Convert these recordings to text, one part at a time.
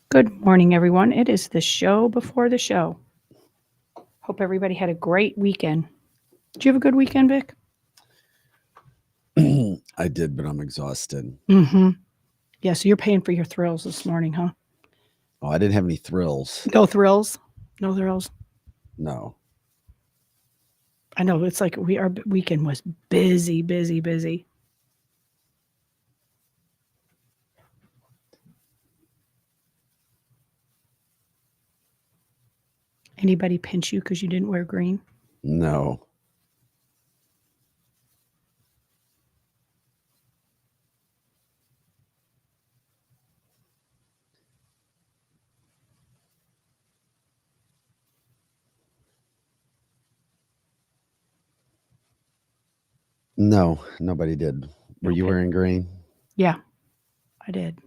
Good morning, everyone. It is the show before the show. Hope everybody had a great weekend. Did you have a good weekend, Vic? I did, but I'm exhausted. Mm-hmm. Yeah, so you're paying for your thrills this morning, huh? Oh, I didn't have any thrills. No thrills? No thrills? No. I know, it's like our weekend was busy, busy, busy. Anybody pinch you because you didn't wear green? No. No, nobody did. Were you Okay. wearing green? Yeah, I did.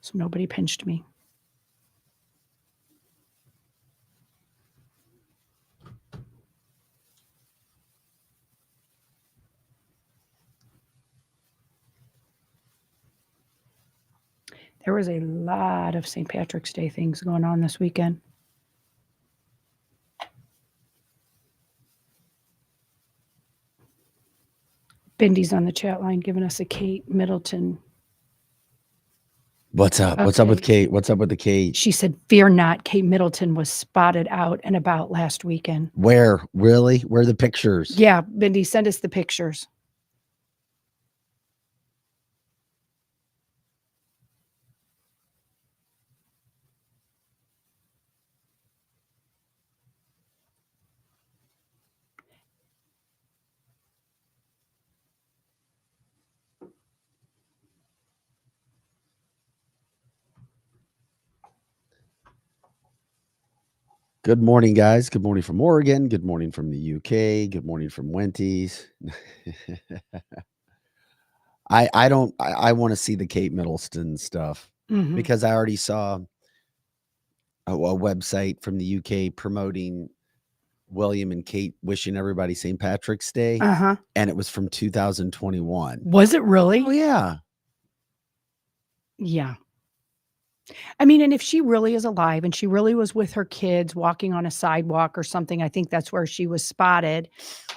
So nobody pinched me. There was a lot of St. Patrick's Day things going on this weekend. Bindy's on the chat line giving us a Kate Middleton What's up? What's up with update. Kate? What's up with the Kate? She said, "Fear not, Kate Middleton was spotted out and about last weekend." Where? Really? Where are the pictures? Yeah, Bindi, send us the pictures. Good morning, guys. Good morning from Oregon. Good morning from the UK. Good morning from Wenties. I want to see the Kate Middleton stuff Mm-hmm. because I already saw a website from the UK promoting William and Kate wishing everybody St. Patrick's Day, Uh-huh. and it was from 2021. Was it really? Oh yeah. Yeah. I mean, and if she really is alive and she really was with her kids walking on a sidewalk or something, I think that's where she was spotted.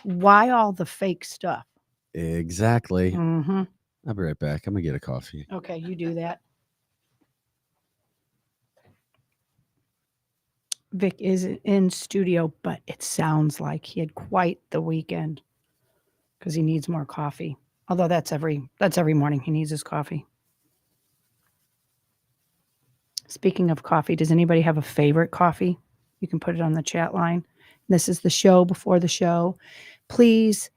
Why all the fake stuff? Exactly. Mm-hmm. I'll be right back. I'm gonna get a coffee. Okay, you do that. Vic is in studio, but it sounds like he had quite the weekend because he needs more coffee. Although that's every morning he needs his coffee. Speaking of coffee, does anybody have a favorite coffee? You can put it on the chat line. This is the show before the show. Please,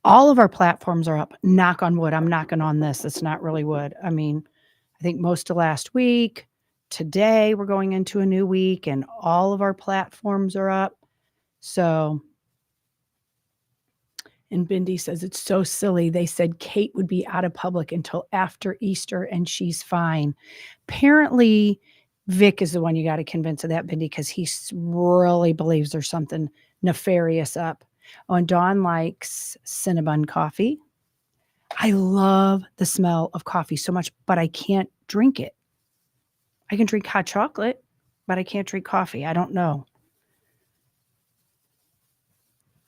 all of our platforms are up. Knock on wood. I'm knocking on this. It's not really wood. I mean, I think most of last week, today we're going into a new week and all of our platforms are up. So, and Bindi says it's so silly. They said Kate would be out of public until after Easter and she's fine. Apparently, Vic is the one you got to convince of that, Bindi, because he really believes there's something nefarious up. Oh, and Dawn likes Cinnabon coffee. I love the smell of coffee so much, but I can't drink it. I can drink hot chocolate, but I can't drink coffee. I don't know.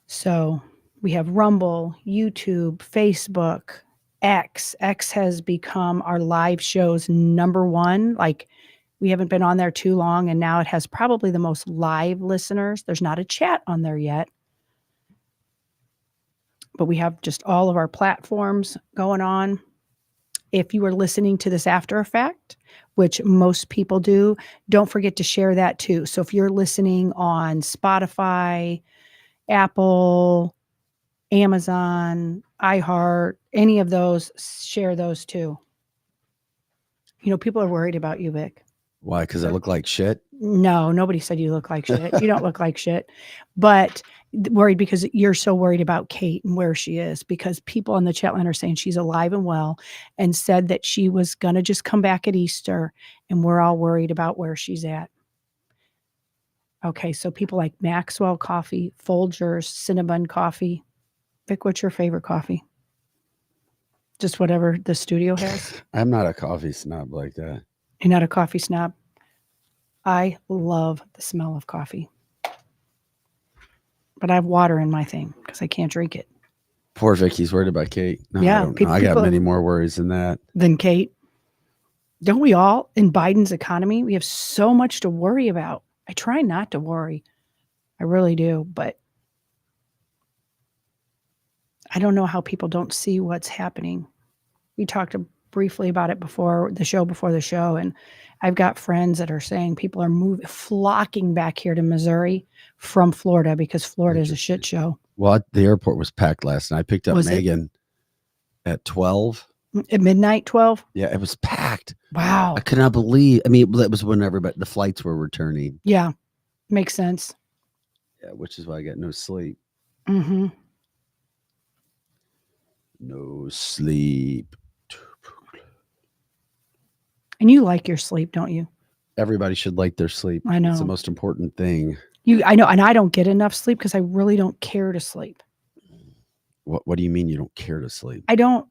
So we have Rumble, YouTube, Facebook, X. X has become our live shows number one. Like, we haven't been on there too long, and now it has probably the most live listeners. There's not a chat on there yet, but we have just all of our platforms going on. If you are listening to this after effect, which most people do, don't forget to share that too. So if you're listening on Spotify, Apple, Amazon, iHeart, any of those, share those too. You know, people are worried about you, Vic. Why? Because I look like shit. No, nobody said you look like shit. You don't look like shit. But worried because you're so worried about Kate and where she is, because people on the chat line are saying she's alive and well and said that she was going to just come back at Easter, and we're all worried about where she's at. Okay, so people like Maxwell Coffee, Folgers, Cinnabon Coffee. Vic, what's your favorite coffee? Just whatever the studio has? I'm not a coffee snob like that. You're not a coffee snob? I love the smell of coffee. But I have water in my thing because I can't drink it. Poor Vicky's worried about Kate. No, I Yeah, don't know. I got many more worries than that. Than Kate. Don't we all in Biden's economy? We have so much to worry about. I try not to worry. I really do, but I don't know how people don't see what's happening. We talked briefly about it before the show, and I've got friends that are saying people are flocking back here to Missouri from Florida because Florida is a shit show. Well, the airport was packed last night. I picked up Megan at 12. At midnight, 12? Yeah, it was packed. Wow. I could not believe. I mean, that was when the flights were returning. Yeah, makes sense. Yeah, which is why I got no sleep. Mm-hmm. No sleep. And you like your sleep, don't you? Everybody should like their sleep. I know. It's the most important thing. I know, and I don't get enough sleep because I really don't care to sleep. What do you mean you don't care to sleep? I don't.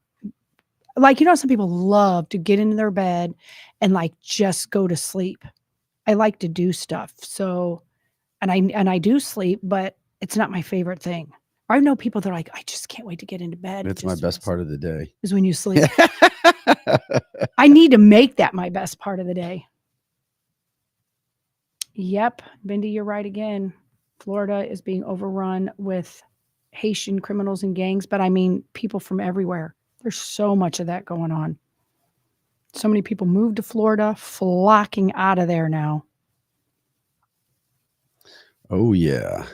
Like, some people love to get into their bed and like just go to sleep. I like to do stuff. So, and I do sleep, but it's not my favorite thing. I know people that are like, I just can't wait to get into bed. It's my best part of the day. Is when you sleep. I need to make that my best part of the day. Yep. Bindi, you're right again. Florida is being overrun with Haitian criminals and gangs, but I mean people from everywhere. There's so much of that going on. So many people moved to Florida, flocking out of there now. Oh, yeah.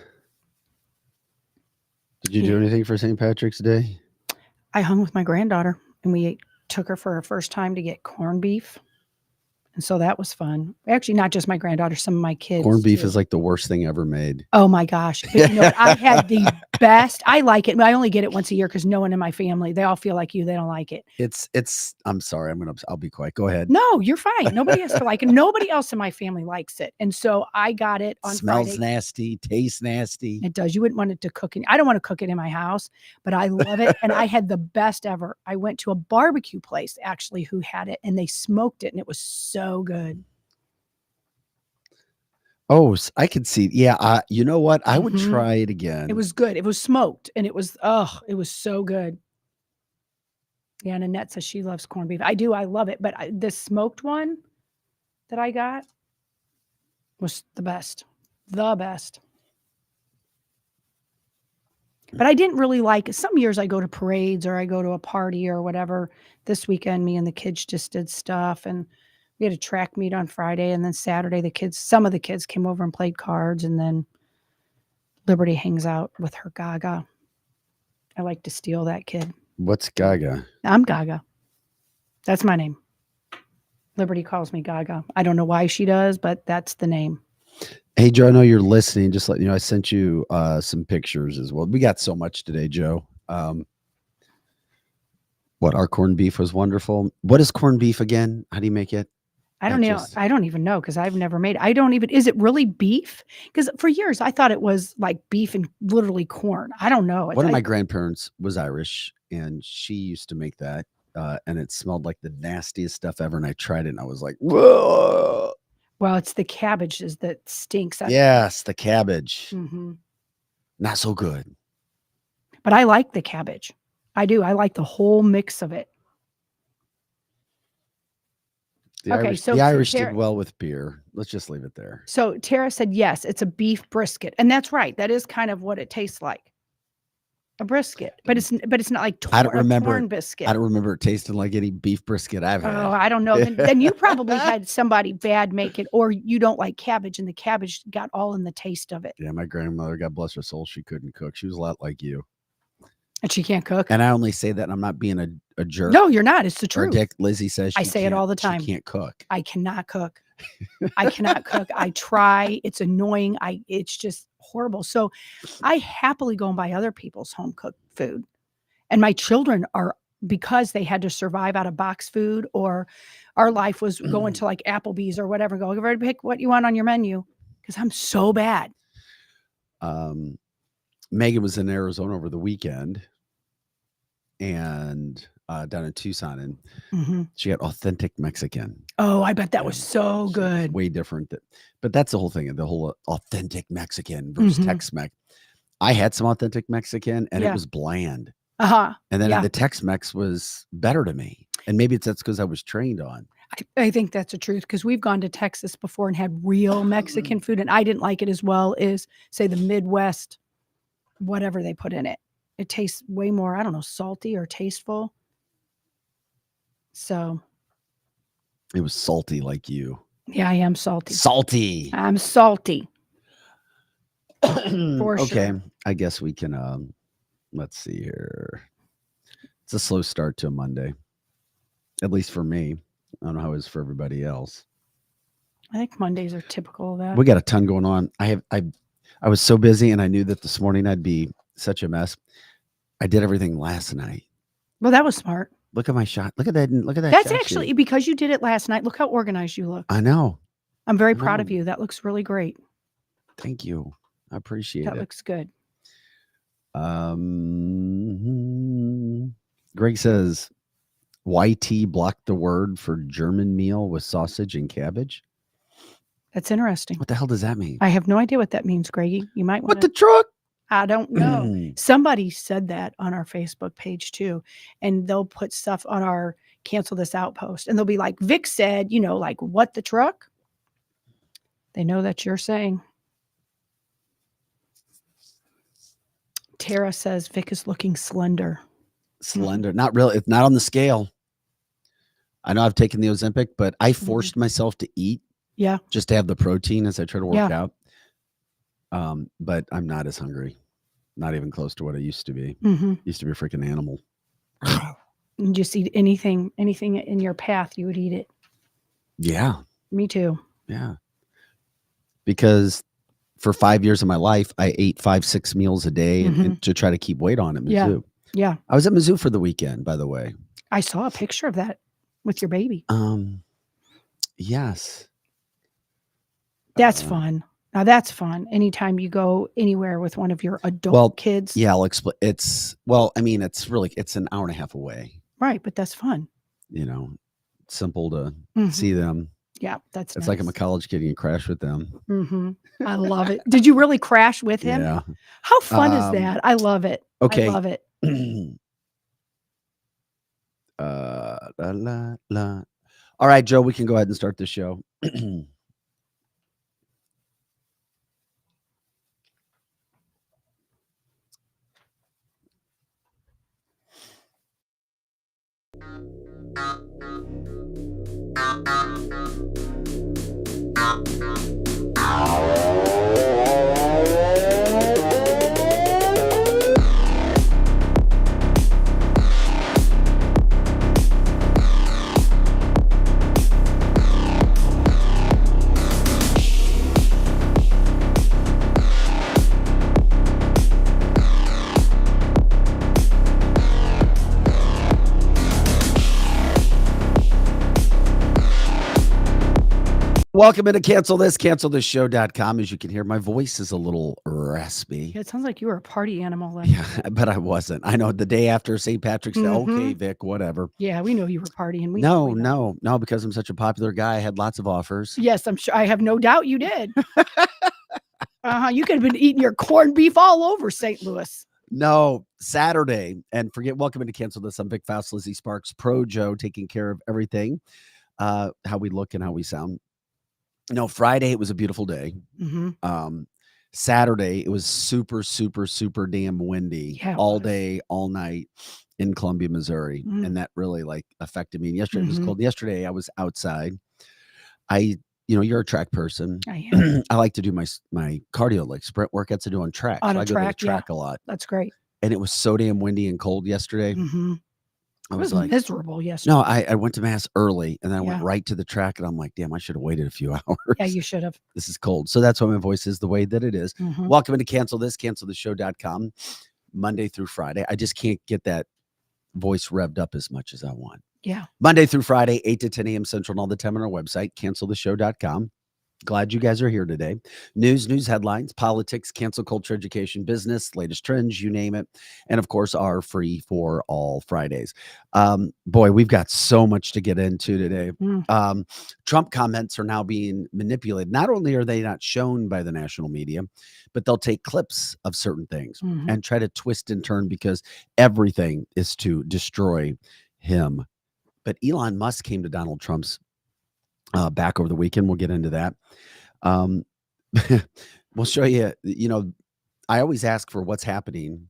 Did you do anything for St. Patrick's Day? I hung with my granddaughter, and we took her for her first time to get corned beef. And so that was fun. Actually, not just my granddaughter, some of my kids. Corned beef is like the worst thing ever made. Oh my gosh. But what? I had the best. I like it. But I only get it once a year because no one in my family, they all feel like you. They don't like it. I'm sorry. I'll be quiet. Go ahead. No, you're fine. Nobody has to like it. Nobody else in my family likes it. And so I got it on Smells Friday. nasty, tastes nasty. It does. You wouldn't want it to cook. I don't want to cook it in my house, but I love it. And I had the best ever. I went to a barbecue place actually who had it, and they smoked it, and it was so good. Oh, I could see. Yeah. You know what? I would try it again. It was good. It was smoked, and it was so good. Yeah, and Annette says she loves corned beef. I do. I love it. But the smoked one that I got was the best. The best. But I didn't really like it. Some years I go to parades or I go to a party or whatever. This weekend, me and the kids just did stuff, and we had a track meet on Friday, and then Saturday some of the kids came over and played cards, and then Liberty hangs out with her Gaga. I like to steal that kid. What's Gaga? I'm Gaga. That's my name. Liberty calls me Gaga. I don't know why she does, but that's the name. Hey, Joe, I know you're listening. Just let you know, I sent you some pictures as well. We got so much today, Joe. Our corned beef was wonderful. What is corned beef again? How do you make it? I don't know. I don't even know because I've never made it. Is it really beef? Because for years I thought it was like beef and literally corn. I don't know. One of my grandparents was Irish, and she used to make that, and it smelled like the nastiest stuff ever. And I tried it, and I was like, whoa. Well, it's the cabbage that stinks. Yes, the cabbage. Mm-hmm. Not so good. But I like the cabbage. I do. I like the whole mix of it. The Irish did well with beer. Let's just leave it there. So Tara said, yes, it's a beef brisket. And that's right. That is kind of what it tastes like. A brisket. But it's not like corn biscuit. I don't remember it tasting like any beef brisket I've had. Oh, I don't know. Then you probably had somebody bad make it, or you don't like cabbage, and the cabbage got all in the taste of it. Yeah, my grandmother, God bless her soul, she couldn't cook. She was a lot like you. And she can't cook. And I only say that, and I'm not being a jerk. No, you're not. It's the truth. Lizzie says I say it all the time. She can't cook. I cannot cook. I cannot cook. I try. It's annoying. It's just horrible. So I happily go and buy other people's home cooked food. And my children are, because they had to survive out of box food, or our life was going to like Applebee's or whatever, go over to pick what you want on your menu, because I'm so bad. Megan was in Arizona over the weekend. and down in Tucson, and Mhm. she had authentic Mexican. Oh, I bet that Yeah. was so It's good. way different. But that's the whole thing, the whole authentic Mexican versus Mhm. Tex-Mex. I had some authentic Mexican, and it Yeah. was bland. Uh-huh. And then Yeah. the Tex-Mex was better to me. And maybe that's because I was trained on. I think that's the truth because we've gone to Texas before and had real Mexican food, and I didn't like it as well as, say, the Midwest, whatever they put in it. It tastes way more, I don't know, salty or tasteful. So, It was salty like you. yeah, I am salty. Salty. I'm salty. For Okay. sure. I guess we can let's see here. It's a slow start to a Monday. At least for me. I don't know how it is for everybody else. I think Mondays are typical of that. We got a ton going on. I was so busy, and I knew that this morning I'd be such a mess. I did everything last night. Well, that was smart. Look at my shot. Look at that. Look at that. That's shot actually sheet. because you did it last night. Look how organized you look. I know. I'm very I proud of know. you. That looks really great. Thank you. I appreciate That it. looks good. Greg says YT blocked the word for German meal with sausage and cabbage. That's interesting. What the hell does that mean? I have no idea what that means, Greggy. You might want What the truck? I don't know. Somebody said that on our Facebook page too, and they'll put stuff on our cancel this out post, and they'll be like, Vic said, you know, like, what the truck? They know that you're saying. Tara says Vic is looking slender. Slender. Not really. It's not on the scale. I know I've taken the Ozempic, but I forced myself to eat. Yeah. Just to have the protein as I try to work Yeah. out. But I'm not as hungry. Not even close to what I used to be. Used to be a freaking animal. You just eat anything in your path, you would eat it. Yeah. Me too. Yeah. Because for 5 years of my life, I ate 5-6 meals a day and to try to keep weight on at Mizzou. Yeah. I was at Mizzou for the weekend, by the way. I saw a picture of that with your baby. Yes. That's fun. Now that's fun. Anytime you go anywhere with one of your adult kids. Yeah, I'll explain. It's an hour and a half away. Right, but that's fun. You know, simple to see them. Yeah, that's It's nice. like I'm a college kid and you crash with them. I love it. Did you really crash with him? Yeah. How fun is that? I love it. Okay. I love it. All right, Joe, we can go ahead and start the show. Welcome into cancelthisshow.com. As you can hear, my voice is a little raspy. Yeah, it sounds like you were a party animal then. Yeah, but I wasn't. I know the day after St. Patrick's Day, okay, Vic, whatever. Yeah, we know you were partying. No, because I'm such a popular guy, I had lots of offers. Yes, I'm sure. I have no doubt you did. You could have been eating your corned beef all over St. Louis. No, Saturday, and welcome into Cancel This. I'm Vic Faust, Lizzie Sparks, Pro Joe, taking care of everything, how we look and how we sound. No, Friday, it was a beautiful day. Saturday, it was super, super, super damn windy all day, all night in Columbia, Missouri. And that really affected me. And yesterday it was cold. Yesterday I was outside. You're a track person. I am. I like to do my cardio, like sprint workouts I do on track. On so a I go track, to the track a lot. That's great. And it was so damn windy and cold yesterday. I was like miserable yesterday. No, I went to mass early and then I went right to the track and I'm like, damn, I should have waited a few hours. Yeah, you should have. This is cold. So that's why my voice is the way that it is. Welcome into cancelthisshow.com, Monday through Friday. I just can't get that voice revved up as much as I want. Yeah. Monday through Friday, 8 to 10 a.m. Central and all the time on our website, cancelthisshow.com. Glad you guys are here today. News headlines, politics, cancel culture, education, business, latest trends, you name it. And of course, our free for all Fridays. Boy, we've got so much to get into today. Mm. Trump comments are now being manipulated. Not only are they not shown by the national media, but they'll take clips of certain things and try to twist and turn because everything is to destroy him. But Elon Musk came to Donald Trump's back over the weekend. We'll get into that. We'll show you, I always ask for what's happening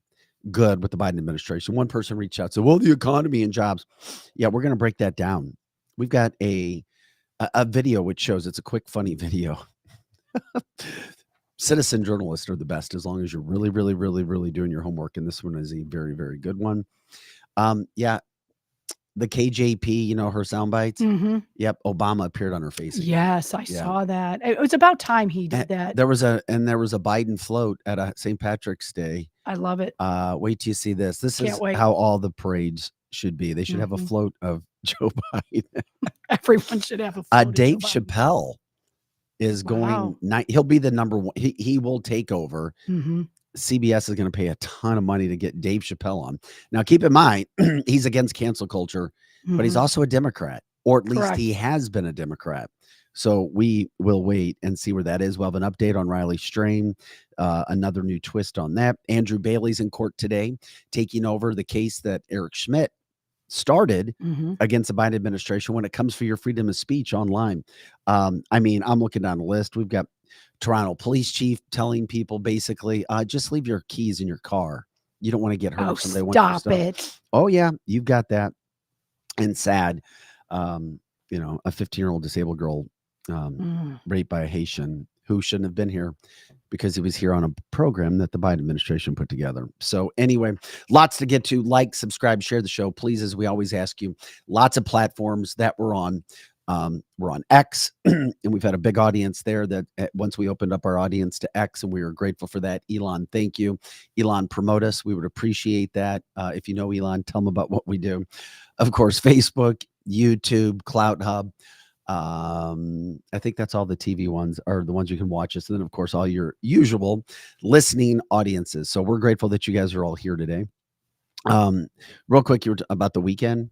good with the Biden administration. One person reached out, so, well, the economy and jobs. Yeah, we're going to break that down. We've got a video which shows, it's a quick, funny video. Citizen journalists are the best as long as you're really, really, really, really doing your homework. And this one is a very, very good one. Yeah. The KJP, her sound bites. Yep, Obama appeared on her face again. Yes, I saw that. It was about time he did that. There was a Biden float at a St. Patrick's Day. I love it. Wait till you see this. This is how all the parades should be. They should have a float of Joe Biden. Everyone should have a float. Dave Chappelle is going. He'll be the number one. He will take over. CBS is going to pay a ton of money to get Dave Chappelle on. Now, keep in mind, he's against cancel culture, but he's also a Democrat, or at least he has been a Democrat. So we will wait and see where that is. We'll have an update on Riley Strain, another new twist on that. Andrew Bailey's in court today, taking over the case that Eric Schmidt started against the Biden administration when it comes for your freedom of speech online. I'm looking down the list. We've got Toronto police chief telling people basically, just leave your keys in your car. You don't want to get hurt. Stop it. Oh, yeah, you've got that. And sad, a 15-year-old disabled girl raped by a Haitian who shouldn't have been here because he was here on a program that the Biden administration put together. So anyway, lots to get to. Like, subscribe, share the show, please, as we always ask you. Lots of platforms that we're on. We're on X, and we've had a big audience there that once we opened up our audience to X, and we were grateful for that. Elon, thank you. Elon, promote us. We would appreciate that. If you know Elon, tell him about what we do. Of course, Facebook, YouTube, Cloud Hub. I think that's all the TV ones are the ones you can watch us. And then, of course, all your usual listening audiences. So we're grateful that you guys are all here today. Real quick, you were about the weekend.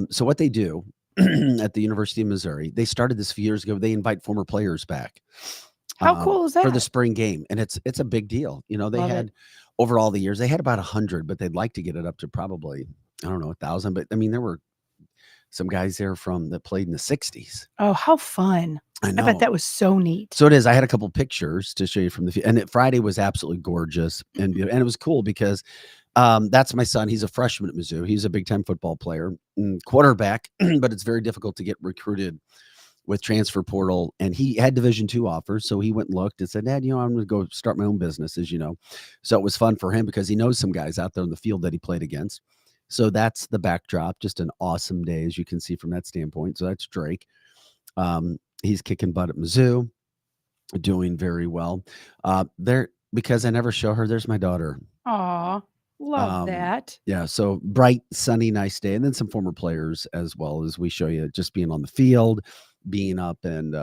So what they do at the University of Missouri, they started this a few years ago. They invite former players back. How cool is that? For the spring game. And it's a big deal. They had over all the years, they had about 100, but they'd like to get it up to probably, 1,000. But there were some guys there that played in the 60s. Oh, how fun. I bet that was so neat. So it is. I had a couple pictures to show you from and Friday was absolutely gorgeous. And it was cool because that's my son. He's a freshman at Mizzou. He's a big time football player, quarterback, but it's very difficult to get recruited with transfer portal. And he had Division II offers. So he went and looked and said, Dad, I'm going to go start my own business, as you know. So it was fun for him because he knows some guys out there in the field that he played against. So that's the backdrop. Just an awesome day, as you can see from that standpoint. So that's Drake. He's kicking butt at Mizzou, doing very well. There, because I never show her, there's my daughter. Aw, love that. Yeah, so bright, sunny, nice day. And then some former players as well, as we show you just being on the field, being up. And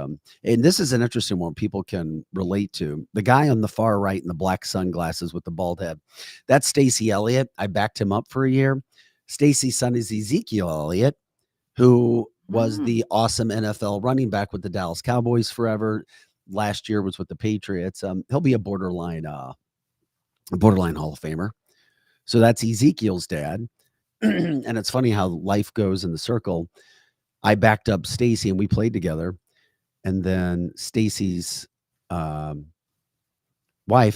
this is an interesting one people can relate to. The guy on the far right in the black sunglasses with the bald head, that's Stacey Elliott. I backed him up for a year. Stacey's son is Ezekiel Elliott, who was the awesome NFL running back with the Dallas Cowboys forever. Last year was with the Patriots. He'll be a borderline Hall of Famer. So that's Ezekiel's dad. And it's funny how life goes in the circle. I backed up Stacey and we played together. And then Stacey's wife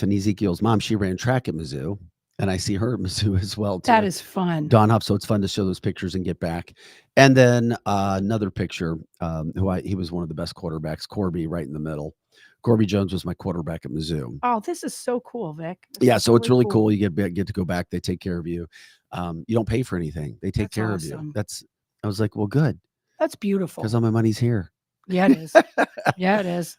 and Ezekiel's mom, she ran track at Mizzou. And I see her at Mizzou as well, too. That is fun. Dawn Hupp, so it's fun to show those pictures and get back. And then another picture, he was one of the best quarterbacks, Corby, right in the middle. Corby Jones was my quarterback at Mizzou. Oh, this is so cool, Vic. So it's really cool. You get to go back. They take care of you. You don't pay for anything. They take care of you. I was like, well, good. That's beautiful. Because all my money's here. Yeah, it is. Yeah, it is.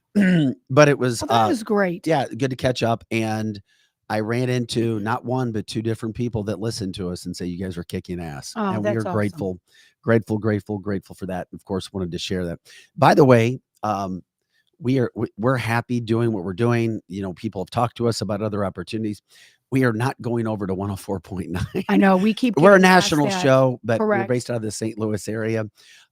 But it was. That was great. Yeah, good to catch up. And I ran into not one, but two different people that listened to us and say, you guys are kicking ass. Oh, and we are awesome. grateful for that. Of course, wanted to share that. By the way, we're happy doing what we're doing. People have talked to us about other opportunities. We are not going over to 104.9. I know we're a getting national past that. show, but we're Correct. based out of the St. Louis area.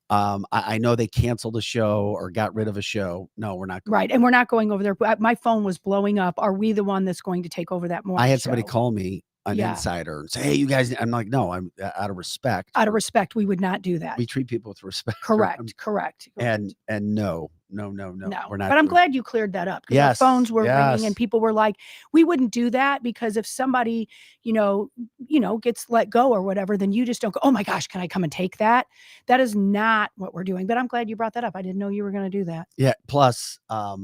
I know they canceled a show or got rid of a show. No, we're not going. Right. And we're not going over there. My phone was blowing up. Are we the one that's going to take over that morning I had show? somebody call me, an insider, and say, "Hey, you guys," I'm like, "No, I'm out of respect. Out of respect, we would not do that. We treat people with respect." Correct. And no, we're not. But I'm glad you cleared that up, because our phones were ringing and people were like, we wouldn't do that, because if somebody, gets let go or whatever, then you just don't go, oh my gosh, can I come and take that? That is not what we're doing. But I'm glad you brought that up. I didn't know you were going to do that. Yeah. Plus, I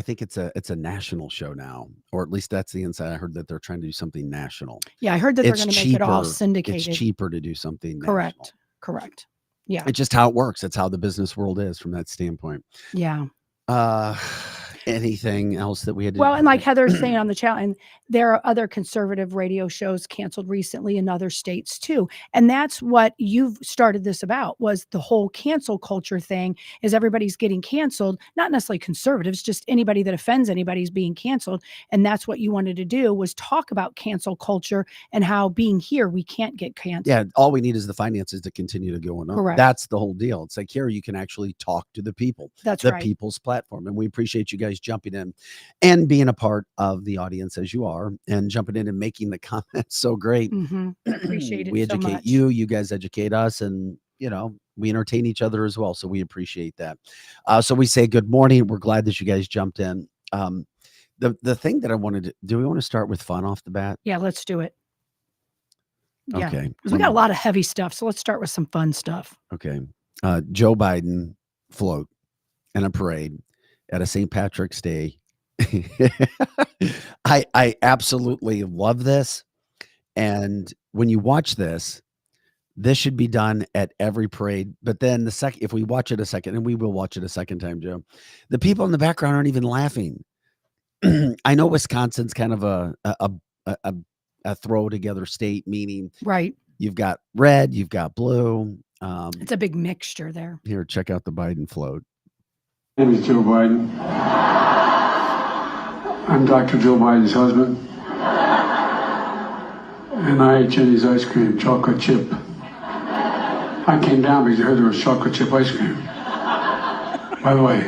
think it's a national show now, or at least that's the inside. I heard that they're trying to do something national. Yeah, I heard that they're going to make it all syndicated. It's cheaper to do something Correct. national. Correct. Yeah. It's just how it works. It's how the business world is from that standpoint. Yeah. Anything else that we had to and like Heather's saying on the chat, and there are other conservative radio shows canceled recently in other states too. And that's what you've started this about, was the whole cancel culture thing, is everybody's getting canceled, not necessarily conservatives, just anybody that offends anybody's being canceled. And that's what you wanted to do, was talk about cancel culture and how being here, we can't get canceled. Yeah. All we need is the finances to continue to go on. Correct. That's the whole deal. It's like, here you can actually talk to the people. That's the people's platform. And we appreciate you guys jumping in and being a part of the audience as you are, and jumping in and making the comments so great. Appreciate it. We educate you, you guys educate us, and we entertain each other as well. So we appreciate that. So we say good morning. We're glad that you guys jumped in. The thing that I wanted to do, we want to start with fun off the bat? Yeah, let's do it. Yeah. Okay. Because we got a lot of heavy stuff. So let's start with some fun stuff. Okay. Joe Biden float in a parade at a St. Patrick's Day. I absolutely love this. And when you watch this should be done at every parade. But then if we watch it a second, and we will watch it a second time, Joe, the people in the background aren't even laughing. I know Wisconsin's kind of a throw together state, meaning you've got red, you've got blue. It's a big mixture there. Here, check out the Biden float. My name is Joe Biden. I'm Dr. Joe Biden's husband. And I ate Jenny's ice cream, chocolate chip. I came down because I heard there was chocolate chip ice cream. By the way,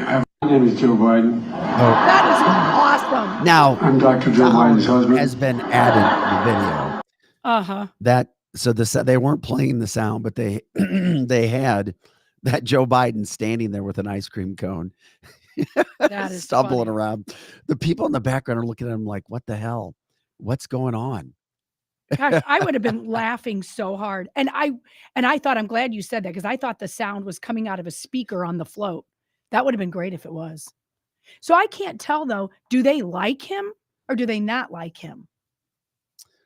my name is Joe Biden. That is awesome. Now, I'm Dr. Joe Biden's husband. Has been added to the video. So they weren't playing the sound, but they had that Joe Biden standing there with an ice cream cone, that is stumbling funny. around. The people in the background are looking at him like, what the hell? What's going on? Gosh, I would have been laughing so hard. And I thought, I'm glad you said that, because I thought the sound was coming out of a speaker on the float. That would have been great if it was. So I can't tell, though, do they like him or do they not like him?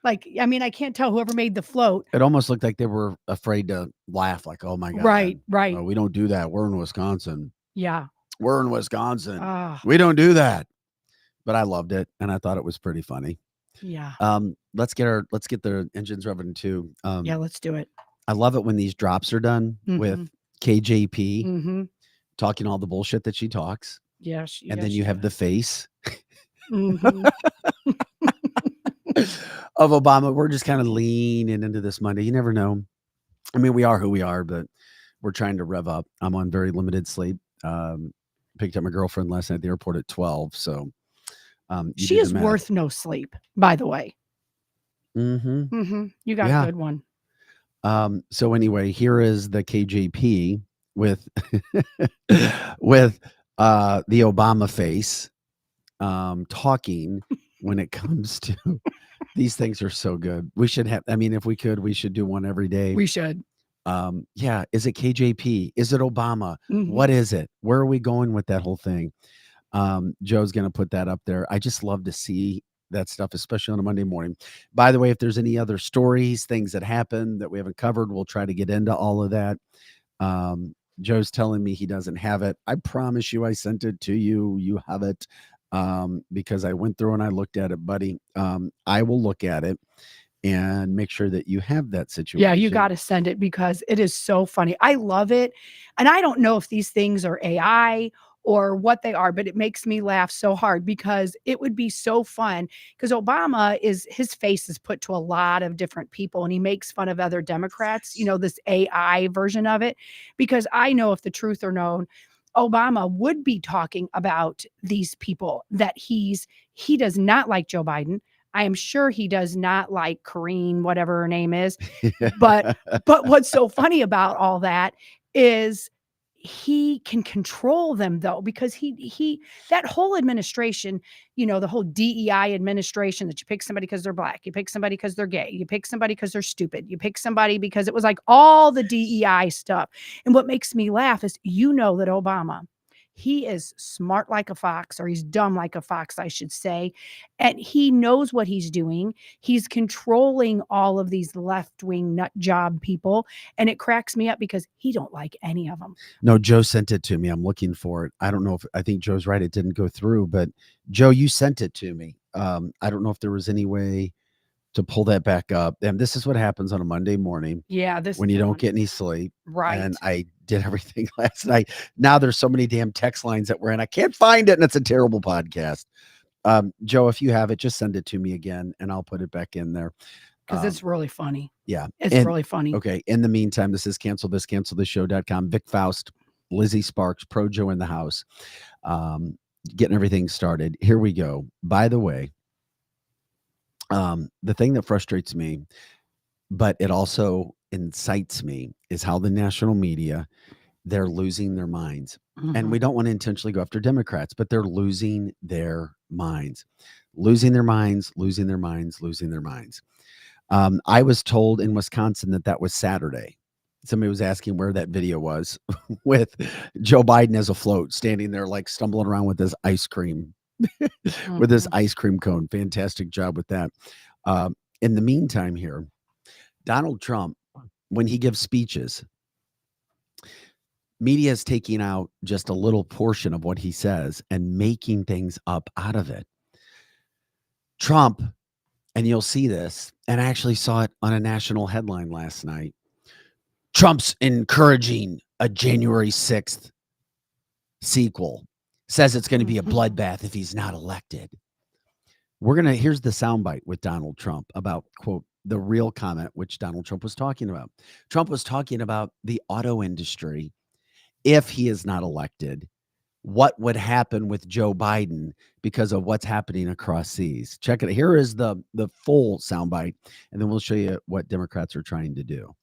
Like, I mean, I can't tell whoever made the float. It almost looked like they were afraid to laugh, like, oh my God. Right. Oh, we don't do that. We're in Wisconsin. Yeah. We're in Wisconsin. We don't do that. But I loved it, and I thought it was pretty funny. Yeah. Let's get the engines revving too. Yeah, let's do it. I love it when these drops are done with KJP talking all the bullshit that she talks. Yes. And then you have the face of Obama. We're just kind of leaning into this Monday. You never know. I mean, we are who we are, but we're trying to rev up. I'm on very limited sleep. Picked up my girlfriend last night at the airport at 12. So she is worth no sleep, by the way. You got a good one. So anyway, here is the KJP with with the Obama face talking when it comes to these things. Are so good. We should have, I mean, if we could, we should do one every day. We should. Yeah. Is it KJP? Is it Obama? What is it? Where are we going with that whole thing? Joe's going to put that up there. I just love to see that stuff, especially on a Monday morning. By the way, if there's any other stories, things that happen that we haven't covered, we'll try to get into all of that. Joe's telling me he doesn't have it. I promise you I sent it to you. You have it, because I went through and I looked at it, buddy. I will look at it and make sure that you have that situation. Yeah, you got to send it because it is so funny. I love it. And I don't know if these things are AI or what they are, but it makes me laugh so hard because it would be so fun because Obama his face is put to a lot of different people and he makes fun of other Democrats, this AI version of it, because I know if the truth are known, Obama would be talking about these people that he does not like Joe Biden. I am sure he does not like Karine, whatever her name is. But what's so funny about all that is he can control them though, because he that whole administration, the whole DEI administration, that you pick somebody because they're black, you pick somebody because they're gay, you pick somebody because they're stupid, you pick somebody because it was like all the DEI stuff. And what makes me laugh is, that Obama, he is smart like a fox, or he's dumb like a fox, I should say. And he knows what he's doing. He's controlling all of these left-wing nut job people. And it cracks me up because he don't like any of them. No, Joe sent it to me. I'm looking for it. I think Joe's right. It didn't go through, but Joe, you sent it to me. I don't know if there was any way to pull that back up. And this is what happens on a Monday morning. Yeah. When you don't get any sleep. Right. And I did everything last night. Now there's so many damn text lines that we're in. I can't find it. And it's a terrible podcast. Joe, if you have it, just send it to me again and I'll put it back in there. Because it's really funny. Yeah. It's really funny. Okay. In the meantime, this is cancelthisshow.com. Vic Faust, Lizzie Sparks, Pro Joe in the house. Getting everything started. Here we go. By the way, the thing that frustrates me, but it also incites me, is how the national media, they're losing their minds. Mm-hmm. And we don't want to intentionally go after Democrats, but they're losing their minds. Losing their minds. I was told in Wisconsin that was Saturday. Somebody was asking where that video was with Joe Biden as a float, standing there like stumbling around with his ice cream, with his ice cream cone. Fantastic job with that. In the meantime here, Donald Trump, when he gives speeches, media is taking out just a little portion of what he says and making things up out of it. Trump, and you'll see this, and I actually saw it on a national headline last night. Trump's encouraging a January 6th sequel. Says it's going to be a bloodbath if he's not elected. Here's the soundbite with Donald Trump about, quote, the real comment, which Donald Trump was talking about. Trump was talking about the auto industry. If he is not elected, what would happen with Joe Biden because of what's happening across seas? Check it. Here is the full soundbite, and then we'll show you what Democrats are trying to do.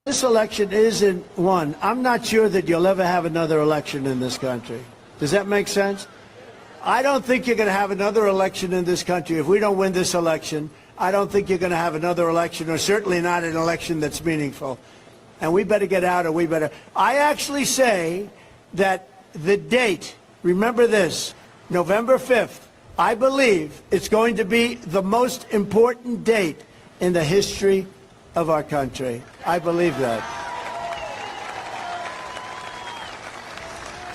This election isn't won. I'm not sure that you'll ever have another election in this country. Does that make sense? I don't think you're going to have another election in this country. If we don't win this election, I don't think you're going to have another election, or certainly not an election that's meaningful. And we better get out, or we better. I actually say that the date, remember this, November 5th, I believe it's going to be the most important date in the history of our country. I believe that.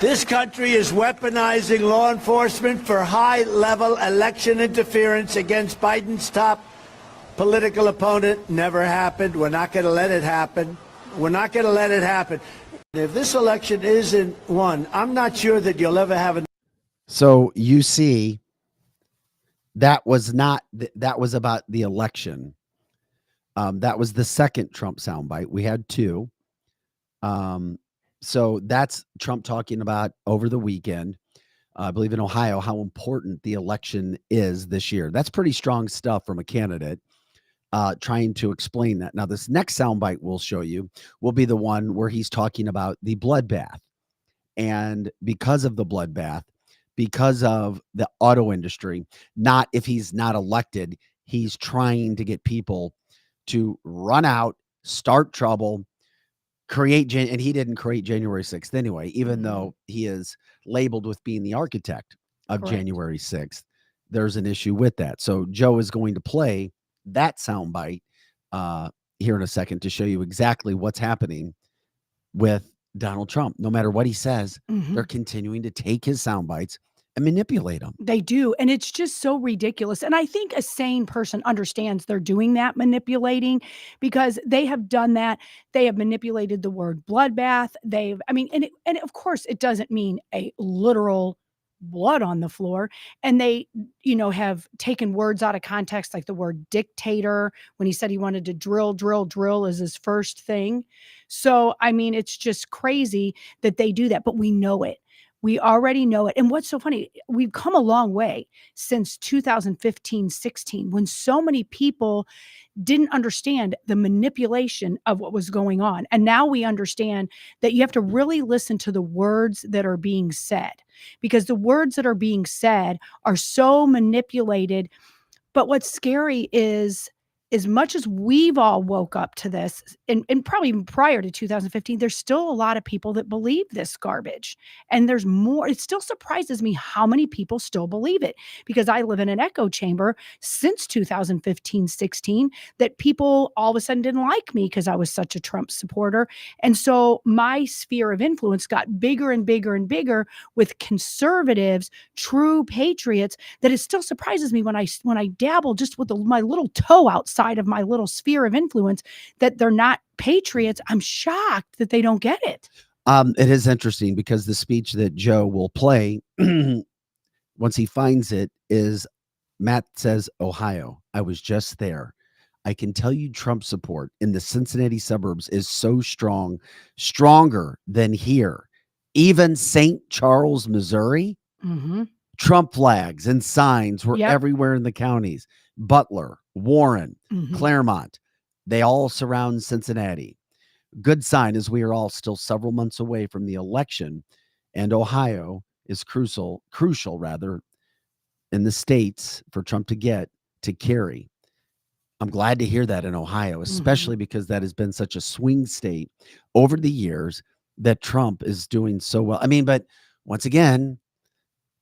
This country is weaponizing law enforcement for high-level election interference against Biden's top political opponent. Never happened. We're not going to let it happen. We're not going to let it happen. If this election isn't won, I'm not sure that you'll ever have a. So you see, that was about the election. That was the second Trump soundbite. We had two. So that's Trump talking about over the weekend, I believe in Ohio, how important the election is this year. That's pretty strong stuff from a candidate trying to explain that. Now, this next soundbite we'll show you will be the one where he's talking about the bloodbath. And because of the bloodbath, because of the auto industry, not if he's not elected, he's trying to get people to run out, start trouble, and he didn't create January 6th anyway, even though he is labeled with being the architect of Correct. January 6th. There's an issue with that. So Joe is going to play that soundbite here in a second to show you exactly what's happening with Donald Trump. No matter what he says, they're continuing to take his sound bites and manipulate them. They do. And it's just so ridiculous. And I think a sane person understands they're doing that manipulating, because they have done that. They have manipulated the word bloodbath. And of course, it doesn't mean a literal blood on the floor. And they, have taken words out of context, like the word dictator, when he said he wanted to drill as his first thing. So, it's just crazy that they do that, but we know it. We already know it. And what's so funny, we've come a long way since 2015, 16, when so many people didn't understand the manipulation of what was going on. And now we understand that you have to really listen to the words that are being said, because the words that are being said are so manipulated. But what's scary is, as much as we've all woke up to this, and probably even prior to 2015, there's still a lot of people that believe this garbage. And there's more. It still surprises me how many people still believe it, because I live in an echo chamber since 2015, 16, that people all of a sudden didn't like me because I was such a Trump supporter. And so my sphere of influence got bigger and bigger and bigger with conservatives, true patriots, that it still surprises me when I dabble just with my little toe outside of my little sphere of influence, that they're not patriots. I'm shocked that they don't get it. It is interesting, because the speech that Joe will play once he finds it is, Matt says, Ohio, I was just there. I can tell you Trump support in the Cincinnati suburbs is so strong, stronger than here. Even St. Charles, Missouri, Trump flags and signs were everywhere in the counties. Butler, Warren, Claremont, they all surround Cincinnati. Good sign, as we are all still several months away from the election, and Ohio is crucial in the states for Trump to get to carry. I'm glad to hear that in Ohio, especially because that has been such a swing state over the years, that Trump is doing so well. But once again,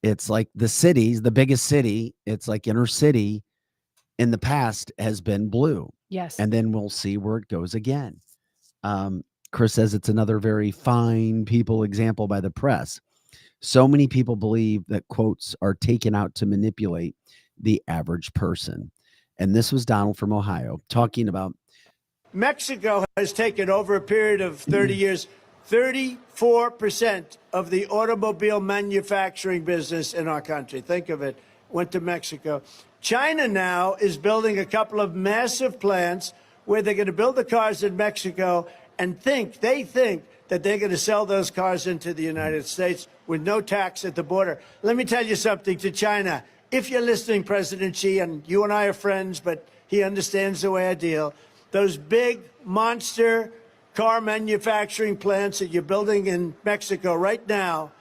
it's like the cities, the biggest city, it's like inner city in the past has been blue. Yes. And then we'll see where it goes again. Chris says it's another very fine people example by the press. So many people believe that quotes are taken out to manipulate the average person. And this was Donald from Ohio talking about Mexico has taken, over a period of 30 years, 34% of the automobile manufacturing business in our country. Think of it. Went to Mexico. China now is building a couple of massive plants where they're going to build the cars in Mexico and they think that they're going to sell those cars into the United States with no tax at the border. Let me tell you something to China. If you're listening, President Xi, and you and I are friends, but he understands the way I deal, those big monster car manufacturing plants that you're building in Mexico right now,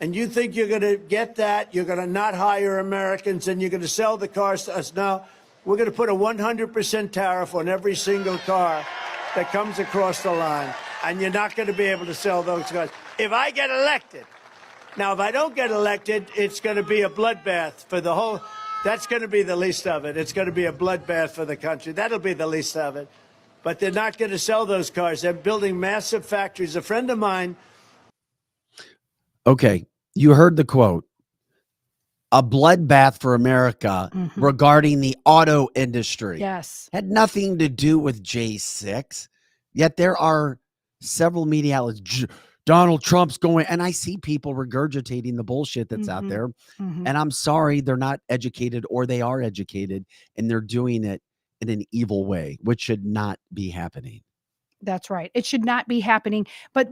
and you think you're going to get that, you're going to not hire Americans, and you're going to sell the cars to us. No, we're going to put a 100% tariff on every single car that comes across the line, and you're not going to be able to sell those cars. If I get elected, now if I don't get elected, it's going to be a bloodbath for the whole, that's going to be the least of it. It's going to be a bloodbath for the country. That'll be the least of it. But they're not going to sell those cars. They're building massive factories. A friend of mine. Okay, you heard the quote. A bloodbath for America regarding the auto industry. Yes. Had nothing to do with J6. Yet there are several media outlets. Donald Trump's going, and I see people regurgitating the bullshit that's out there. And I'm sorry, they're not educated, or they are educated, and they're doing it in an evil way, which should not be happening. That's right. It should not be happening, but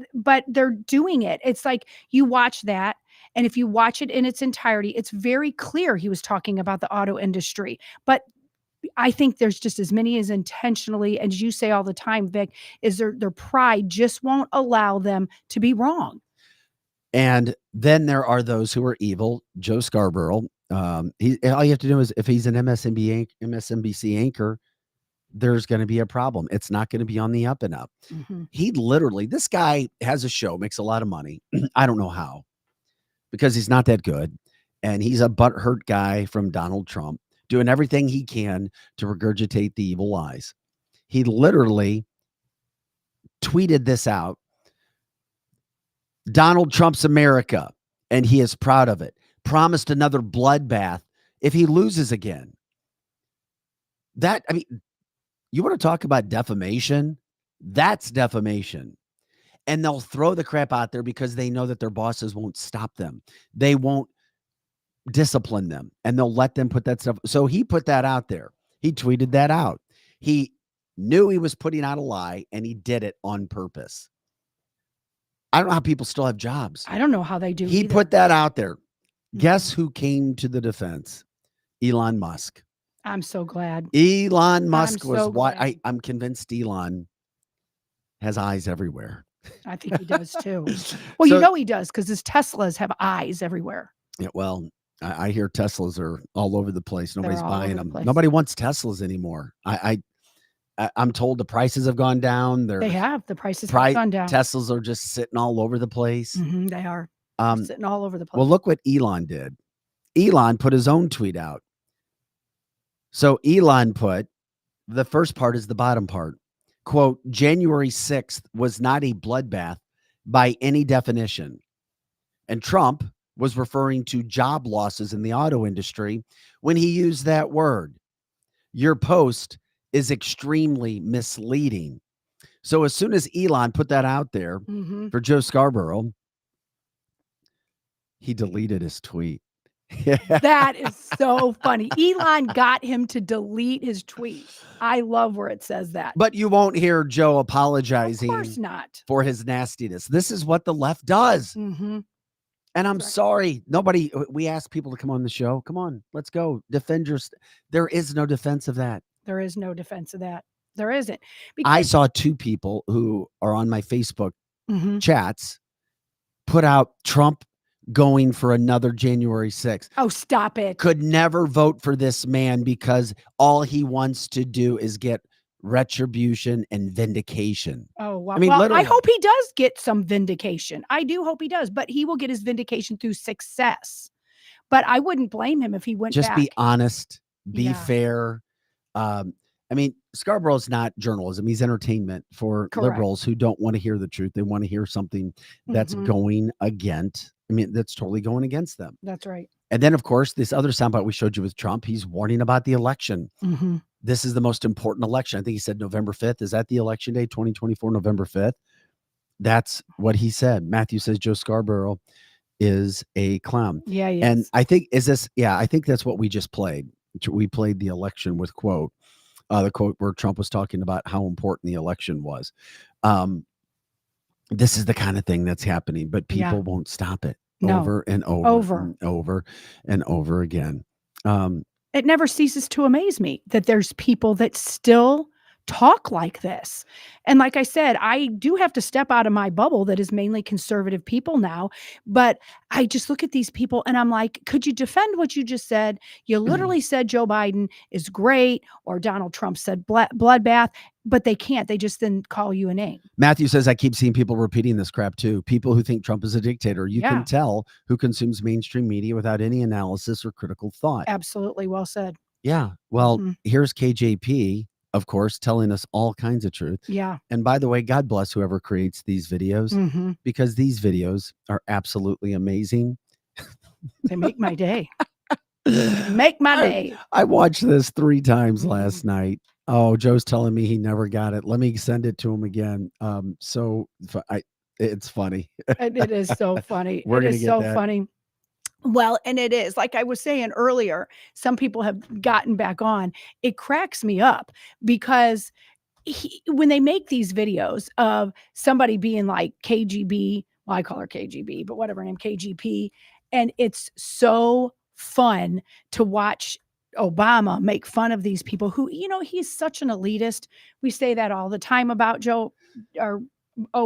they're doing it. It's like, you watch that, and if you watch it in its entirety, it's very clear he was talking about the auto industry. But I think there's just as many as intentionally, as you say all the time, Vic, is their pride just won't allow them to be wrong. And then those who are evil. Joe Scarborough. All you have to do is, if he's an MSNBC anchor, there's going to be a problem. It's not going to be on the up and up. This guy has a show, makes a lot of money. I don't know how, because he's not that good. And he's a butthurt guy from Donald Trump, doing everything he can to regurgitate the evil lies. He literally tweeted this out. Donald Trump's America, and he is proud of it. promised another bloodbath if he loses again. That, I mean, you want to talk about defamation? That's defamation. And they'll throw the crap out there because they know that their bosses won't stop them. They won't discipline them, and they'll let them put that stuff. So he put that out there. He tweeted that out. He knew he was putting out a lie, and he did it on purpose. I don't know how people still have jobs. I don't know how they do. He either. put that out there. Guess who came to the defense? Elon Musk. I'm so glad. Elon Musk was so why I'm convinced Elon has eyes everywhere. I think he does too. Well, you know he does, because his Teslas have eyes everywhere. Yeah, well, I hear Teslas are all over the place. Nobody's buying them. Place. Nobody wants Teslas anymore. I'm told the prices have gone down. They have. The prices have gone down. Teslas are just sitting all over the place. They are sitting all over the place. Well, look what Elon did. Elon put his own tweet out. So Elon put, the first part is the bottom part. Quote, January 6th was not a bloodbath by any definition. And Trump was referring to job losses in the auto industry when he used that word. Your post is extremely misleading. So as soon as Elon put that out there for Joe Scarborough, he deleted his tweet. That is so funny. Elon got him to delete his tweet. I love where it says that. But you won't hear Joe apologizing of course not. For his nastiness. This is what the left does. And I'm sorry. We ask people to come on the show. Come on, let's go. Defend your. There is no defense of that. There is no defense of that. There isn't. I saw two people who are on my Facebook chats put out Trump going for another January 6th. Oh, stop it. Could never vote for this man because all he wants to do is get retribution and vindication. Oh, wow. I mean, well, I hope he does get some vindication. I do hope he does, but he will get his vindication through success. But I wouldn't blame him if he went just back. Be honest, be fair. I mean, Scarborough's not journalism. He's entertainment for liberals who don't want to hear the truth. They want to hear something that's going against. I mean, that's totally going against them. That's right. And then, of course, this other soundbite we showed you with Trump, he's warning about the election. This is the most important election. I think he said November 5th. Is that the election day, 2024, November 5th? That's what he said. Matthew says Joe Scarborough is a clown. Yeah, he and is. I think, I think that's what we just played. We played the election with quote. The quote where Trump was talking about how important the election was. This is the kind of thing that's happening, but people won't stop it over and over and over and over again. It never ceases to amaze me that there's people that still talk like this. And like I said, I do have to step out of my bubble that is mainly conservative people now, but I just look at these people and I'm like, could you defend what you just said? You literally said Joe Biden is great, or Donald Trump said bloodbath, but they can't. They just then call you a name. Matthew says, I keep seeing people repeating this crap too. People who think Trump is a dictator. You can tell who consumes mainstream media without any analysis or critical thought. Absolutely. Well said. Yeah. Well, here's KJP, of course, telling us all kinds of truth. Yeah. And by the way, God bless whoever creates these videos, because these videos are absolutely amazing. They make my day. Make my day. I watched this 3 times last night. Oh, Joe's telling me he never got it. Let me send it to him again. It's funny. It is so funny. We're it is so funny. Well, and it is, like I was saying earlier, some people have gotten back on. It cracks me up because when they make these videos of somebody being like KGB, well, I call her KGB, but whatever her name, KGP, and it's so fun to watch Obama make fun of these people who, he's such an elitist. We say that all the time about Joe or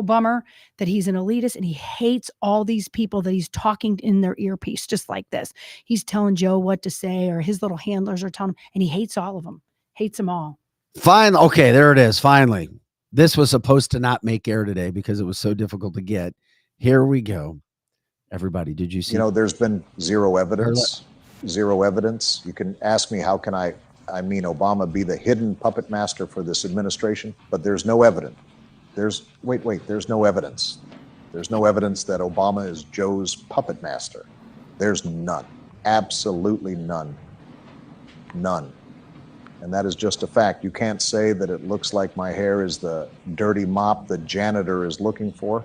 Bummer, that he's an elitist and he hates all these people that he's talking in their earpiece, just like this. He's telling Joe what to say, or his little handlers are telling him, and he hates all of them, hates them all. Fine. Okay, there it is. Finally, this was supposed to not make air today because it was so difficult to get. Here we go. Everybody, did you see? There's been zero evidence. Zero evidence. You can ask me, how can Obama be the hidden puppet master for this administration? But there's no evidence. There's no evidence. There's no evidence that Obama is Joe's puppet master. There's none. Absolutely none. None. And that is just a fact. You can't say that it looks like my hair is the dirty mop the janitor is looking for.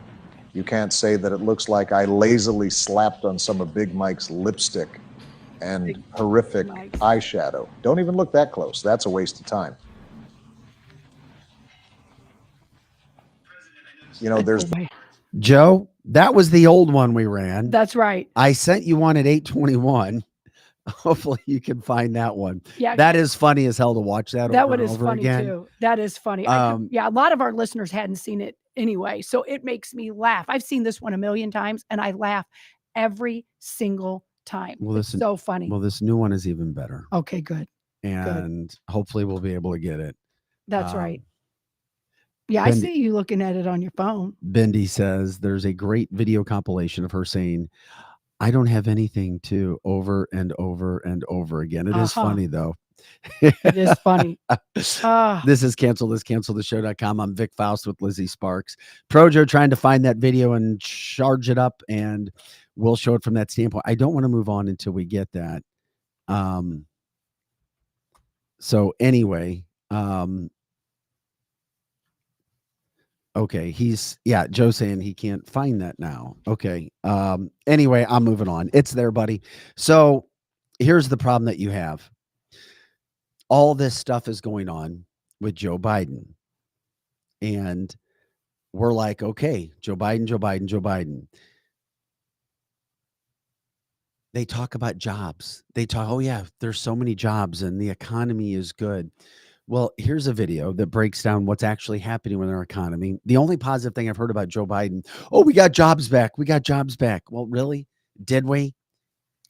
You can't say that it looks like I lazily slapped on some of Big Mike's lipstick and horrific eyeshadow. Don't even look that close. That's a waste of time. You know, there's... Joe, that was the old one we ran. That's right. I sent you one at 8:21. Hopefully you can find that one. Yeah. That is funny as hell to watch that. That over one and is over funny again. too. That is funny. Yeah. A lot of our listeners hadn't seen it anyway. So it makes me laugh. I've seen this one a million times and I laugh every single time. Well, it's so funny. Well, this new one is even better. Okay, good. And hopefully we'll be able to get it. That's right. Yeah, I see you looking at it on your phone. Bendy says there's a great video compilation of her saying, I don't have anything to, over and over and over again. It is funny though. It is funny. This is cancelthisshow.com. I'm Vic Faust with Lizzie Sparks. Projo trying to find that video and charge it up, and we'll show it from that standpoint. I don't want to move on until we get that. So anyway, okay, Joe's saying he can't find that now. Okay. Anyway, I'm moving on. It's there, buddy. So here's the problem that you have. All this stuff is going on with Joe Biden. And we're like, okay, Joe Biden. They talk about jobs. They talk, oh yeah, there's so many jobs and the economy is good. Well, here's a video that breaks down what's actually happening with our economy. The only positive thing I've heard about Joe Biden, oh, we got jobs back. Well, really? Did we?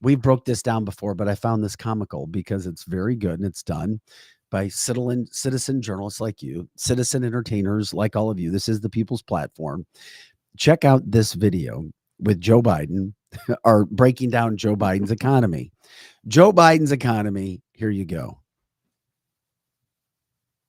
We broke this down before, but I found this comical because it's very good and it's done by citizen journalists like you, citizen entertainers like all of you. This is the People's Platform. Check out this video with Joe Biden, or breaking down Joe Biden's economy. Joe Biden's economy. Here you go.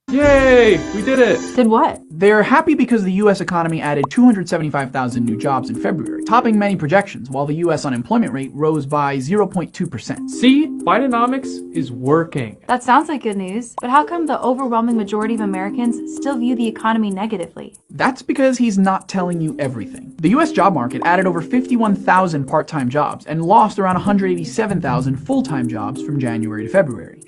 Yay! We did it! Did what? They're happy because the U.S. economy added 275,000 new jobs in February, topping many projections, while the U.S. unemployment rate rose by 0.2%. See? Bidenomics is working. That sounds like good news, but how come the overwhelming majority of Americans still view the economy negatively? That's because he's not telling you everything. The U.S. job market added over 51,000 part-time jobs and lost around 187,000 full-time jobs from January to February.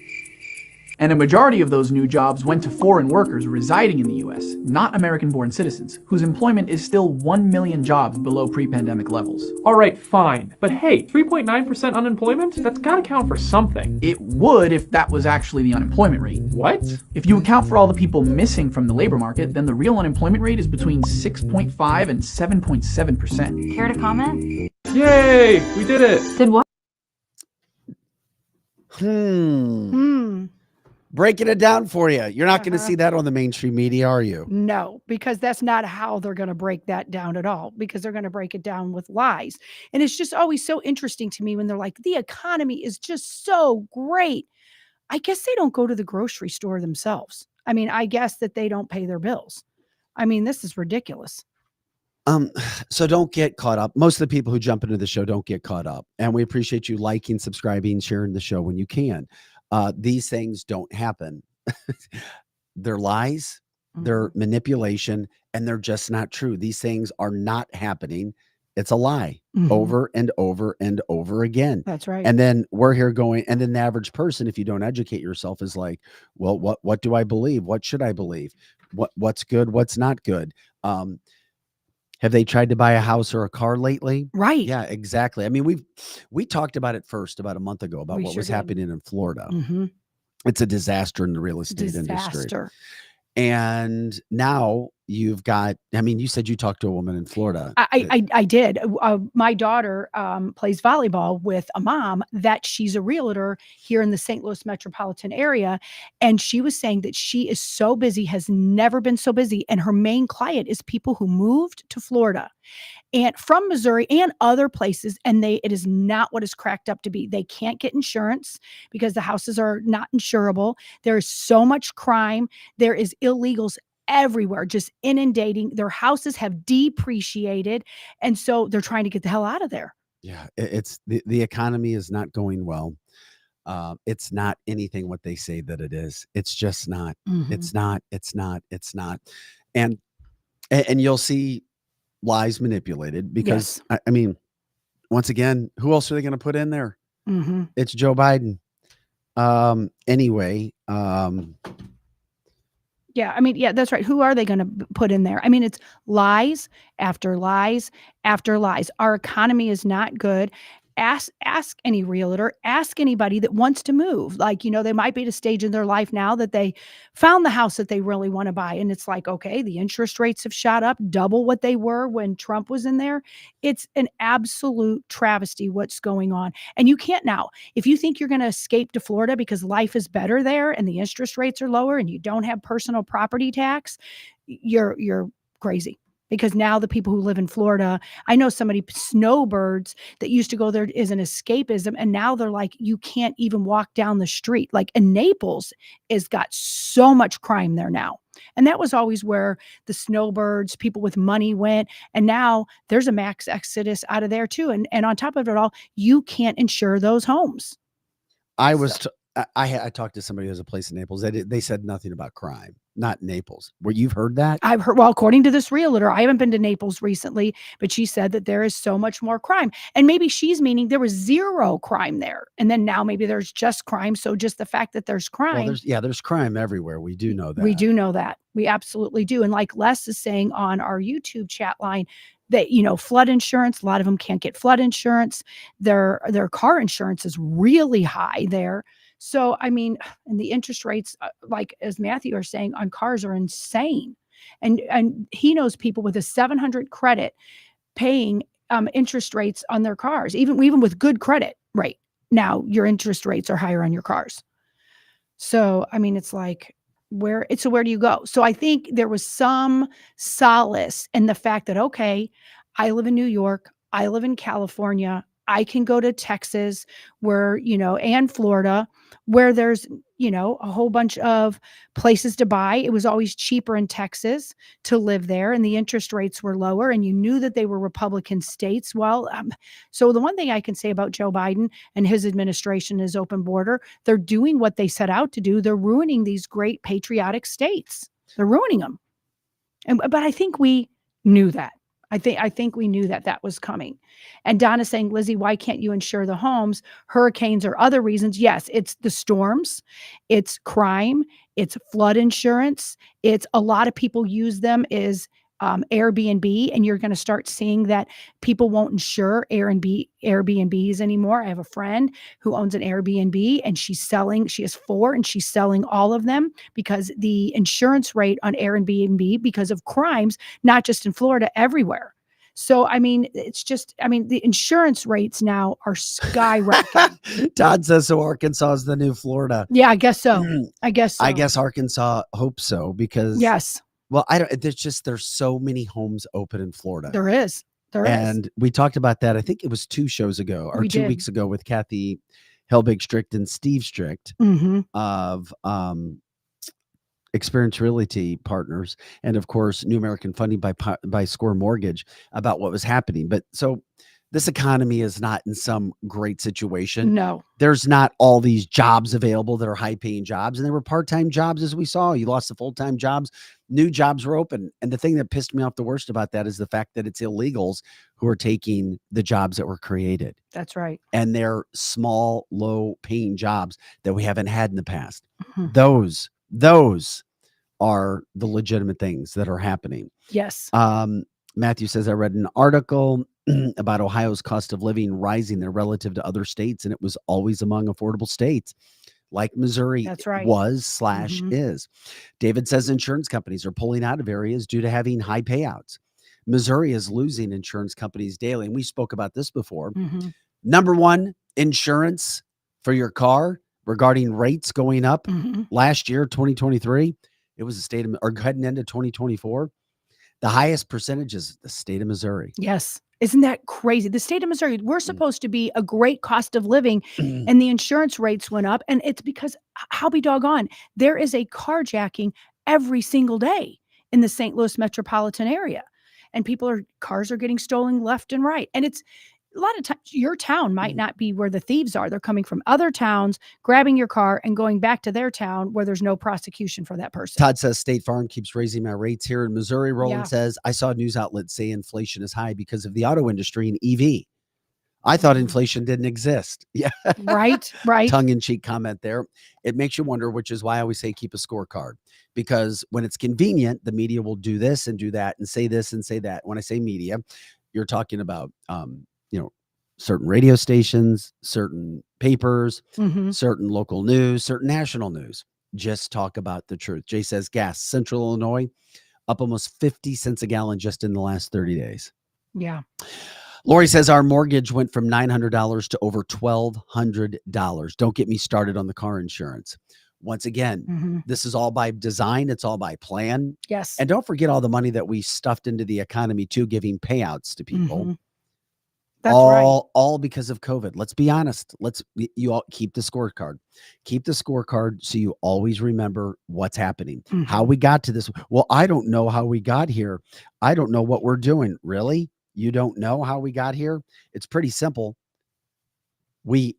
And a majority of those new jobs went to foreign workers residing in the U.S., not American-born citizens, whose employment is still 1 million jobs below pre-pandemic levels. Alright, fine. But hey, 3.9% unemployment? That's gotta count for something. It would if that was actually the unemployment rate. What? If you account for all the people missing from the labor market, then the real unemployment rate is between 6.5 and 7.7%. Care to comment? Yay! We did it! Did what? Breaking it down for you. You're not going to see that on the mainstream media, are you? No, because that's not how they're going to break that down at all, because they're going to break it down with lies. And it's just always so interesting to me when they're like, the economy is just so great. I guess they don't go to the grocery store themselves. I mean, I guess that they don't pay their bills. I mean, this is ridiculous. So don't get caught up. Most of the people who jump into the show don't get caught up. And we appreciate you liking, subscribing, sharing the show when you can. These things don't happen. They're lies, they're manipulation, and they're just not true. These things are not happening. It's a lie over and over and over again. That's right. And then we're here going, and then the average person, if you don't educate yourself, is like, well, what do I believe? What should I believe? What's good? What's not good? Have they tried to buy a house or a car lately? Right. Yeah, exactly. I mean, we talked about it first about a month ago about what was happening in Florida. It's a disaster in the real estate industry. And now you've got, I mean, you said you talked to a woman in Florida. I did. My daughter plays volleyball with a mom that she's a realtor here in the St. Louis metropolitan area. And she was saying that she is so busy, has never been so busy. And her main client is people who moved to Florida and from Missouri and other places. And it is not what it's cracked up to be. They can't get insurance because the houses are not insurable. There is so much crime. There is illegals everywhere, just inundating. Their houses have depreciated. And so they're trying to get the hell out of there. Yeah, it's the economy is not going well. It's not anything what they say that it is. It's just not. Mhm. It's not. It's not. It's not. And and you'll see lies manipulated because Yes. I mean, once again, who else are they going to put in there? Mhm. It's Joe Biden. Anyway, Yeah, I mean, yeah, that's right. Who are they gonna put in there? I mean, it's lies after lies after lies. Our economy is not good. Ask any realtor, ask anybody that wants to move. Like, they might be at a stage in their life now that they found the house that they really wanna buy, and it's like, okay, the interest rates have shot up double what they were when Trump was in there. It's an absolute travesty what's going on, and you can't now if you think you're going to escape to Florida because life is better there and the interest rates are lower and you don't have personal property tax, you're crazy. Because now the people who live in Florida, I know somebody snowbirds that used to go there is an escapism, and now they're like, you can't even walk down the street. Like in Naples, is got so much crime there now. And that was always where the snowbirds, people with money went. And now there's a max exodus out of there too. And on top of it all, you can't insure those homes. I So was I talked to somebody who has a place in Naples. They said nothing about crime, not Naples. Where you've heard that? I've heard, well, according to this realtor, I haven't been to Naples recently, but she said that there is so much more crime. And maybe she's meaning there was zero crime there. And then now maybe there's just crime. So just the fact that there's Well, crime, there's crime everywhere. We do know that. we do know that. We absolutely do. And like Les is saying on our YouTube chat line, that flood insurance, a lot of them can't get flood insurance. Their car insurance is really high there. So I mean, and the interest rates, like as Matthew are saying, on cars are insane. And he knows people with a 700 credit paying interest rates on their cars, even with good credit. Right now, your interest rates are higher on your cars. So, I mean, it's like, where do you go? So I think there was some solace in the fact that, okay, I live in New York, I live in California, I can go to Texas where, and Florida, where there's, a whole bunch of places to buy. It was always cheaper in Texas to live there, and the interest rates were lower, and you knew that they were Republican states. Well, so the one thing I can say about Joe Biden and his administration is open border. They're doing what they set out to do. They're ruining these great patriotic states. They're ruining them. But I think we knew that. I think we knew that that was coming. And Donna's saying, Lizzie, why can't you insure the homes? Hurricanes or other reasons? Yes, it's the storms, it's crime, it's flood insurance. It's a lot of people use them as Airbnb, and you're going to start seeing that people won't insure Airbnbs anymore. I have a friend who owns an Airbnb, and she has 4, and she's selling all of them because the insurance rate on Airbnb, because of crimes, not just in Florida, everywhere. So, I mean, the insurance rates now are skyrocketing. Todd says so. Arkansas is the new Florida. Yeah, I guess so. I guess Arkansas hopes so because yes. Well, there's so many homes open in Florida. There is. And we talked about that. I think it was 2 shows ago or 2 weeks ago with Kathy Helbig Strict and Steve Strict of Experience Realty Partners, and of course, New American Funding by Score Mortgage about what was happening. But so this economy is not in some great situation. No. There's not all these jobs available that are high-paying jobs, and there were part-time jobs, as we saw. You lost the full-time jobs. New jobs were open. And the thing that pissed me off the worst about that is the fact that it's illegals who are taking the jobs that were created. That's right. And they're small, low-paying jobs that we haven't had in the past. Mm-hmm. Those are the legitimate things that are happening. Yes. Matthew says, I read an article about Ohio's cost of living rising there relative to other states, and it was always among affordable states like Missouri. That's right. Was / is. David says insurance companies are pulling out of areas due to having high payouts. Missouri is losing insurance companies daily, and we spoke about this before. Number one, insurance for your car regarding rates going up last year, 2023. It was heading into 2024. The highest percentage is the state of Missouri. Yes. Isn't that crazy? The state of Missouri, we're supposed to be a great cost of living, and the insurance rates went up. And it's because, how be doggone, there is a carjacking every single day in the St. Louis metropolitan area. And cars are getting stolen left and right. And it's a lot of times your town might not be where the thieves are. They're coming from other towns, grabbing your car and going back to their town where there's no prosecution for that person. Todd says State Farm keeps raising my rates here in Missouri. Roland says, I saw news outlets say inflation is high because of the auto industry and EV. I thought inflation didn't exist. Yeah. Right. Tongue-in-cheek comment there. It makes you wonder, which is why I always say keep a scorecard. Because when it's convenient, the media will do this and do that and say this and say that. When I say media, you're talking about, certain radio stations, certain papers, certain local news, certain national news. Just talk about the truth. Jay says gas, Central Illinois, up almost 50 cents a gallon just in the last 30 days. Yeah. Lori says our mortgage went from $900 to over $1,200. Don't get me started on the car insurance. Once again, this is all by design. It's all by plan. Yes. And don't forget all the money that we stuffed into the economy too, giving payouts to people. That's right. All because of COVID. Let's be honest. You all keep the scorecard. Keep the scorecard so you always remember what's happening, how we got to this. Well, I don't know how we got here. I don't know what we're doing. Really? You don't know how we got here? It's pretty simple. We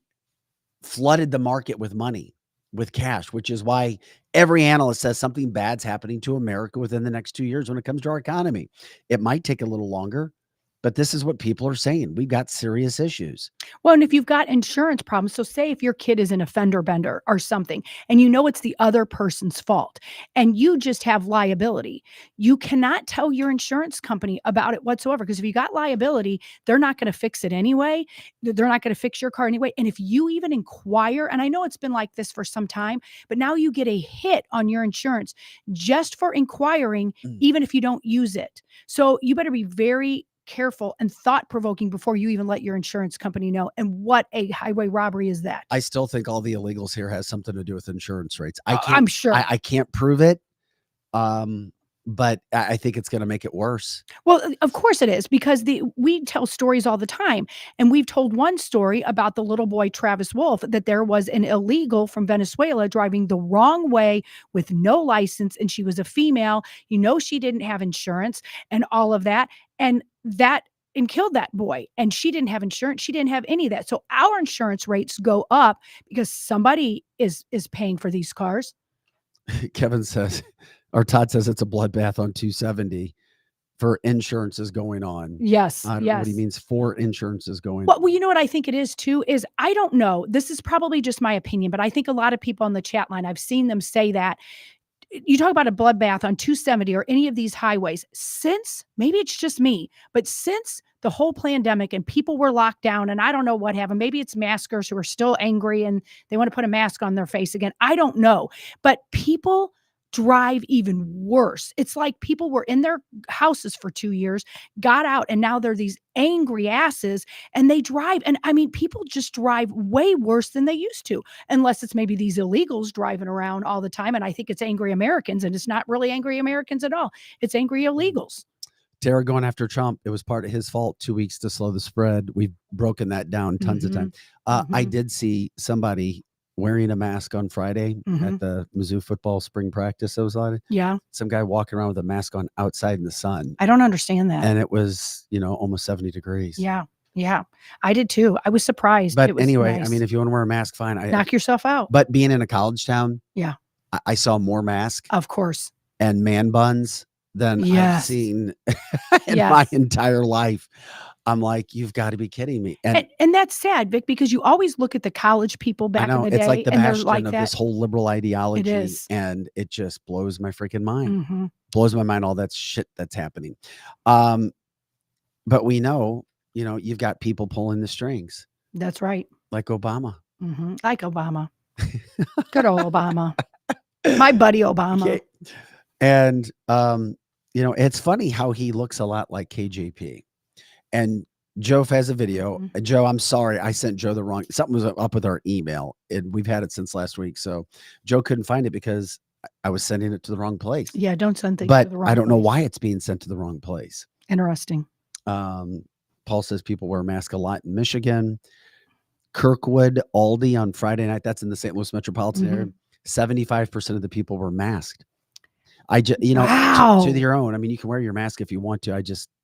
flooded the market with money, with cash, which is why every analyst says something bad's happening to America within the next 2 years when it comes to our economy. It might take a little longer, but this is what people are saying. We've got serious issues. Well, and if you've got insurance problems, so say if your kid is an offender bender or something, and you know it's the other person's fault, and you just have liability, you cannot tell your insurance company about it whatsoever. Because if you got liability, they're not going to fix it anyway. They're not going to fix your car anyway. And if you even inquire, and I know it's been like this for some time, but now you get a hit on your insurance just for inquiring, even if you don't use it. So you better be very careful and thought-provoking before you even let your insurance company know. And what a highway robbery is that? I still think all the illegals here has something to do with insurance rates. I'm sure. I can't prove it, but I think it's going to make it worse. Well, of course it is, because we tell stories all the time. And we've told one story about the little boy, Travis Wolf, that there was an illegal from Venezuela driving the wrong way with no license. And she was a female. She didn't have insurance and all of that. And killed that boy. And she didn't have insurance. She didn't have any of that. So our insurance rates go up because somebody is paying for these cars. Kevin says, or Todd says it's a bloodbath on 270 for insurances going on. Yes. I don't know what he means for insurances going on. Well, you know what I think it is too, is I don't know. This is probably just my opinion, but I think a lot of people on the chat line, I've seen them say that. You talk about a bloodbath on 270 or any of these highways, since maybe it's just me, but since the whole pandemic and people were locked down and I don't know what happened, maybe it's maskers who are still angry and they want to put a mask on their face again. I don't know, but people drive even worse. It's like people were in their houses for 2 years, got out, and now they're these angry asses and they drive. And I mean, people just drive way worse than they used to, unless it's maybe these illegals driving around all the time. And I think it's angry Americans, and it's not really angry Americans at all. It's angry illegals. Tara going after Trump. It was part of his fault. 2 weeks to slow the spread. We've broken that down tons of times. I did see somebody wearing a mask on Friday at the Mizzou football spring practice. That was a lot of, some guy walking around with a mask on outside in the sun. I don't understand that. And it was, almost 70 degrees. Yeah. I did too. I was surprised. But it was anyway, nice. I mean, if you want to wear a mask, fine. Knock yourself out. But being in a college town, I saw more masks. Of course. And man buns than I've seen in my entire life. I'm like, you've got to be kidding me. And that's sad, Vic, because you always look at the college people back in the day. It's like the and bastion like of that. this whole liberal ideology. It is. And it just blows my freaking mind. Blows my mind, all that shit that's happening. But we know, you've got people pulling the strings. That's right. Like Obama. Like Obama. Good old Obama. My buddy Obama. Okay. And, it's funny how he looks a lot like KJP. And Joe has a video. Joe, I'm sorry. I sent Joe something was up with our email, and we've had it since last week. So Joe couldn't find it because I was sending it to the wrong place. Yeah, don't send things to the wrong place. But I don't know why it's being sent to the wrong place. Interesting. Paul says people wear a mask a lot in Michigan. Kirkwood, Aldi on Friday night. That's in the St. Louis metropolitan area. 75% of the people were masked. I just, wow. to your own. I mean, you can wear your mask if you want to.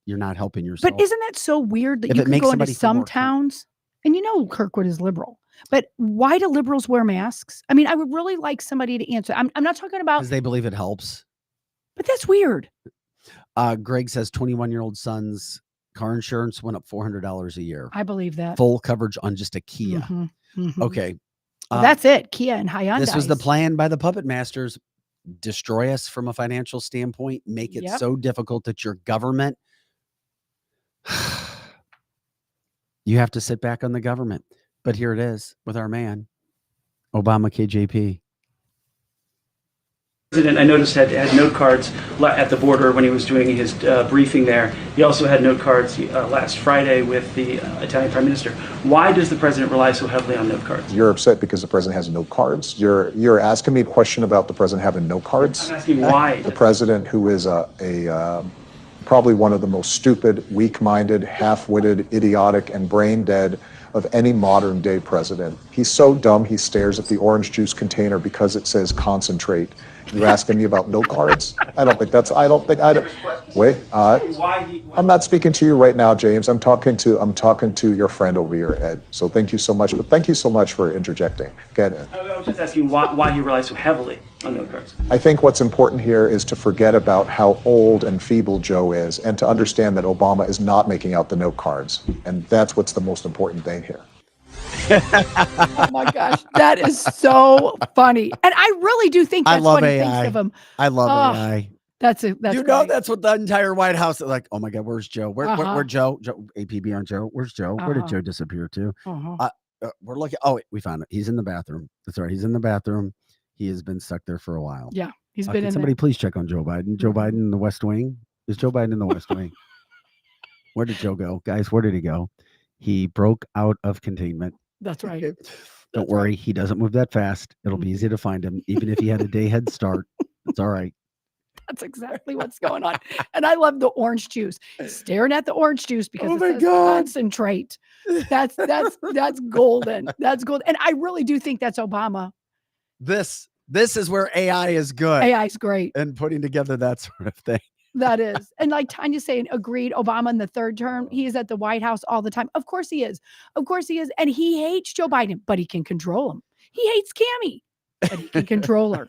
you're not helping yourself. But isn't that so weird that If you it can makes go into somebody feel some more towns, and Kirkwood is liberal, but why do liberals wear masks? I mean, I would really like somebody to answer. I'm not talking about, because they believe it helps. but that's weird. Greg says 21-year-old son's car insurance went up $400 a year. I believe that. Full coverage on just a Kia. Okay. Well, that's it. Kia and Hyundai. This was the plan by the puppet masters. Destroy us from a financial standpoint, make it so difficult that your government, you have to sit back on the government. But here it is with our man, Obama KJP. President, I noticed, had note cards at the border when he was doing his briefing there. He also had note cards last Friday with the Italian Prime Minister. Why does the president rely so heavily on note cards? You're upset because the president has note cards? You're asking me a question about the president having note cards? I'm asking why. The president, who is probably one of the most stupid, weak-minded, half-witted, idiotic, and brain-dead of any modern-day president. He's so dumb he stares at the orange juice container because it says concentrate. You're asking me about note cards? I'm not speaking to you right now, James. I'm talking to your friend over here, Ed. So thank you so much. But thank you so much for interjecting. Go ahead, Ed. I was just asking why he relies so heavily on note cards. I think what's important here is to forget about how old and feeble Joe is and to understand that Obama is not making out the note cards. And that's what's the most important thing here. Oh my gosh, that is so funny, and I really do think that's what he thinks of him. I love AI. That's great. That's what the entire White House is like. Oh my God, where's Joe? Where Joe? APB on Joe. Where's Joe? Where did Joe disappear to? We're looking. Oh, wait, we found it. He's in the bathroom. That's right. He's in the bathroom. He has been stuck there for a while. Yeah, he's been in somebody there. Please check on Joe Biden. Joe Biden in the West Wing. Is Joe Biden in the West Wing? Where did Joe go, guys? Where did he go? He broke out of containment. That's right. Don't worry. He doesn't move that fast. It'll be easy to find him. Even if he had a day head start, it's all right. That's exactly what's going on. And I love the orange juice. Staring at the orange juice because it says concentrate. That's golden. That's golden. And I really do think that's Obama. This is where AI is good. AI is great. And putting together that sort of thing. That is. And like Tanya's saying, agreed, Obama in the third term, he is at the White House all the time. Of course he is. Of course he is. And he hates Joe Biden, but he can control him. He hates Cammie, but he can control her.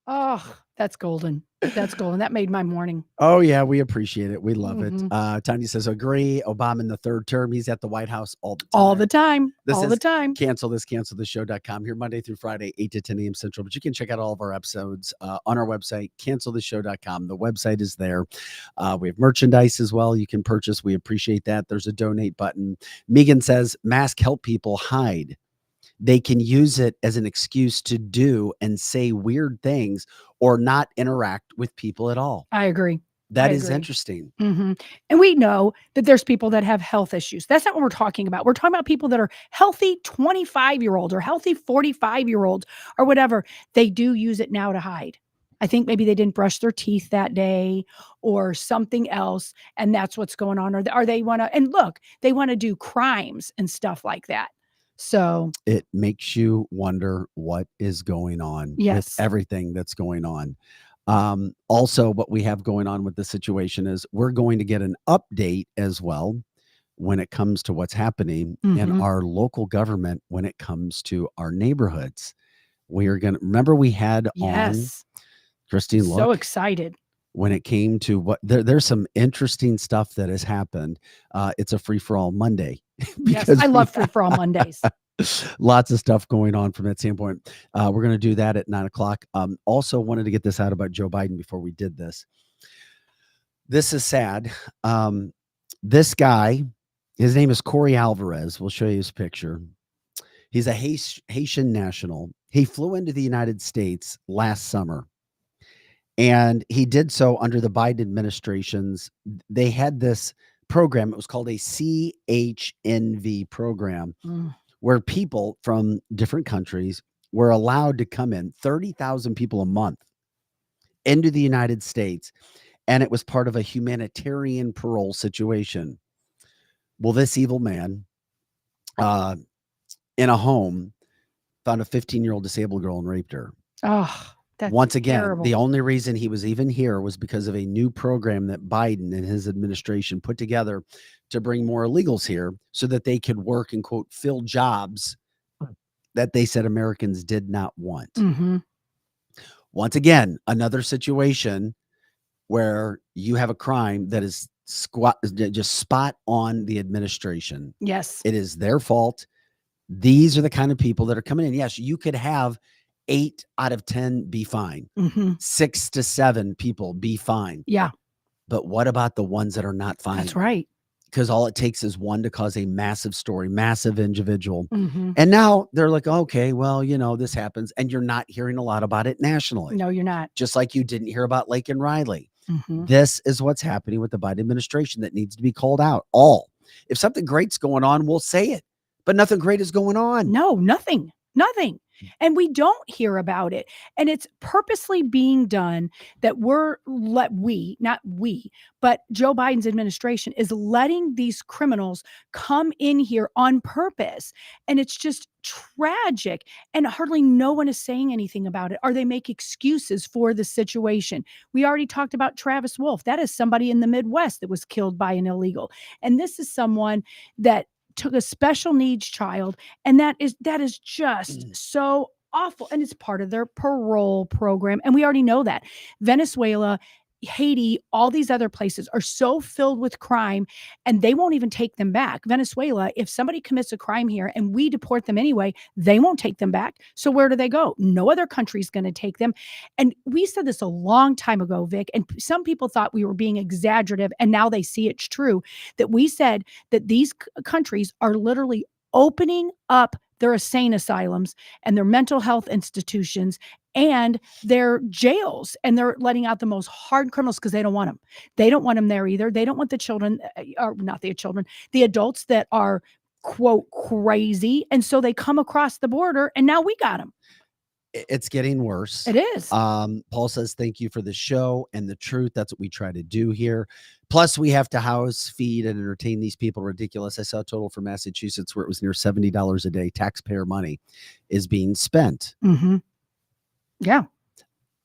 Oh, that's golden. That's golden. That made my morning. Oh, yeah. We appreciate it. We love it. Tanya says, agree. Obama in the third term. He's at the White House all the time. All the time. This all is the time. cancelthisshow.com here Monday through Friday, 8 to 10 a.m. Central. But you can check out all of our episodes on our website, cancelthisshow.com. The website is there. We have merchandise as well you can purchase. We appreciate that. There's a donate button. Megan says, mask help people hide. They can use it as an excuse to do and say weird things or not interact with people at all. I agree. That is interesting. And we know that there's people that have health issues. That's not what we're talking about. We're talking about people that are healthy 25-year-olds or healthy 45-year-olds or whatever. They do use it now to hide. I think maybe they didn't brush their teeth that day or something else. And that's what's going on. Or they want to, and look, they want to do crimes and stuff like that. So it makes you wonder what is going on with everything that's going on. Also, what we have going on with the situation is we're going to get an update as well when it comes to what's happening in our local government, when it comes to our neighborhoods. We are going to remember we had on Christine. So excited. When it came to what there's some interesting stuff that has happened. It's a free-for-all Monday. Yes, I love free-for-all Mondays. Lots of stuff going on from that standpoint. We're going to do that at 9:00. Also wanted to get this out about Joe Biden before we did this. This is sad. This guy, his name is Corey Alvarez. We'll show you his picture. He's a Haitian national. He flew into the United States last summer. And he did so under the Biden administrations. They had this program. It was called a CHNV program where people from different countries were allowed to come in, 30,000 people a month into the United States. And it was part of a humanitarian parole situation. Well, this evil man in a home found a 15-year-old disabled girl and raped her. Oh. That's Once again, terrible. the only reason he was even here was because of a new program that Biden and his administration put together to bring more illegals here so that they could work and, quote, fill jobs that they said Americans did not want. Mhm. Once again, another situation where you have a crime that is just spot on the administration. Yes. It is their fault. These are the kind of people that are coming in. Yes, you could have 8 out of 10 be fine. Mhm. 6 to 7 people be fine. Yeah. But what about the ones that are not fine? That's right. Because all it takes is one to cause a massive story, massive individual. Mhm. And now they're like, okay, well, this happens. And you're not hearing a lot about it nationally. No, you're not. Just like you didn't hear about Lake and Riley. Mhm. This is what's happening with the Biden administration that needs to be called out. If something great's going on, we'll say it. But nothing great is going on. No, nothing. Nothing. And we don't hear about it. And it's purposely being done that not we, but Joe Biden's administration is letting these criminals come in here on purpose. And it's just tragic. And hardly no one is saying anything about it, or they make excuses for the situation. We already talked about Travis Wolf. That is somebody in the Midwest that was killed by an illegal. And this is someone that took a special needs child, and that is just so awful. And it's part of their parole program, and we already know that. Venezuela, Haiti, all these other places are so filled with crime, and they won't even take them back. Venezuela, if somebody commits a crime here and we deport them anyway, they won't take them back. So where do they go? No other country is going to take them. And we said this a long time ago, Vic, and some people thought we were being exaggerative, and now they see it's true, that we said that these countries are literally opening up their insane asylums and their mental health institutions and their jails, and they're letting out the most hard criminals because they don't want them. They don't want them there either. They don't want the children, or not the children, the adults that are, quote, crazy. And so they come across the border, and now we got them. It's getting worse. It is. Paul says, thank you for the show and the truth. That's what we try to do here. Plus, we have to house, feed, and entertain these people. Ridiculous. I saw a total for Massachusetts where it was near $70 a day. Taxpayer money is being spent. Mm-hmm. Yeah.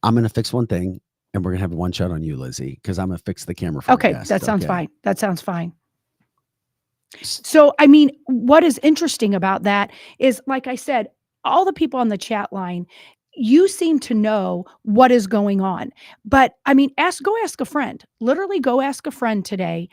I'm going to fix one thing, and we're going to have one shot on you, Lizzie, because I'm going to fix the camera for Okay, the guest. that sounds fine. That sounds fine. So, what is interesting about that is, like I said, all the people on the chat line, you seem to know what is going on. But go ask a friend. Literally go ask a friend today.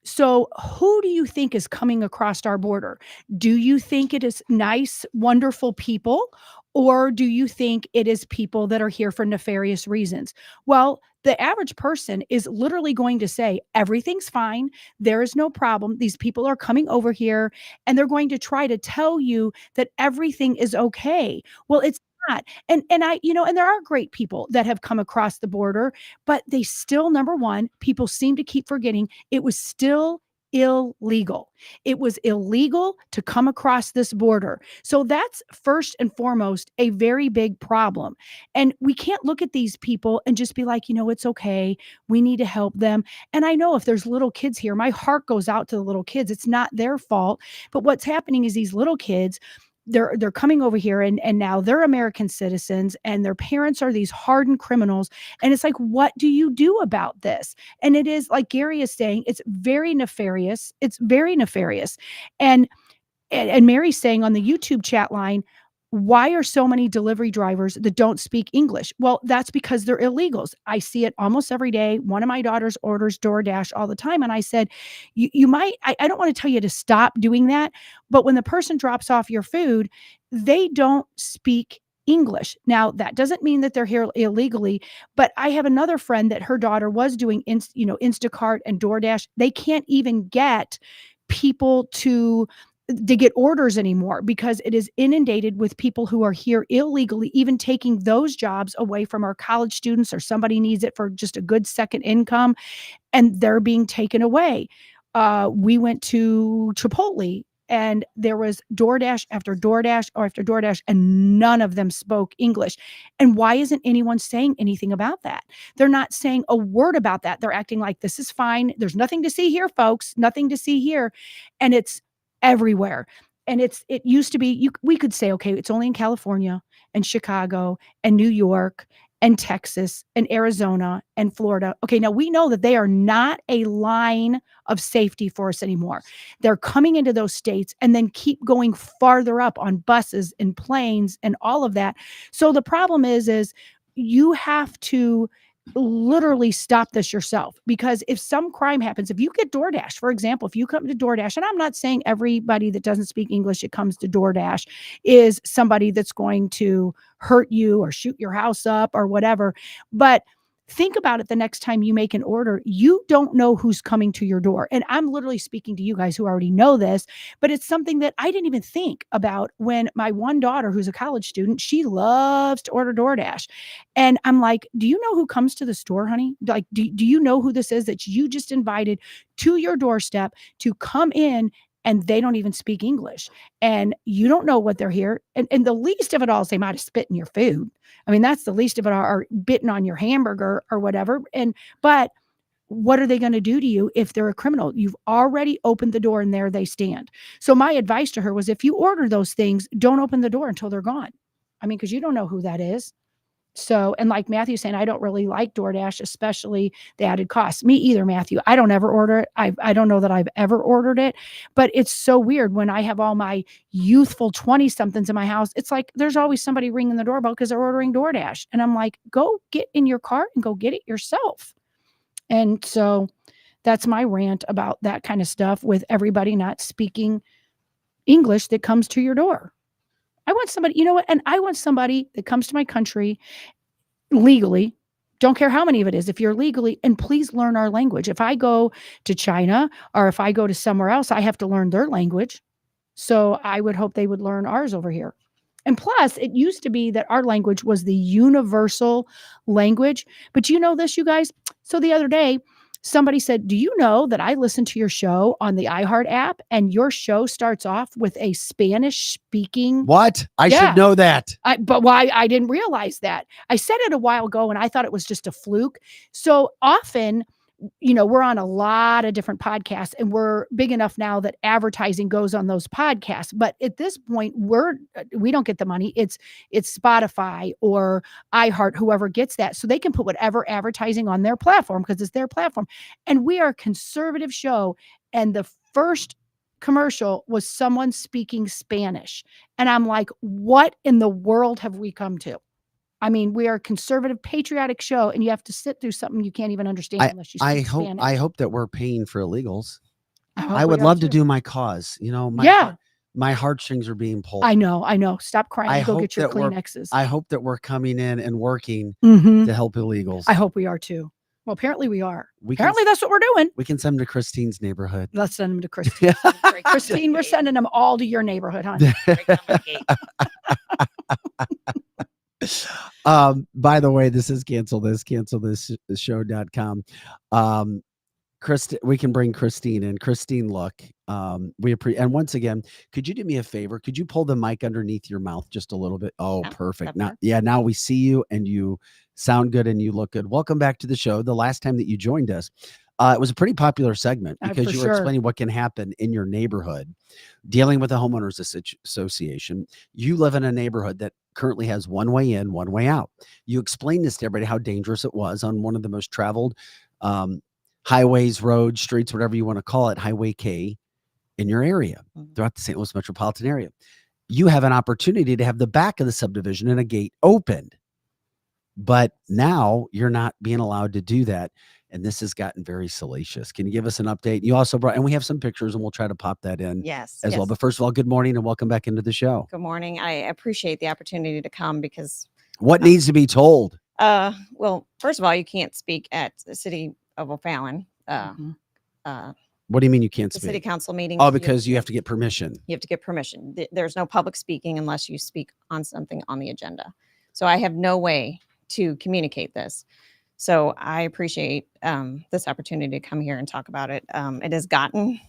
So who do you think is coming across our border? Do you think it is nice, wonderful people? Or do you think it is people that are here for nefarious reasons? Well, the average person is literally going to say, everything's fine. There is no problem. These people are coming over here, and they're going to try to tell you that everything is okay. Well, it's not. And there are great people that have come across the border, but they still, number one, people seem to keep forgetting it was still illegal. It was illegal to come across this border. So that's first and foremost a very big problem. And we can't look at these people and just be like, it's okay. We need to help them. And I know if there's little kids here, my heart goes out to the little kids. It's not their fault. But what's happening is these little kids, they're coming over here, and now they're American citizens, and their parents are these hardened criminals. And it's like, what do you do about this? And it is, like Gary is saying, it's very nefarious. It's very nefarious. And Mary's saying on the YouTube chat line, why are so many delivery drivers that don't speak English? Well, that's because they're illegals. I see it almost every day. One of my daughters orders DoorDash all the time. And I said, you might, I don't want to tell you to stop doing that. But when the person drops off your food, they don't speak English. Now, that doesn't mean that they're here illegally, but I have another friend that her daughter was doing, Instacart and DoorDash. They can't even get people to get orders anymore because it is inundated with people who are here illegally, even taking those jobs away from our college students, or somebody needs it for just a good second income, and they're being taken away. We went to Chipotle, and there was DoorDash after DoorDash or after DoorDash, and none of them spoke English. And why isn't anyone saying anything about that? They're not saying a word about that. They're acting like this is fine. There's nothing to see here, folks. Nothing to see here. And it's everywhere. And it used to be, we could say, okay, it's only in California and Chicago and New York and Texas and Arizona and Florida. Okay, now we know that they are not a line of safety for us anymore. They're coming into those states and then keep going farther up on buses and planes and all of that. So the problem is you have to literally stop this yourself, because if some crime happens, if you get DoorDash, for example, if you come to DoorDash, and I'm not saying everybody that doesn't speak English that comes to DoorDash is somebody that's going to hurt you or shoot your house up or whatever, but think about it. The next time you make an order, you don't know who's coming to your door. And I'm literally speaking to you guys who already know this, but it's something that I didn't even think about when my one daughter, who's a college student, she loves to order DoorDash. And I'm like, do you know who comes to the store, honey? Like, do you know who this is that you just invited to your doorstep to come in, and they don't even speak English, and you don't know what they're here. And the least of it all is they might have spit in your food. I mean, that's the least of it, or bitten on your hamburger or whatever. But what are they going to do to you if they're a criminal? You've already opened the door and there they stand. So my advice to her was, if you order those things, don't open the door until they're gone. I mean, because you don't know who that is. So, and like Matthew saying, I don't really like DoorDash, especially the added costs. Me either, Matthew. I don't ever order it. I don't know that I've ever ordered it, but it's so weird when I have all my youthful 20-somethings in my house. It's like there's always somebody ringing the doorbell because they're ordering DoorDash. And I'm like, go get in your car and go get it yourself. And so that's my rant about that kind of stuff with everybody not speaking English that comes to your door. I want somebody, you know what? And I want somebody that comes to my country legally. Don't care how many of it is. If you're legally, and please learn our language. If I go to China or if I go to somewhere else, I have to learn their language. So I would hope they would learn ours over here. And plus, it used to be that our language was the universal language. But you know this, you guys? So the other day, somebody said, do you know that I listen to your show on the iHeart app, and your show starts off with a Spanish speaking? What? I should know that. But why? I didn't realize that. I said it a while ago and I thought it was just a fluke. So often, you know, we're on a lot of different podcasts, and we're big enough now that advertising goes on those podcasts. But at this point, we don't get the money. It's Spotify or iHeart, whoever gets that. So they can put whatever advertising on their platform because it's their platform. And we are a conservative show. And the first commercial was someone speaking Spanish. And I'm like, what in the world have we come to? I mean, we are a conservative, patriotic show, and you have to sit through something you can't even understand unless you speak Spanish. I hope that we're paying for illegals. I would love to do my cause. You know, my heartstrings are being pulled. I know. Stop crying. Go get your Kleenexes. I hope that we're coming in and working to help illegals. I hope we are too. Well, apparently we are. Apparently that's what we're doing. We can send them to Christine's neighborhood. Let's send them to Christine. Christine, we're sending them all to your neighborhood, honey. By the way, this is cancelthisshow.com. We can bring Christine in. Christine, look, and once again, could you do me a favor? Could you pull the mic underneath your mouth just a little bit? Oh, perfect. Now we see you and you sound good and you look good. Welcome back to the show. The last time that you joined us, it was a pretty popular segment because you were explaining what can happen in your neighborhood, dealing with a homeowners association. You live in a neighborhood that currently has one way in, one way out. You explained this to everybody, how dangerous it was on one of the most traveled highways, roads, streets, whatever you want to call it, Highway K, in your area, throughout the St. Louis metropolitan area. You have an opportunity to have the back of the subdivision and a gate opened. But now you're not being allowed to do that. And this has gotten very salacious. Can you give us an update? You also brought, and we have some pictures and we'll try to pop that in as well. But first of all, good morning and welcome back into the show. Good morning. I appreciate the opportunity to come because what needs to be told? Well, first of all, you can't speak at the city of O'Fallon. What do you mean you can't speak? City council meeting. Oh, because you have to get permission. You have to get permission. There's no public speaking unless you speak on something on the agenda. So I have no way to communicate this. So I appreciate this opportunity to come here and talk about it. It has gotten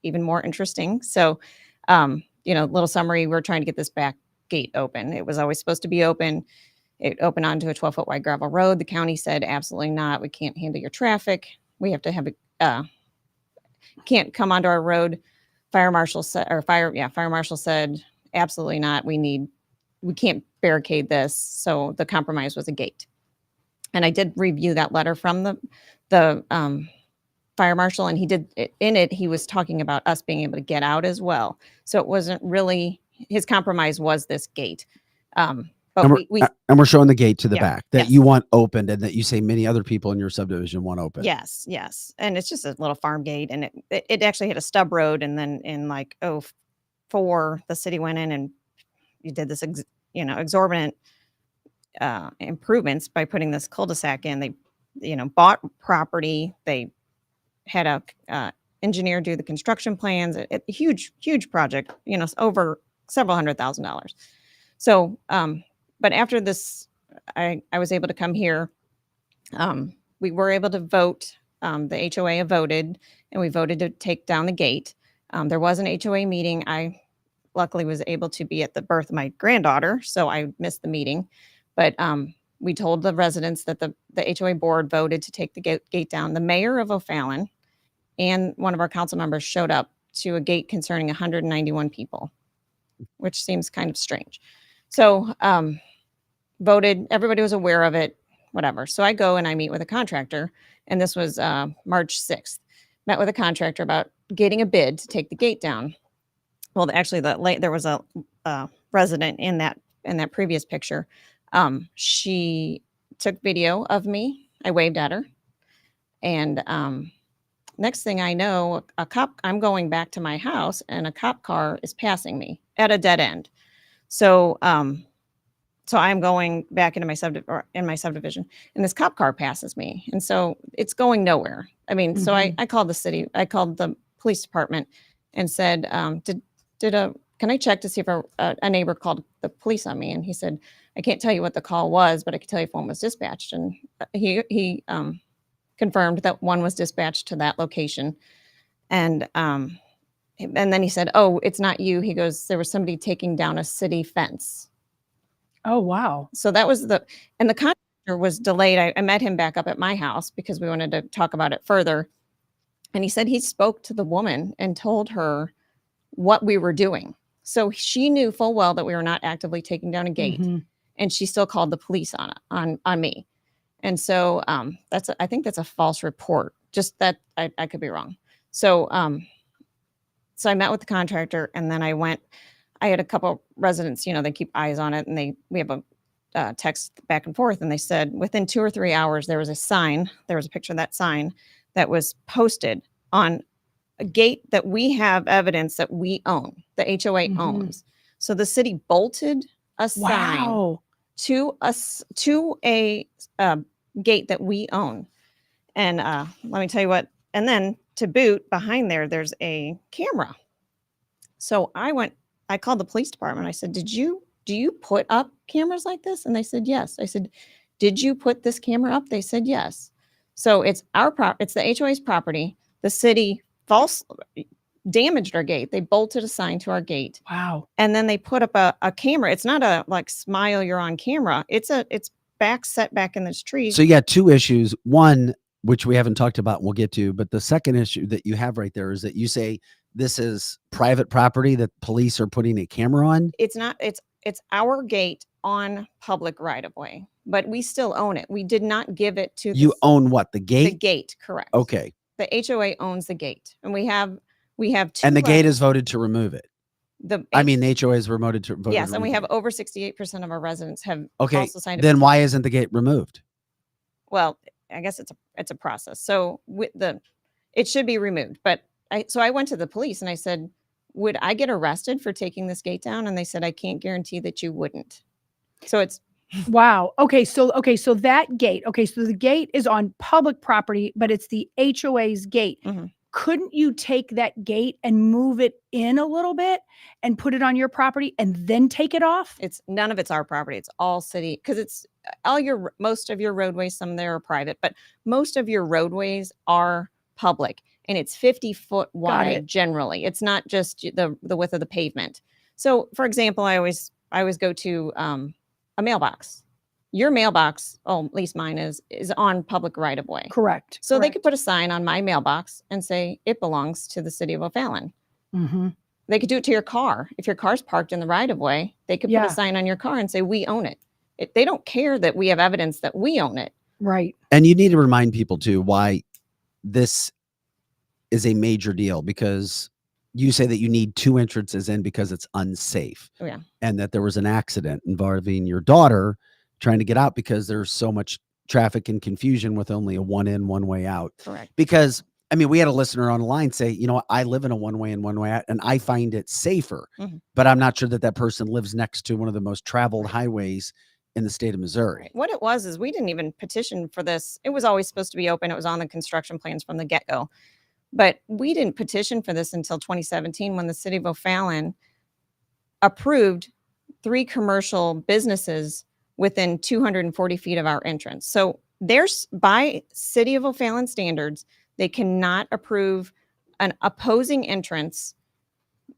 even more interesting. So, little summary, we're trying to get this back gate open. It was always supposed to be open. It opened onto a 12-foot wide gravel road. The county said, absolutely not. We can't handle your traffic. We have to have can't come onto our road. Fire marshal said, absolutely not. We can't barricade this. So the compromise was a gate. And I did review that letter from the fire marshal, and he did in it. He was talking about us being able to get out as well. So it wasn't really his compromise was this gate. But and we're showing the gate to the back that yes. you want opened, and that you say many other people in your subdivision want open. Yes, yes. And it's just a little farm gate, and it actually hit a stub road, and then in like 2004, the city went in and you did this exorbitant improvements by putting this cul-de-sac in. They bought property. They had a engineer do the construction plans. A huge project, over several $100,000. So but after this, I was able to come here. We were able to vote. The HOA voted, and we voted to take down the gate. There was an HOA meeting. I luckily was able to be at the birth of my granddaughter, so I missed the meeting. But we told the residents that the HOA board voted to take the gate down. The mayor of O'Fallon and one of our council members showed up to a gate concerning 191 people, which seems kind of strange. So voted, everybody was aware of it, whatever. So I go and I meet with a contractor, and this was March 6th. Met with a contractor about getting a bid to take the gate down. Well, actually, there was a resident in that previous picture. She took video of me. I waved at her, and next thing I know, I'm going back to my house, and a cop car is passing me at a dead end. So so I'm going back into my subdivision, and this cop car passes me, and so it's going nowhere. I mean, so I called the city, I called the police department, and said, can I check to see if a neighbor called the police on me? And he said, I can't tell you what the call was, but I can tell you if one was dispatched. And he confirmed that one was dispatched to that location, and then he said, oh, it's not you. He goes, there was somebody taking down a city fence. Oh, wow. So that was the contractor was delayed. I met him back up at my house because we wanted to talk about it further. And he said he spoke to the woman and told her what we were doing. So she knew full well that we were not actively taking down a gate, and she still called the police on me. And so I think that's a false report. Just that I could be wrong. So so I met with the contractor, and then I had a couple residents, they keep eyes on it, and we have a text back and forth, and they said within 2 or 3 hours, there was a picture of that sign that was posted on a gate that we have evidence that we own, the HOA owns. So the city bolted a sign to a gate that we own. And let me tell you what, and then to boot, behind there's a camera. So I called the police department. I said, do you put up cameras like this? And they said, yes. I said, did you put this camera up? They said, yes. So it's it's the HOA's property. The city damaged our gate. They bolted a sign to our gate. Wow. And then they put up a camera. It's not a smile, you're on camera. It's set back in this tree. So you got two issues. One, which we haven't talked about, we'll get to, but the second issue that you have right there is that you say this is private property that police are putting a camera on. It's not, it's our gate on public right of way, but we still own it. We did not give it to you own what? The gate? The gate, correct. Okay. The HOA owns the gate, and we have two. And the gate is voted to remove it. The HOA is voted to vote. Yes, and we have over 68% of our residents have also signed. Then why isn't the gate removed? Well, I guess it's a process. So it should be removed. But I went to the police and I said, would I get arrested for taking this gate down? And they said, I can't guarantee that you wouldn't. So it's wow. Okay. So that gate. Okay. So the gate is on public property, but it's the HOA's gate. Couldn't you take that gate and move it in a little bit and put it on your property and then take it off? None of it's our property. It's all city, because it's most of your roadways, some there are private, but most of your roadways are public, and it's 50-foot wide generally. It's not just the width of the pavement. So for example, I always go to a mailbox. Your mailbox, at least mine is on public right of way. Correct. So they could put a sign on my mailbox and say it belongs to the city of O'Fallon. They could do it to your car. If your car's parked in the right of way, they could put a sign on your car and say we own it. They don't care that we have evidence that we own it. Right. And you need to remind people too why this is a major deal, because you say that you need 2 entrances in because it's unsafe. Oh, yeah. And that there was an accident involving your daughter trying to get out because there's so much traffic and confusion with only a one in, one way out. Correct. Because I mean, we had a listener on the line say, you know what, I live in a one way in, one way out, and I find it safer, but I'm not sure that that person lives next to one of the most traveled highways in the state of Missouri. Right. What it was is we didn't even petition for this. It was always supposed to be open. It was on the construction plans from the get-go. But we didn't petition for this until 2017 when the city of O'Fallon approved 3 commercial businesses within 240 feet of our entrance. So there's, by city of O'Fallon standards, they cannot approve an opposing entrance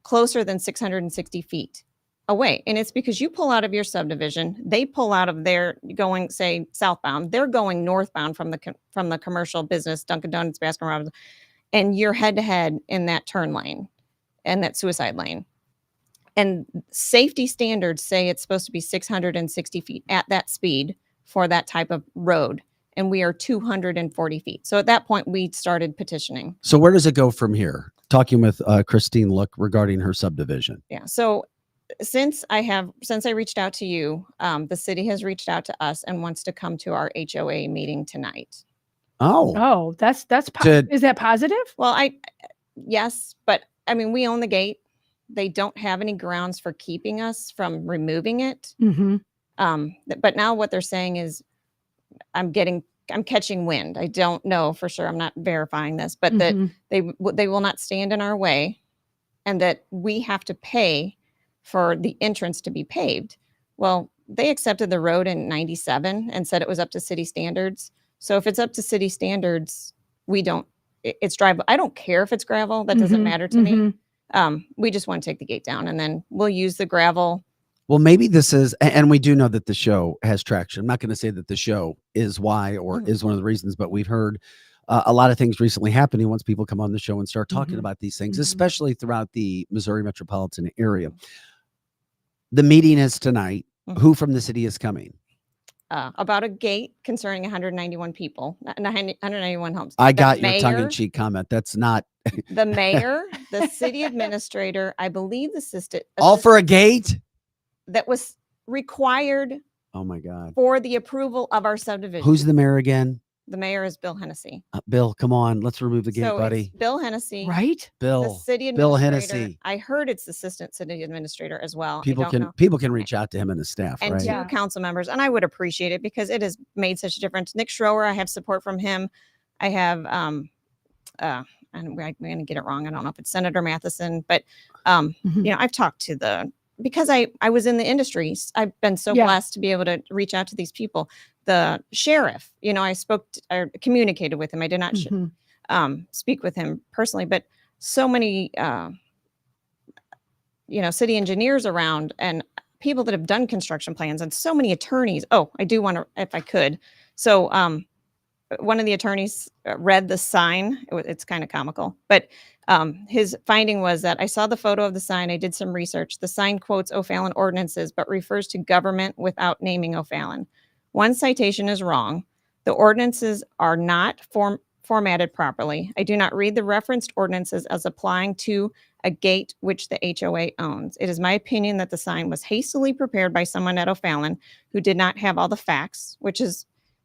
closer than 660 feet away. And it's because you pull out of your subdivision, they pull out of their going, say, southbound, they're going northbound from the commercial business, Dunkin' Donuts, Baskin Robbins, and you're head to head in that turn lane and that suicide lane. And safety standards say it's supposed to be 660 feet at that speed for that type of road. And we are 240 feet. So at that point, we started petitioning. So where does it go from here? Talking with Christine Look regarding her subdivision. Yeah. So since I reached out to you, the city has reached out to us and wants to come to our HOA meeting tonight. Oh, that's is that positive? Well, yes, but I mean, we own the gate. They don't have any grounds for keeping us from removing it. But now what they're saying is I'm catching wind. I don't know for sure. I'm not verifying this, but that they will not stand in our way, and that we have to pay for the entrance to be paved. Well, they accepted the road in 97 and said it was up to city standards. So if it's up to city standards, it's drivable. I don't care if it's gravel. That doesn't matter to me. We just want to take the gate down, and then we'll use the gravel. Well, maybe this is, and we do know that the show has traction. I'm not going to say that the show is why or is one of the reasons, but we've heard a lot of things recently happening once people come on the show and start talking about these things, especially throughout the Missouri metropolitan area. The meeting is tonight. Who from the city is coming? About a gate concerning 191 people, 191 homes. I got your tongue-in-cheek comment. That's not the mayor, the city administrator, I believe the assistant. All for a gate? That was required. Oh my God. For the approval of our subdivision. Who's the mayor again? The mayor is Bill Hennessy. Bill, come on, let's remove the gate, buddy. Bill Hennessy, right? The city administrator. Bill Hennessy. I heard it's the assistant city administrator as well. People can reach out to him and his staff, and right? 2 council members, and I would appreciate it because it has made such a difference. Nick Schroer, I have support from him. I have and I'm going to get it wrong. I don't know if it's Senator Matheson, but I've talked to because I was in the industry. I've been so blessed to be able to reach out to these people. The sheriff, I communicated with him. I did not speak with him personally, but so many, city engineers around and people that have done construction plans and so many attorneys. Oh, I do want to, if I could. So one of the attorneys read the sign. It's kind of comical, but his finding was that I saw the photo of the sign. I did some research. The sign quotes O'Fallon ordinances, but refers to government without naming O'Fallon. One citation is wrong. The ordinances are not formatted properly. I do not read the referenced ordinances as applying to a gate which the HOA owns. It is my opinion that the sign was hastily prepared by someone at O'Fallon who did not have all the facts,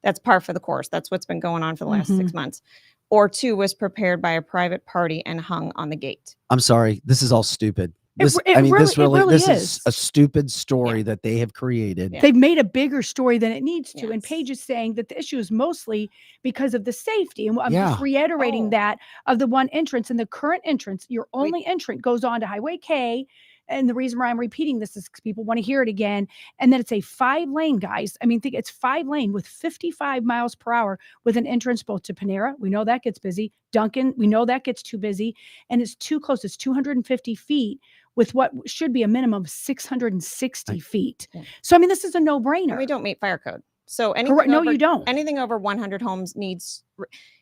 that's par for the course. That's what's been going on for the last 6 months. Or 2, was prepared by a private party and hung on the gate. I'm sorry. This is all stupid. This is a stupid story that they have created. They've made a bigger story than it needs to. And Paige is saying that the issue is mostly because of the safety. And I'm just reiterating that of the one entrance. And the current entrance, your only entrant goes on to Highway K. And the reason why I'm repeating this is because people want to hear it again. And then it's a 5-lane, guys. I mean, think it's 5-lane with 55 miles per hour with an entrance both to Panera. We know that gets busy. Dunkin', we know that gets too busy. And it's too close. It's 250 feet with what should be a minimum of 660 feet. So, I mean, this is a no-brainer. And we don't meet fire code. So you don't. Anything over 100 homes needs,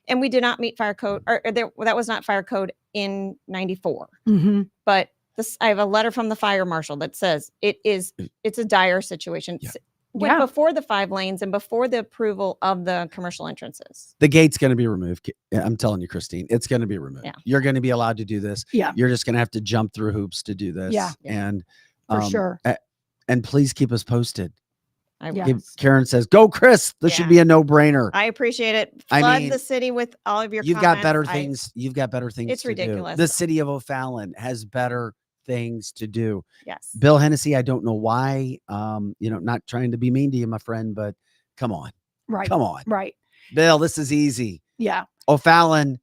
and we did not meet fire code, that was not fire code in 94. But I have a letter from the fire marshal that says it's a dire situation. Yeah. before the 5 lanes and before the approval of the commercial entrances. The gate's going to be removed. I'm telling you, Christine, it's going to be removed. Yeah. You're going to be allowed to do this. Yeah. You're just going to have to jump through hoops to do this. Yeah. And For sure. And please keep us posted. Karen says, "Go, Chris." This should be a no-brainer. I appreciate it. Flood the city with all of your You've comments. got better things. You've got better things It's to ridiculous. do. The city of O'Fallon has better things to do. Yes. Bill Hennessy, I don't know why, not trying to be mean to you, my friend, but come on. Right. Come on. Right. Bill, this is easy. Yeah. O'Fallon,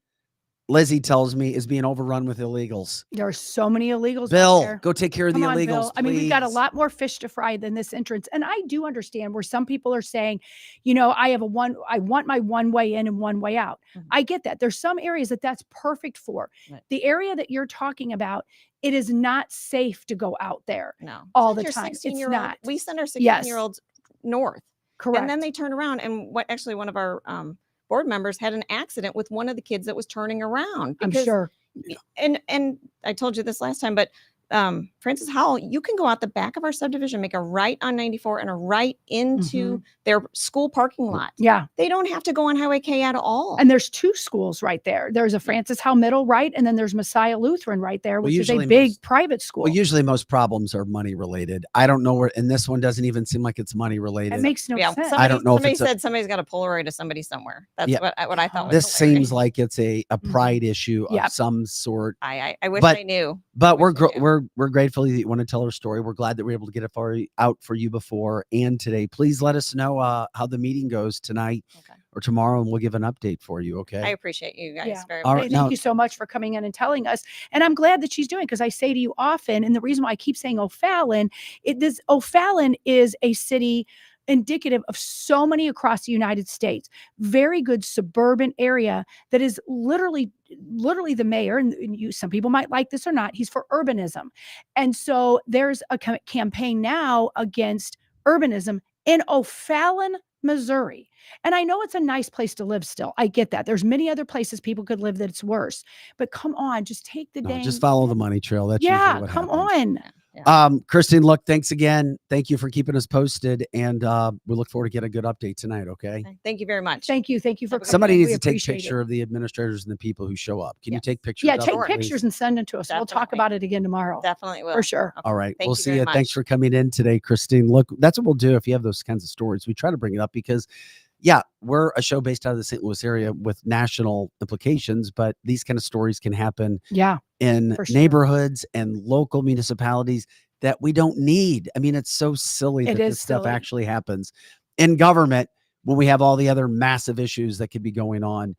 Lizzie tells me, is being overrun with illegals. There are so many illegals. Bill, out there. go take care of Come the on, illegals. Bill. I mean, we've got a please. lot more fish to fry than this entrance. And I do understand where some people are saying, I want my one way in and one way out. Mm-hmm. I get that. There's some areas that's perfect for. Right. The area that you're talking about, it is not safe to go out there No. all Send the your time. It's 16-year-old not. We send our 16 Yes. year olds north. Correct. And then they turn around, and one of our board members had an accident with one of the kids that was turning around. I'm sure. And I told you this last time, but Francis Howell, you can go out the back of our subdivision, make a right on 94 and a right into their school parking lot. Yeah. They don't have to go on Highway K at all. And there's 2 schools right there. There's a Francis Howell Middle, right? And then there's Messiah Lutheran right there, which is a big private school. Well, usually most problems are money related. I don't know and this one doesn't even seem like it's money related. It makes no sense. I don't know Somebody if said somebody's got a Polaroid of somebody somewhere. That's what I thought. This seems like it's a pride issue Yep. of some sort. I wish I knew. But we're grateful that you want to tell our story. We're glad that we're able to get it out for you before and today. Please let us know how the meeting goes tonight or tomorrow, and we'll give an update for you. Okay. I appreciate you guys very All much. right, Thank you so much for coming in and telling us. And I'm glad that she's doing, because I say to you often, and the reason why I keep saying O'Fallon, O'Fallon is a city indicative of so many across the United States. Very good suburban area that is literally the mayor, and some people might like this or not, he's for urbanism. And so there's a campaign now against urbanism in O'Fallon, Missouri. And I know it's a nice place to live still. I get that. There's many other places people could live that's worse. But come on, just take the just follow the money trail. That's yeah, usually what come happens. on. Christine, look, thanks again. Thank you for keeping us posted, and we look forward to getting a good update tonight. Okay. Thank you very much. Thank you for coming. Somebody needs We to take a appreciate picture it. of the administrators and the people who show up. Can you take pictures? Yeah, of take them, pictures please? and send them to us. We'll talk Definitely. about it again tomorrow. Definitely will. For sure. All right. Thank We'll you see very you. much. Thanks for coming in today, Christine. Look, that's what we'll do if you have those kinds of stories. We try to bring it up because, we're a show based out of the St. Louis area with national implications, but these kind of stories can happen in for sure. neighborhoods and local municipalities that we don't need. I mean, it's so silly that this stuff actually happens in government when we have all the other massive issues that could be going on.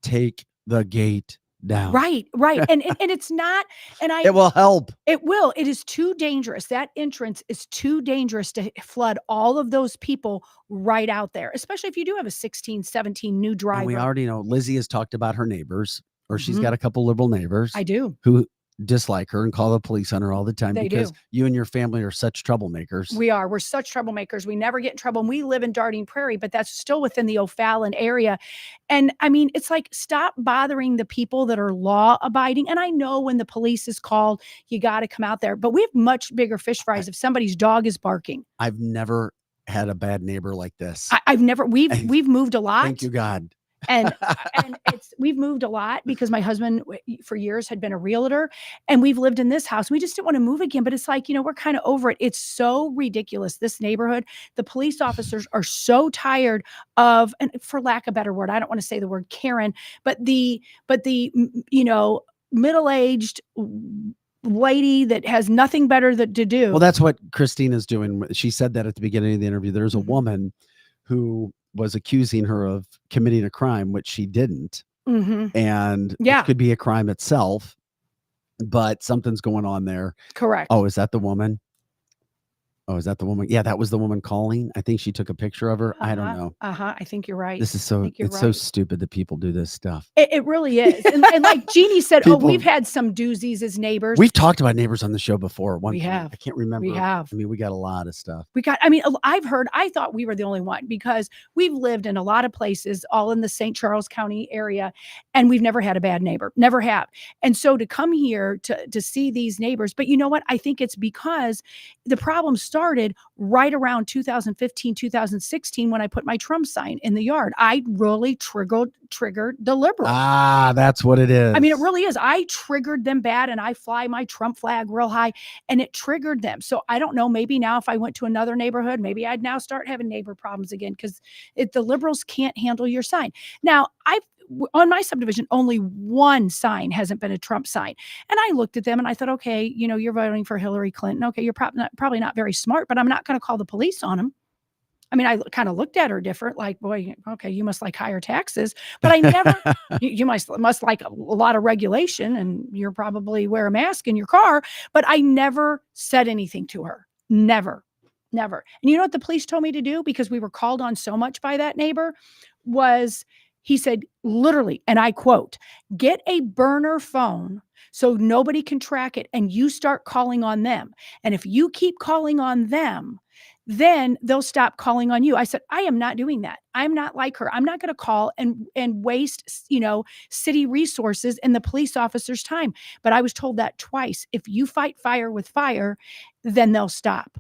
Take the gate down. Right. And it's not, it will help. It will. It is too dangerous. That entrance is too dangerous to flood all of those people right out there, especially if you do have a 16, 17 new driver. And we already know Lizzie has talked about her neighbors, or she's got a couple liberal neighbors. I do. Who dislike her and call the police on her all the time because do. you and your family are such troublemakers. We're such troublemakers. We never get in trouble. And we live in Dardenne Prairie, but that's still within the O'Fallon area. And I mean, it's like, stop bothering the people that are law abiding. And I know when the police is called, you got to come out there, but we have much bigger fish fries if somebody's dog is barking. I've never had a bad neighbor like this. We've moved a lot. Thank you, God. And we've moved a lot because my husband for years had been a realtor, and we've lived in this house. We just didn't want to move again, but it's like, we're kind of over it. It's so ridiculous. This neighborhood, the police officers are so tired of, and for lack of a better word, I don't want to say the word Karen, but the middle-aged lady that has nothing better to do. Well, that's what Christine is doing. She said that at the beginning of the interview. There's a woman who was accusing her of committing a crime, which she didn't. And it could be a crime itself, but something's going on there. Correct. Oh, is that the woman? Oh, is that the woman? Yeah, that was the woman calling. I think she took a picture of her. I don't know. I think you're right. This is so stupid that people do this stuff. It really is. And like Jeannie said, we've had some doozies as neighbors. We've talked about neighbors on the show before. We have. I can't remember. We have. I mean, we got a lot of stuff. I thought we were the only one because we've lived in a lot of places, all in the St. Charles County area, and we've never had a bad neighbor. Never have. And so to come here to see these neighbors, but you know what? I think it's because the problem started started right around 2015, 2016 when I put my Trump sign in the yard. I really triggered the liberals. Ah, that's what it is. I mean, it really is. I triggered them bad, and I fly my Trump flag real high, and it triggered them. So I don't know, maybe now if I went to another neighborhood, maybe I'd now start having neighbor problems again, because the liberals can't handle your sign. Now, on my subdivision, only one sign hasn't been a Trump sign. And I looked at them and I thought, okay, you're voting for Hillary Clinton. Okay, you're probably not very smart, but I'm not going to call the police on them. I mean, I kind of looked at her different, like, boy, okay, you must like higher taxes. But I never, you must like a lot of regulation, and you're probably wear a mask in your car. But I never said anything to her. Never. And you know what the police told me to do? Because we were called on so much by that neighbor, was he said, literally, and I quote, "Get a burner phone so nobody can track it, and you start calling on them. And if you keep calling on them, then they'll stop calling on you." I said, I am not doing that. I'm not like her. I'm not going to call and waste, city resources and the police officer's time. But I was told that twice. If you fight fire with fire, then they'll stop.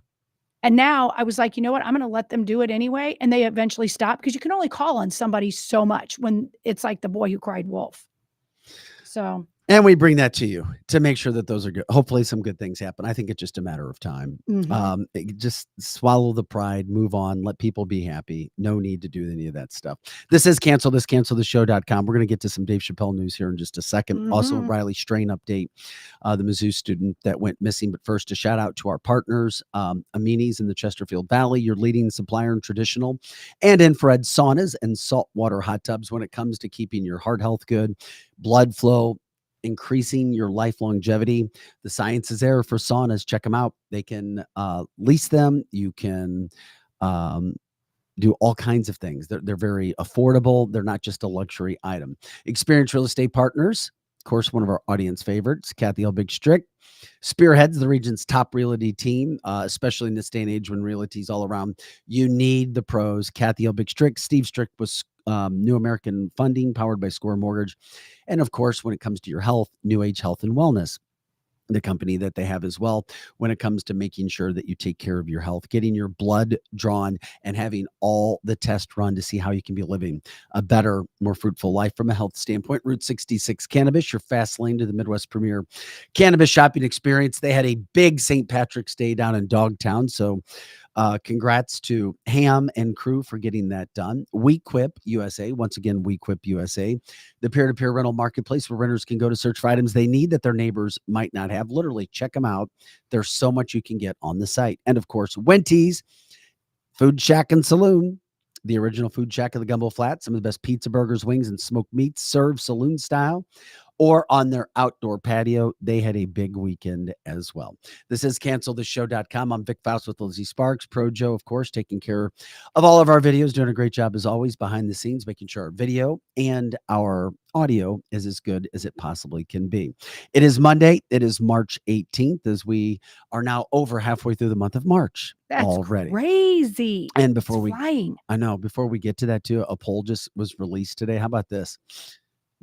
And now I was like, you know what? I'm going to let them do it anyway. And they eventually stopped, because you can only call on somebody so much when it's like the boy who cried wolf. So. And we bring that to you to make sure that those are good. Hopefully some good things happen. I think it's just a matter of time. Just swallow the pride, move on, let people be happy. No need to do any of that stuff. This is cancelthisshow.com. We're going to get to some Dave Chappelle news here in just a second. Also, a Riley Strain update, the Mizzou student that went missing. But first, a shout out to our partners, Amini's in the Chesterfield Valley, your leading supplier in traditional and infrared saunas and saltwater hot tubs when it comes to keeping your heart health good, blood flow, increasing your life longevity. The science is there for saunas. Check them out. They can lease them. You can do all kinds of things. They're very affordable. They're not just a luxury item. Experienced Real Estate Partners, of course, one of our audience favorites, Kathy Elbig-Strick, spearheads the region's top realty team, especially in this day and age when realty is all around. You need the pros. Kathy Elbig-Strick, Steve Strick was New American Funding, powered by Square Mortgage. And of course, when it comes to your health, New Age Health and Wellness, the company that they have as well, when it comes to making sure that you take care of your health, getting your blood drawn and having all the tests run to see how you can be living a better, more fruitful life from a health standpoint. Route 66 Cannabis, your fast lane to the Midwest premier cannabis shopping experience. They had a big St. Patrick's Day down in Dogtown. So congrats to Ham and crew for getting that done. WeQuip USA, once again, WeQuip USA, the peer-to-peer rental marketplace where renters can go to search for items they need that their neighbors might not have. Literally, check them out. There's so much you can get on the site. And of course, Wenty's Food Shack and Saloon, the original food shack of the Gumbo Flats. Some of the best pizza, burgers, wings, and smoked meats served saloon style or on their outdoor patio. They had a big weekend as well. This is cancelthisshow.com. I'm Vic Faust with Lizzie Sparks. Pro Joe, of course, taking care of all of our videos, doing a great job as always behind the scenes, making sure our video and our audio is as good as it possibly can be. It is Monday. It is March 18th, as we are now over halfway through the month of March. That's already crazy. And before before we get to that too, a poll just was released today. How about this?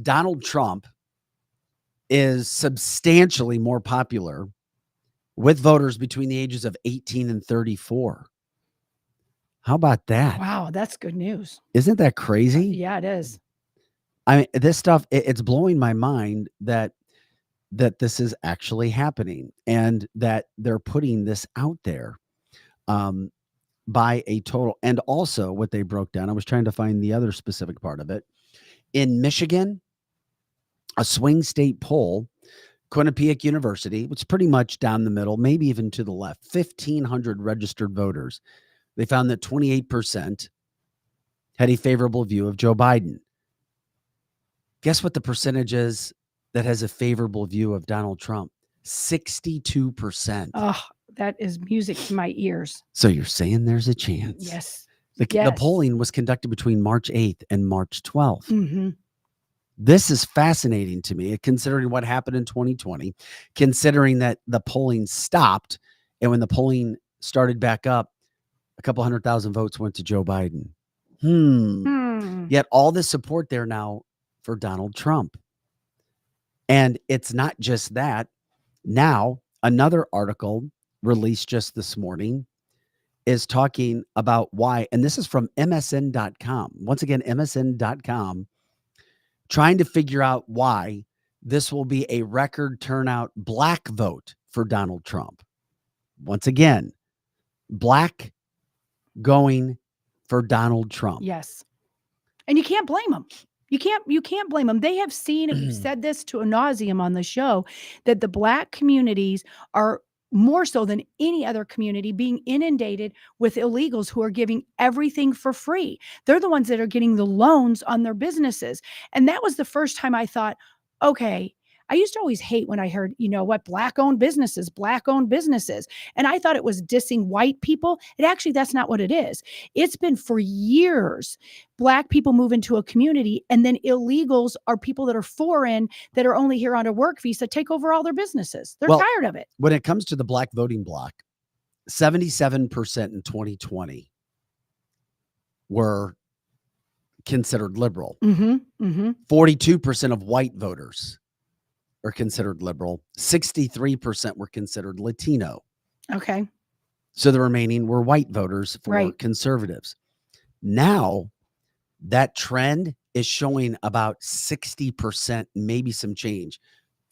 Donald Trump is substantially more popular with voters between the ages of 18 and 34. How about that? Wow, that's good news. Isn't that crazy? Yeah, it is. I mean, this stuff, it's blowing my mind that this is actually happening and that they're putting this out there by a total. And also what they broke down, I was trying to find the other specific part of it. In Michigan, a swing state poll, Quinnipiac University, which is pretty much down the middle, maybe even to the left, 1,500 registered voters. They found that 28% had a favorable view of Joe Biden. Guess what the percentage is that has a favorable view of Donald Trump? 62%. Oh, that is music to my ears. So you're saying there's a chance? Yes. The polling was conducted between March 8th and March 12th. Mm-hmm. This is fascinating to me, considering what happened in 2020, considering that the polling stopped, and when the polling started back up, a couple 100,000 votes went to Joe Biden. Yet all this support there now for Donald Trump. And it's not just that. Now, another article released just this morning is talking about why, and this is from MSN.com. Once again, MSN.com, trying to figure out why this will be a record turnout black vote for Donald Trump. Once again, black going for Donald Trump. Yes. And you can't blame them. You can't blame them. They have seen and we've said this to a nauseum on the show, that the black communities are more so than any other community being inundated with illegals who are giving everything for free. They're the ones that are getting the loans on their businesses. And that was the first time I thought, okay, I used to always hate when I heard, black-owned businesses. And I thought it was dissing white people. That's not what it is. It's been for years. Black people move into a community, and then illegals are people that are foreign, that are only here on a work visa, take over all their businesses. They're tired of it. When it comes to the black voting bloc, 77% in 2020 were considered liberal. 42% of white voters are considered liberal. 63% were considered Latino. Okay. So the remaining were white voters for conservatives. Now, that trend is showing about 60%, maybe some change,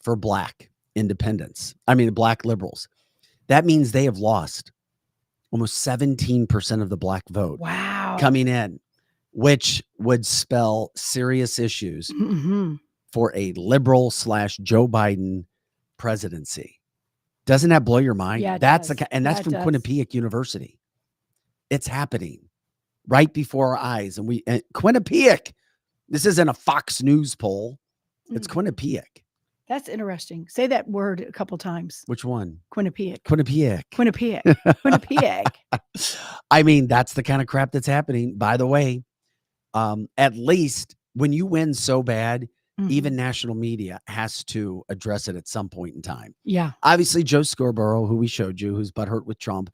for black independents. Black liberals. That means they have lost almost 17% of the black vote. Wow. Coming in, which would spell serious issues for a liberal / Joe Biden presidency. Doesn't that blow your mind? Yeah, that's from Quinnipiac University. It's happening right before our eyes. And Quinnipiac, this isn't a Fox News poll. It's Quinnipiac. That's interesting. Say that word a couple times. Which one? Quinnipiac. Quinnipiac. Quinnipiac. That's the kind of crap that's happening. By the way, at least when you win so bad, even national media has to address it at some point in time. Yeah. Obviously, Joe Scarborough, who we showed you, who's butthurt with Trump,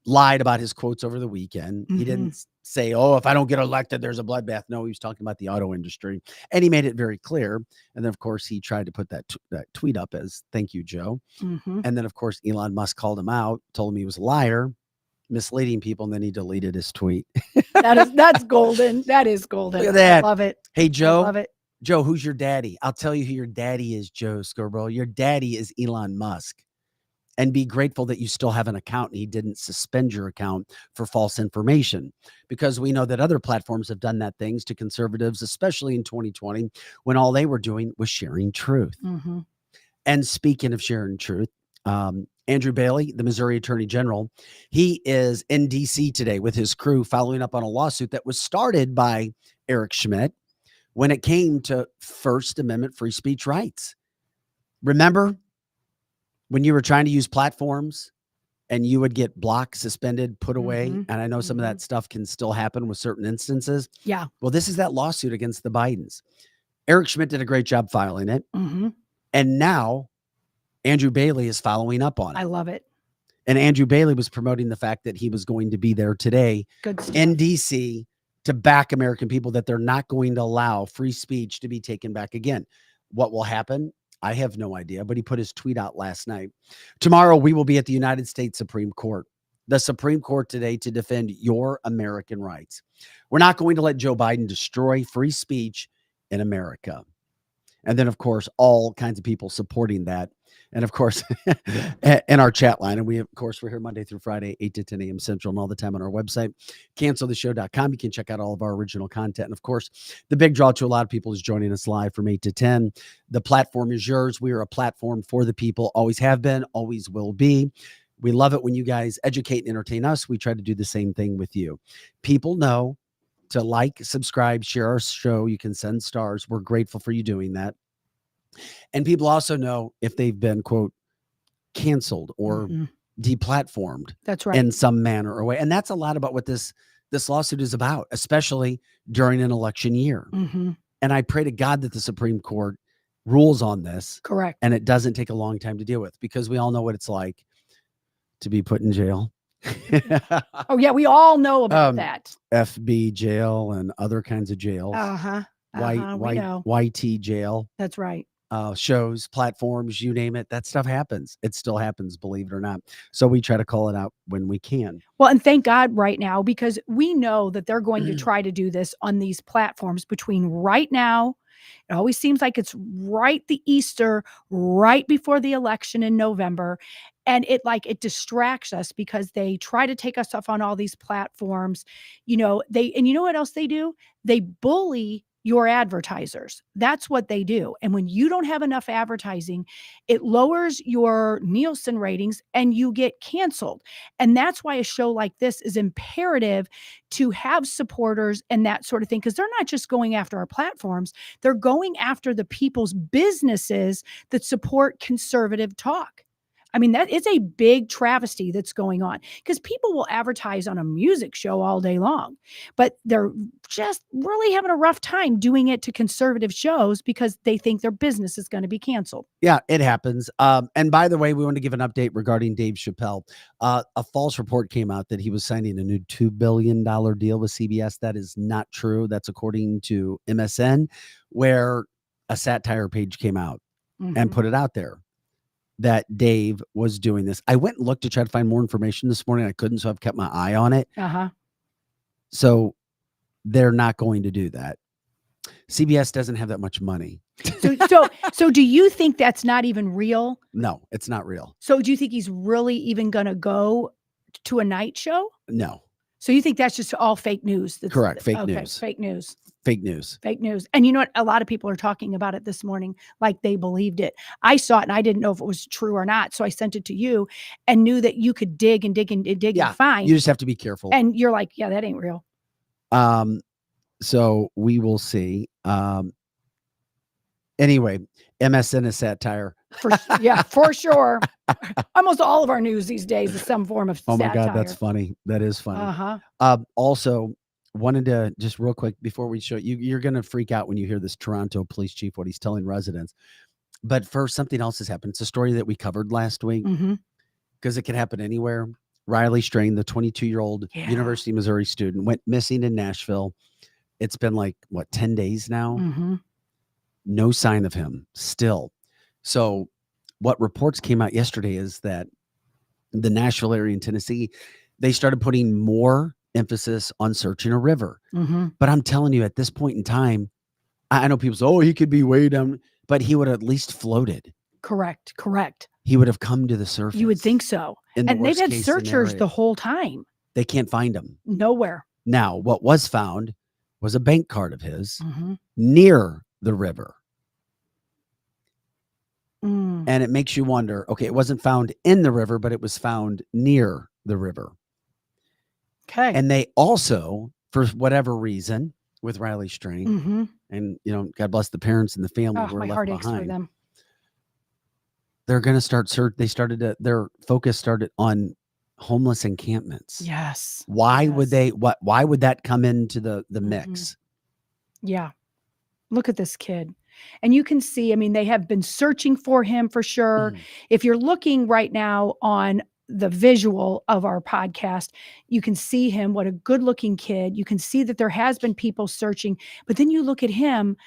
lied about his quotes over the weekend. He didn't say, if I don't get elected, there's a bloodbath. No, he was talking about the auto industry. And he made it very clear. And then, of course, he tried to put that tweet up as, thank you, Joe. And then, of course, Elon Musk called him out, told him he was a liar, misleading people, and then he deleted his tweet. That's golden. That is golden. Look at that. I love it. Hey, Joe. I love it. Joe, who's your daddy? I'll tell you who your daddy is, Joe Scarborough. Your daddy is Elon Musk. And be grateful that you still have an account and he didn't suspend your account for false information, because we know that other platforms have done that things to conservatives, especially in 2020, when all they were doing was sharing truth. And speaking of sharing truth, Andrew Bailey, the Missouri Attorney General, he is in D.C. today with his crew following up on a lawsuit that was started by Eric Schmidt when it came to First Amendment free speech rights. Remember when you were trying to use platforms and you would get blocked, suspended, put away? And I know some of that stuff can still happen with certain instances. Yeah. Well, this is that lawsuit against the Bidens. Eric Schmidt did a great job filing it. And now Andrew Bailey is following up on it. I love it. And Andrew Bailey was promoting the fact that he was going to be there today in D.C. to back American people, that they're not going to allow free speech to be taken back again. What will happen? I have no idea, but he put his tweet out last night. Tomorrow, we will be at the United States Supreme Court, the Supreme Court today, to defend your American rights. We're not going to let Joe Biden destroy free speech in America. And then, of course, all kinds of people supporting that. And of course, in our chat line, and we're here Monday through Friday, 8 to 10 a.m. Central, and all the time on our website, canceltheshow.com. You can check out all of our original content. And of course, the big draw to a lot of people is joining us live from 8 to 10. The platform is yours. We are a platform for the people, always have been, always will be. We love it when you guys educate and entertain us. We try to do the same thing with you. People know to like, subscribe, share our show. You can send stars. We're grateful for you doing that. And people also know if they've been, quote, canceled or deplatformed. That's right. In some manner or way. And that's a lot about what this lawsuit is about, especially during an election year. And I pray to God that the Supreme Court rules on this. Correct. And it doesn't take a long time to deal with, because we all know what it's like to be put in jail. Oh, yeah. We all know about that. FB jail and other kinds of jails. YT jail. That's right. shows, platforms, you name it. That stuff happens. It still happens, believe it or not. So we try to call it out when we can. Well, and thank God right now, because we know that they're going to try to do this on these platforms between right now. It always seems like it's right the Easter, right before the election in November. And it distracts us because they try to take us off on all these platforms. You know what else they do? They bully your advertisers. That's what they do. And when you don't have enough advertising, it lowers your Nielsen ratings and you get canceled. And that's why a show like this is imperative to have supporters and that sort of thing, because they're not just going after our platforms, they're going after the people's businesses that support conservative talk. I mean, that is a big travesty that's going on, because people will advertise on a music show all day long, but they're just really having a rough time doing it to conservative shows because they think their business is going to be canceled. Yeah, it happens. And by the way, we want to give an update regarding Dave Chappelle. A false report came out that he was signing a new $2 billion deal with CBS. That is not true. That's according to MSN, where a satire page came out and put it out there that Dave was doing this. I went and looked to try to find more information this morning. I couldn't, so I've kept my eye on it. So they're not going to do that. CBS doesn't have that much money. So do you think that's not even real? No, it's not real. So do you think he's really even going to go to a night show? No. So you think that's just all fake news? Correct. Fake news. Fake news. Fake news. Fake news. And you know what? A lot of people are talking about it this morning, like they believed it. I saw it and I didn't know if it was true or not. So I sent it to you and knew that you could dig and dig and dig and find. You just have to be careful. And you're like, yeah, that ain't real. So we will see. Anyway, MSN is satire. For sure. Almost all of our news these days is some form of satire. Oh my God, that's funny. That is funny. Also, wanted to just real quick before we show you, you're going to freak out when you hear this Toronto police chief, what he's telling residents. But first, something else has happened. It's a story that we covered last week because it can happen anywhere. Riley Strain, the 22-year-old University of Missouri student, went missing in Nashville. It's been 10 days now? No sign of him still. So what reports came out yesterday is that the Nashville area in Tennessee, they started putting more emphasis on searching a river. But I'm telling you, at this point in time, I know people say, oh, he could be way down, but he would have at least floated. Correct. He would have come to the surface. You would think so. And they've had searchers the whole time. They can't find him. Nowhere. Now, what was found was a bank card of his near the river. And it makes you wonder, okay, it wasn't found in the river, but it was found near the river. Okay. And they also, for whatever reason, with Riley Strain, and God bless the parents and the family who were left behind. For them. They're going to start their focus started on homeless encampments. Yes. Why would that come into the mix? Yeah. Look at this kid. And you can see, they have been searching for him for sure. If you're looking right now on the visual of our podcast, you can see him. What a good looking kid. You can see that there has been people searching, but then you look at him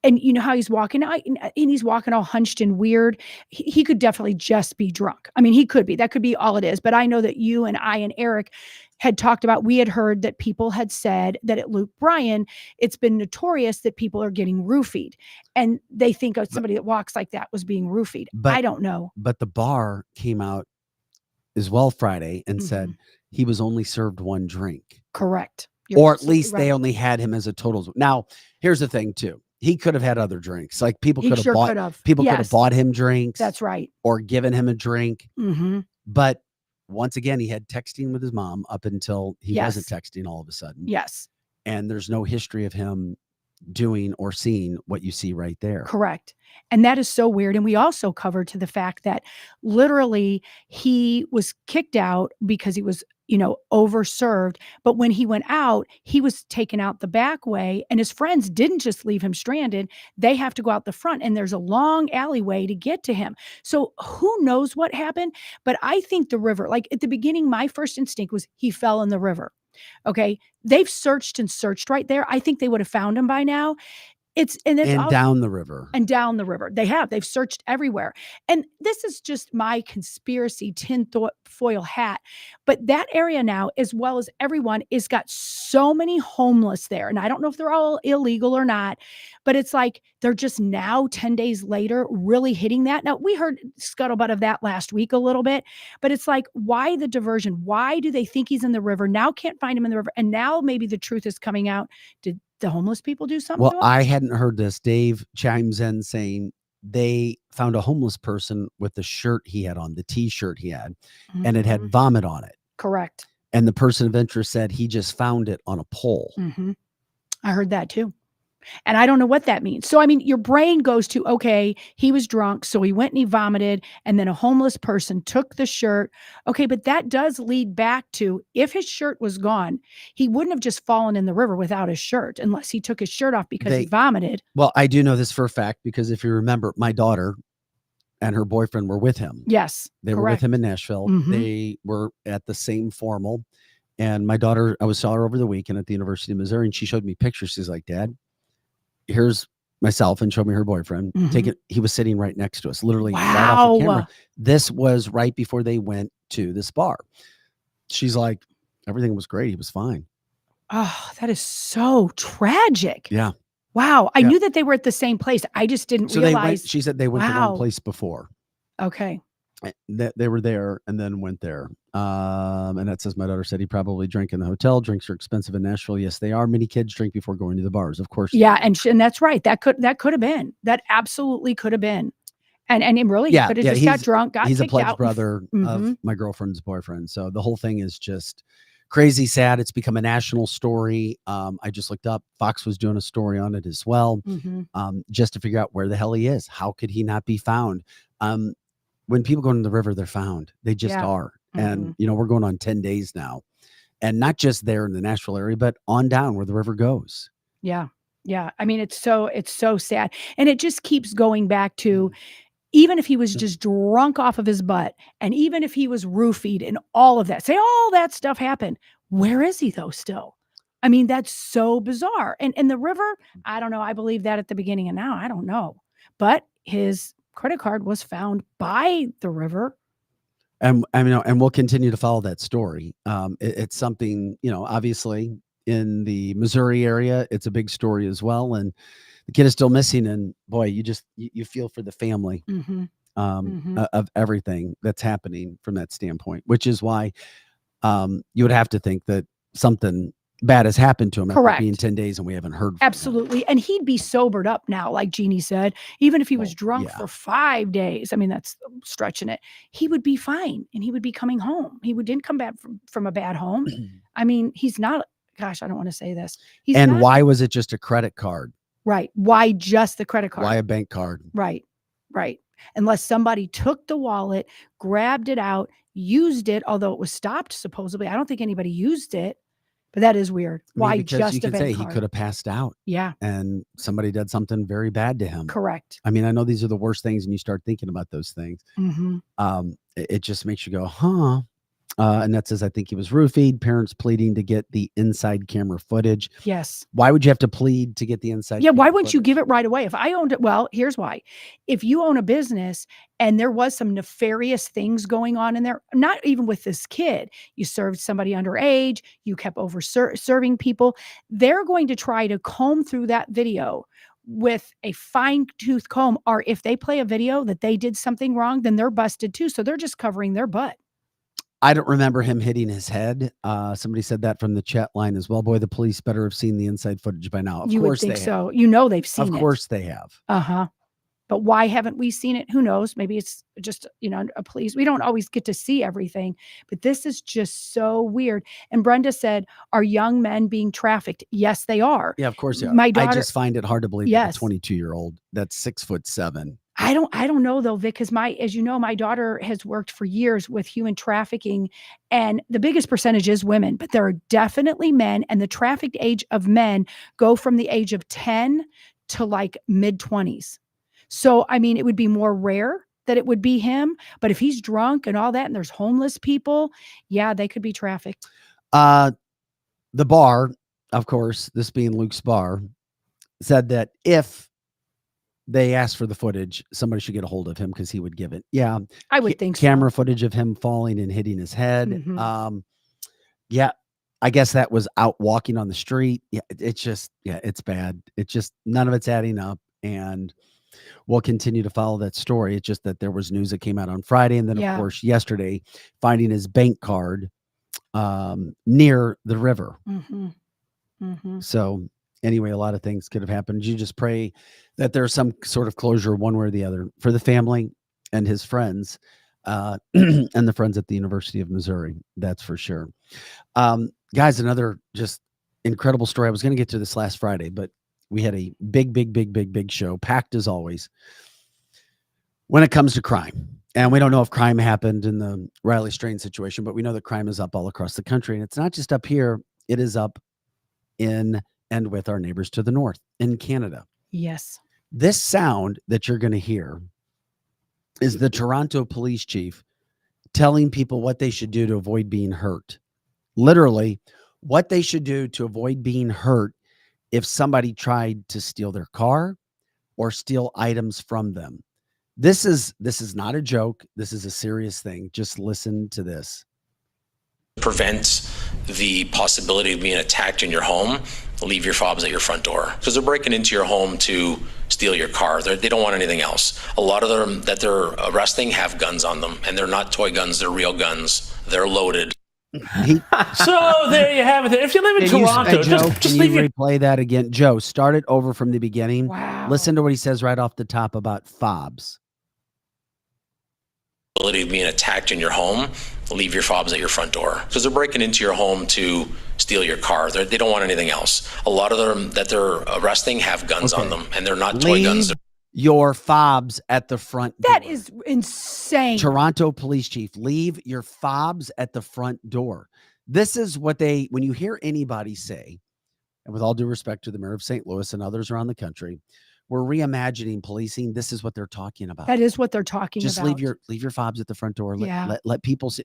and you know how he's walking out, and he's walking all hunched and weird. He could definitely just be drunk. He could be, that could be all it is. But I know that you and I and Eric had talked about, we had heard that people had said that at Luke Bryan, it's been notorious that people are getting roofied, and they think of somebody that walks like that was being roofied. I don't know. But the bar came out as well Friday and said he was only served one drink. Correct. Or at least they only had him as a total. Now, here's the thing too. He could have had other drinks. Like people could have bought him drinks. That's right. Or given him a drink. But once again, he had texting with his mom up until he wasn't texting all of a sudden. Yes. And there's no history of him doing or seeing what you see right there. Correct. And that is so weird. And we also covered to the fact that literally he was kicked out because he was, overserved. But when he went out, he was taken out the back way, and his friends didn't just leave him stranded. They have to go out the front, and there's a long alleyway to get to him. So who knows what happened? But I think the river, like at the beginning, my first instinct was he fell in the river. Okay. They've searched and searched right there. I think they would have found him by now. It's and down the river. And down the river. They've searched everywhere. And this is just my conspiracy tinfoil hat. But that area now, as well as everyone, is got so many homeless there. And I don't know if they're all illegal or not, but it's like they're just now 10 days later really hitting that. Now, we heard scuttlebutt of that last week a little bit, but it's like, why the diversion? Why do they think he's in the river? Now can't find him in the river. And now maybe the truth is coming out. Did the homeless people do something Well, to him? I hadn't heard this. Dave chimes in saying they found a homeless person with the shirt he had on, the T-shirt he had, and it had vomit on it. Correct. And the person of interest said he just found it on a pole. I heard that too. And I don't know what that means. So, I mean, your brain goes to, okay, he was drunk, so he went and he vomited, and then a homeless person took the shirt. Okay, but that does lead back to, if his shirt was gone, he wouldn't have just fallen in the river without his shirt unless he took his shirt off because he vomited. Well, I do know this for a fact because if you remember, my daughter and her boyfriend were with him. Yes, they were with him in Nashville. They were at the same formal. And my daughter, I saw her over the weekend at the University of Missouri, and she showed me pictures. She's like, Dad, here's myself, and showed me her boyfriend. He was sitting right next to us, literally right off the camera. This was right before they went to this bar. She's like, everything was great. He was fine. Oh, that is so tragic. Yeah. Wow. I knew that they were at the same place. I just didn't realize. She said they went to the wrong place before. Okay. That they were there and then went there. And that says my daughter said he probably drank in the hotel. Drinks are expensive in Nashville. Yes, they are. Many kids drink before going to the bars, of course. Yeah, and that's right. That could have been. That absolutely could have been. And really, he could have just got drunk, he's a pledged out. brother of my girlfriend's boyfriend. So the whole thing is just crazy sad. It's become a national story. I just looked up. Fox was doing a story on it as well, just to figure out where the hell he is. How could he not be found? When people go into the river, they're found. They just are. And, we're going on 10 days now. And not just there in the Nashville area, but on down where the river goes. Yeah. Yeah. I mean, it's so sad. And it just keeps going back to, even if he was just drunk off of his butt, and even if he was roofied and all of that, say all that stuff happened, where is he though still? I mean, that's so bizarre. And the river, I don't know. I believe that at the beginning, and now I don't know. But his credit card was found by the river. And and we'll continue to follow that story. It's something, obviously in the Missouri area, it's a big story as well. And the kid is still missing. And boy, you feel for the family of everything that's happening from that standpoint, which is why you would have to think that something bad has happened to him after being 10 days and we haven't heard from him. Absolutely. And he'd be sobered up now, like Jeannie said. Even if he was drunk for 5 days, I mean, that's stretching it, he would be fine and he would be coming home. He didn't come back from a bad home. I mean, he's not, gosh, I don't want to say this. Why was it just a credit card? Right. Why just the credit card? Why a bank card? Right. Right. Unless somebody took the wallet, grabbed it out, used it, although it was stopped supposedly. I don't think anybody used it. But that is weird. Why just a bank card? He could have passed out. Yeah. And somebody did something very bad to him. Correct. I mean, I know these are the worst things and you start thinking about those things. It just makes you go, huh? And that says, I think he was roofied. Parents pleading to get the inside camera footage. Yes. Why would you have to plead to get the inside? Yeah. Why wouldn't you give it right away? If I owned it, well, here's why. If you own a business and there was some nefarious things going on in there, not even with this kid, you served somebody underage, you kept over serving people, they're going to try to comb through that video with a fine-tooth comb. Or if they play a video that they did something wrong, then they're busted too. So they're just covering their butt. I don't remember him hitting his head. Somebody said that from the chat line as well. Boy, the police better have seen the inside footage by now. Of course would think so. You know they've seen it. Of course they have. Uh-huh. But why haven't we seen it? Who knows? Maybe it's just, a police. We don't always get to see everything. But this is just so weird. And Brenda said, are young men being trafficked? Yes, they are. Yeah, of course they are. My daughter, I just find it hard to believe that a 22-year-old that's 6'7". I don't know though, Vic, because as you know, my daughter has worked for years with human trafficking, and the biggest percentage is women, but there are definitely men, and the trafficked age of men go from the age of 10 to like mid-20s. So, I mean, it would be more rare that it would be him, but if he's drunk and all that, and there's homeless people, yeah, they could be trafficked. The bar, of course, this being Luke's bar, said that if they asked for the footage, somebody should get a hold of him because he would give it. Yeah. I would think so. Camera footage of him falling and hitting his head. Mhm. Yeah. I guess that was out walking on the street. Yeah. It's just, yeah, it's bad. It's just none of it's adding up. And we'll continue to follow that story. It's just that there was news that came out on Friday. And then, Yeah. of course, yesterday, finding his bank card near the river. Mhm. Mhm. So anyway, a lot of things could have happened. You just pray that there's some sort of closure one way or the other for the family and his friends and the friends at the University of Missouri. That's for sure. Guys, another just incredible story. I was going to get to this last Friday, but we had a big show, packed as always, when it comes to crime. And we don't know if crime happened in the Riley Strain situation, but we know that crime is up all across the country. And it's not just up here. It is up in and with our neighbors to the north in Canada. Yes. This sound that you're going to hear is the Toronto police chief telling people what they should do to avoid being hurt. Literally, what they should do to avoid being hurt if somebody tried to steal their car or steal items from them. This is not a joke. This is a serious thing. Just listen to this. Prevent the possibility of being attacked in your home, leave your fobs at your front door. Because they're breaking into your home to steal your car. They don't want anything else. A lot of them that they're arresting have guns on them, and they're not toy guns, they're real guns. They're loaded. So there you have it. If you live in Toronto, just leave your... replay that again. Joe, start it over from the beginning. Wow. Listen to what he says right off the top about fobs. Ability of being attacked in your home, leave your fobs at your front door. Because they're breaking into your home to steal your car. They don't want anything else. A lot of them that they're arresting have guns on them, and they're not toy guns. Your fobs at the front door. That is insane. Toronto police chief, leave your fobs at the front door. This is what when you hear anybody say, and with all due respect to the mayor of St. Louis and others around the country, we're reimagining policing. This is what they're talking about. That is what they're talking about. Just leave your fobs at the front door. Let people see.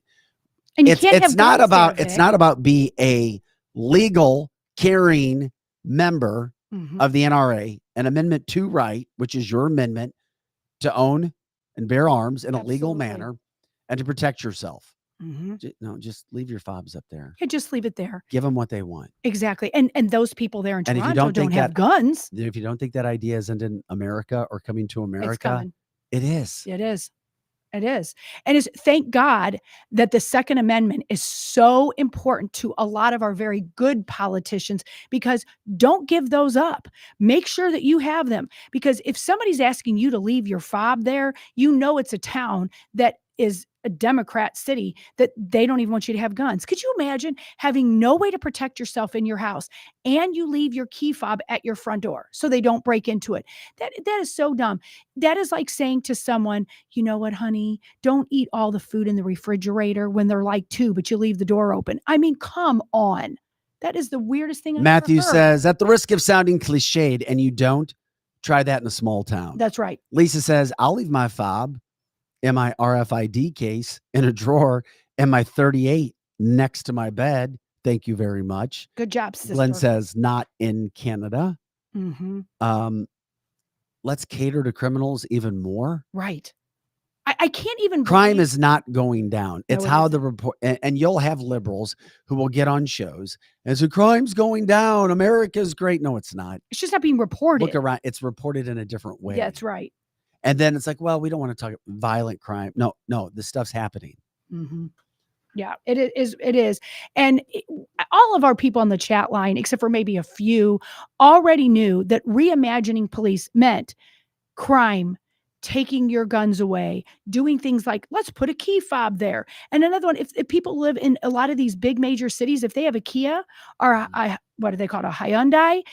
And it's not about be a legal carrying member of the NRA, an Amendment 2 right, which is your amendment to own and bear arms in a legal manner and to protect yourself. Just leave your fobs up there. Yeah, just leave it there. Give them what they want. Exactly. And those people there in Toronto don't have guns. If you don't think that idea isn't in America or coming to America, it is. It is. It is. And thank God that the Second Amendment is so important to a lot of our very good politicians, because don't give those up. Make sure that you have them, because if somebody's asking you to leave your fob there, it's a town that is a Democrat city that they don't even want you to have guns. Could you imagine having no way to protect yourself in your house and you leave your key fob at your front door so they don't break into it? That is so dumb. That is like saying to someone, you know what, honey, don't eat all the food in the refrigerator when they're like 2, but you leave the door open. I mean, come on. That is the weirdest thing I've Matthew ever heard. says, at the risk of sounding cliched, and you don't, try that in a small town. That's right. Lisa says, I'll leave my fob in my RFID case in a drawer and my 38 next to my bed. Thank you very much. Good job, sister. Glenn says, not in Canada. Let's cater to criminals even more. Right. I can't even. Crime is not going down. It's how isn't. the report, and you'll have liberals who will get on shows and say, crime's going down. America's great. No, it's not. It's just not being reported. Look around. It's reported in a different way. Yeah, that's right. And then it's like, well, we don't want to talk violent crime. No, this stuff's happening. Yeah, it is. And all of our people on the chat line, except for maybe a few, already knew that reimagining police meant crime, taking your guns away, doing things like, let's put a key fob there. And another one, if people live in a lot of these big major cities, if they have a Kia or what do they call it, a Hyundai,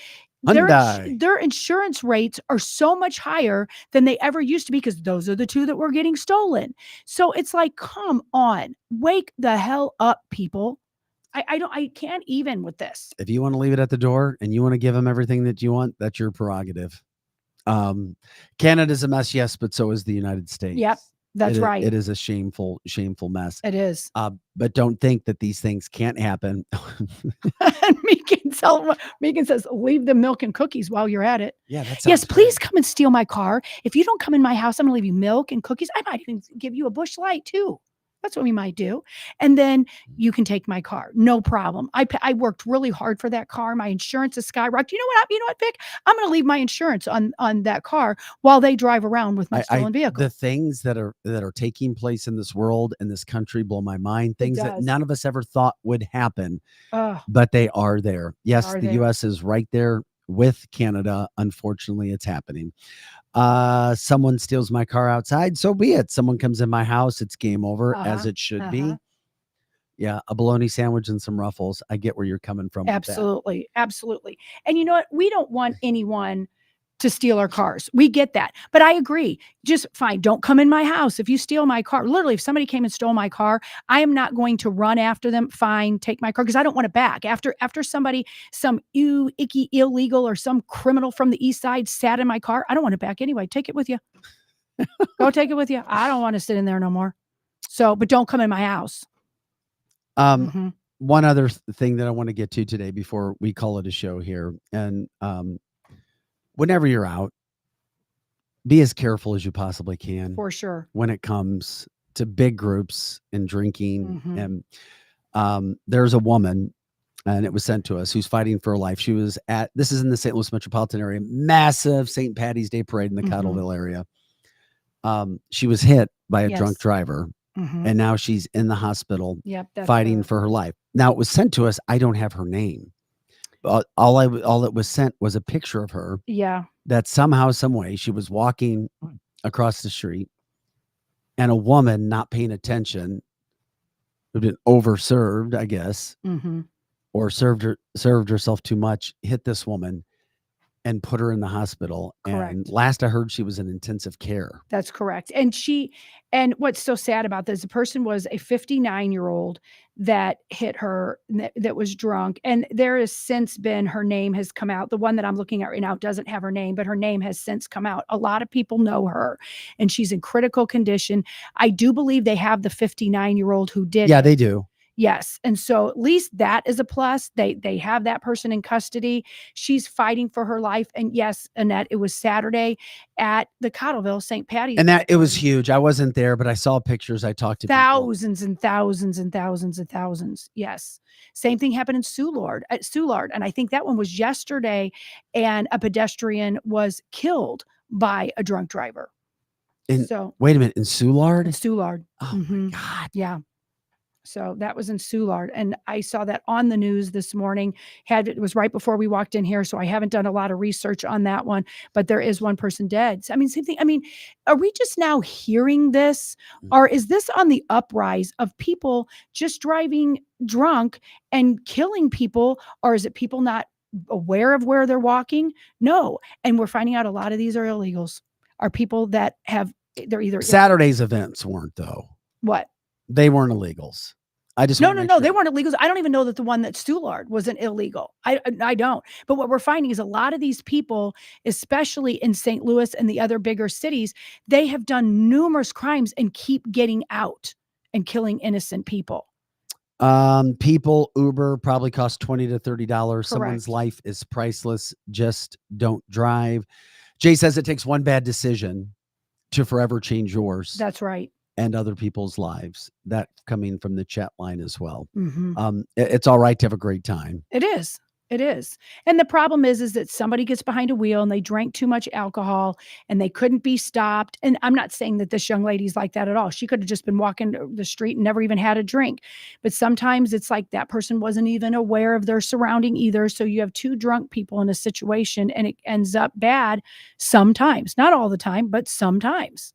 their insurance rates are so much higher than they ever used to be, because those are the 2 that were getting stolen. So it's like, come on, wake the hell up, people. I can't even with this. If you want to leave it at the door and you want to give them everything that you want, that's your prerogative. Canada's a mess, yes, but so is the United States. Yep. That's right. It is a shameful mess. It is. But don't think that these things can't happen. Megan says, leave the milk and cookies while you're at it. Yeah, that sounds Yes, great. please come and steal my car. If you don't come in my house, I'm gonna leave you milk and cookies. I might even give you a Busch Light too. That's what we might do. And then you can take my car. No problem. I worked really hard for that car. My insurance is skyrocketed. You know what, Vic? I'm going to leave my insurance on that car while they drive around with my stolen vehicle. The things that are taking place in this world, in this country, blow my mind. Things that none of us ever thought would happen, but they are there. Yes, the U.S. is right there with Canada. Unfortunately, it's happening. Someone steals my car outside, so be it. Someone comes in my house, it's game over, as it should be. Yeah, a bologna sandwich and some Ruffles. I get where you're coming from. Absolutely. Absolutely. And you know what? We don't want anyone to steal our cars. We get that. But I agree. Just fine. Don't come in my house. If you steal my car, literally, if somebody came and stole my car, I am not going to run after them. Fine, take my car, because I don't want it back. After somebody, some icky illegal or some criminal from the east side sat in my car, I don't want it back anyway. Take it with you. Go take it with you. I don't want to sit in there no more. So, but don't come in my house. One other thing that I want to get to today before we call it a show here, and whenever you're out, be as careful as you possibly can. For sure. When it comes to big groups and drinking. And there's a woman, and it was sent to us, who's fighting for her life. She was this is in the St. Louis metropolitan area, massive St. Patty's Day parade in the Cottleville area. She was hit by a drunk driver, and now she's in the hospital fighting for her life. Now, it was sent to us. I don't have her name. All it was sent was a picture of her. Yeah. That somehow, some way, she was walking across the street, and a woman not paying attention, who'd been overserved, I guess, or served herself too much, hit this woman and put her in the hospital. Correct. And last I heard, she was in intensive care. That's correct. And what's so sad about this, the person was a 59-year-old that hit her, that was drunk. And there has since been, her name has come out. The one that I'm looking at right now doesn't have her name, but her name has since come out. A lot of people know her, and she's in critical condition. I do believe they have the 59-year-old who did it. Yeah, they do. Yes. And so at least that is a plus. They have that person in custody. She's fighting for her life. And yes, Annette, it was Saturday at the Cottleville St. Patty's. And that it was huge. I wasn't there, but I saw pictures. I talked to thousands and thousands and thousands and thousands. Yes. Same thing happened in Soulard. And I think that one was yesterday, and a pedestrian was killed by a drunk driver. Wait a minute, in Soulard? In Soulard. Oh my God. Yeah. So that was in Soulard, and I saw that on the news this morning. It was right before we walked in here, so I haven't done a lot of research on that one, but there is one person dead. So, I mean, same thing. I mean, are we just now hearing this, or is this on the uprise of people just driving drunk and killing people, or is it people not aware of where they're walking? No, and we're finding out a lot of these are illegals, are people that they're either Saturday's events weren't, though. What? They weren't illegals. I just no, they weren't illegals. I don't even know that the one that Soulard was an illegal. I don't. But what we're finding is a lot of these people, especially in St. Louis and the other bigger cities, they have done numerous crimes and keep getting out and killing innocent people. Uber probably costs $20 to $30. Correct. Someone's life is priceless. Just don't drive. Jay says it takes one bad decision to forever change yours. That's right. And other people's lives. That coming from the chat line as well. It's all right to have a great time. It is. It is. And the problem is that somebody gets behind a wheel and they drank too much alcohol and they couldn't be stopped. And I'm not saying that this young lady's like that at all. She could have just been walking the street and never even had a drink. But sometimes it's like that person wasn't even aware of their surrounding either. So you have two drunk people in a situation and it ends up bad sometimes. Not all the time, but sometimes.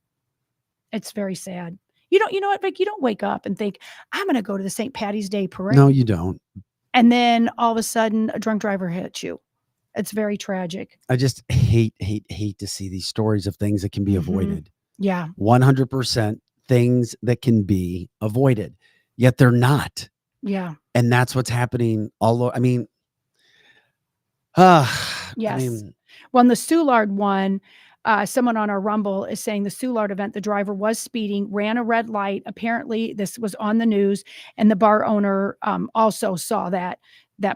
It's very sad. You know what, Vic? You don't wake up and think, I'm going to go to the St. Patty's Day parade. No, you don't. And then all of a sudden, a drunk driver hits you. It's very tragic. I just hate to see these stories of things that can be avoided. Yeah. 100% things that can be avoided, yet they're not. Yeah. And that's what's happening all over. I mean, yes. Well, in the Soulard one, Someone on our Rumble is saying the Soulard event, the driver was speeding, ran a red light. Apparently, this was on the news, and the bar owner also saw that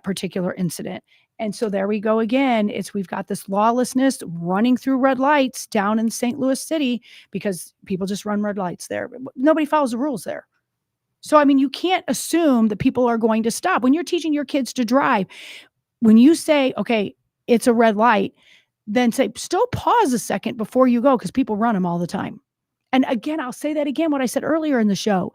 particular incident. And so there we go again. We've got this lawlessness running through red lights down in St. Louis City because people just run red lights there. Nobody follows the rules there. So, I mean, you can't assume that people are going to stop. When you're teaching your kids to drive, when you say, okay, it's a red light, then say, still pause a second before you go, because people run them all the time. And again, I'll say that again, what I said earlier in the show.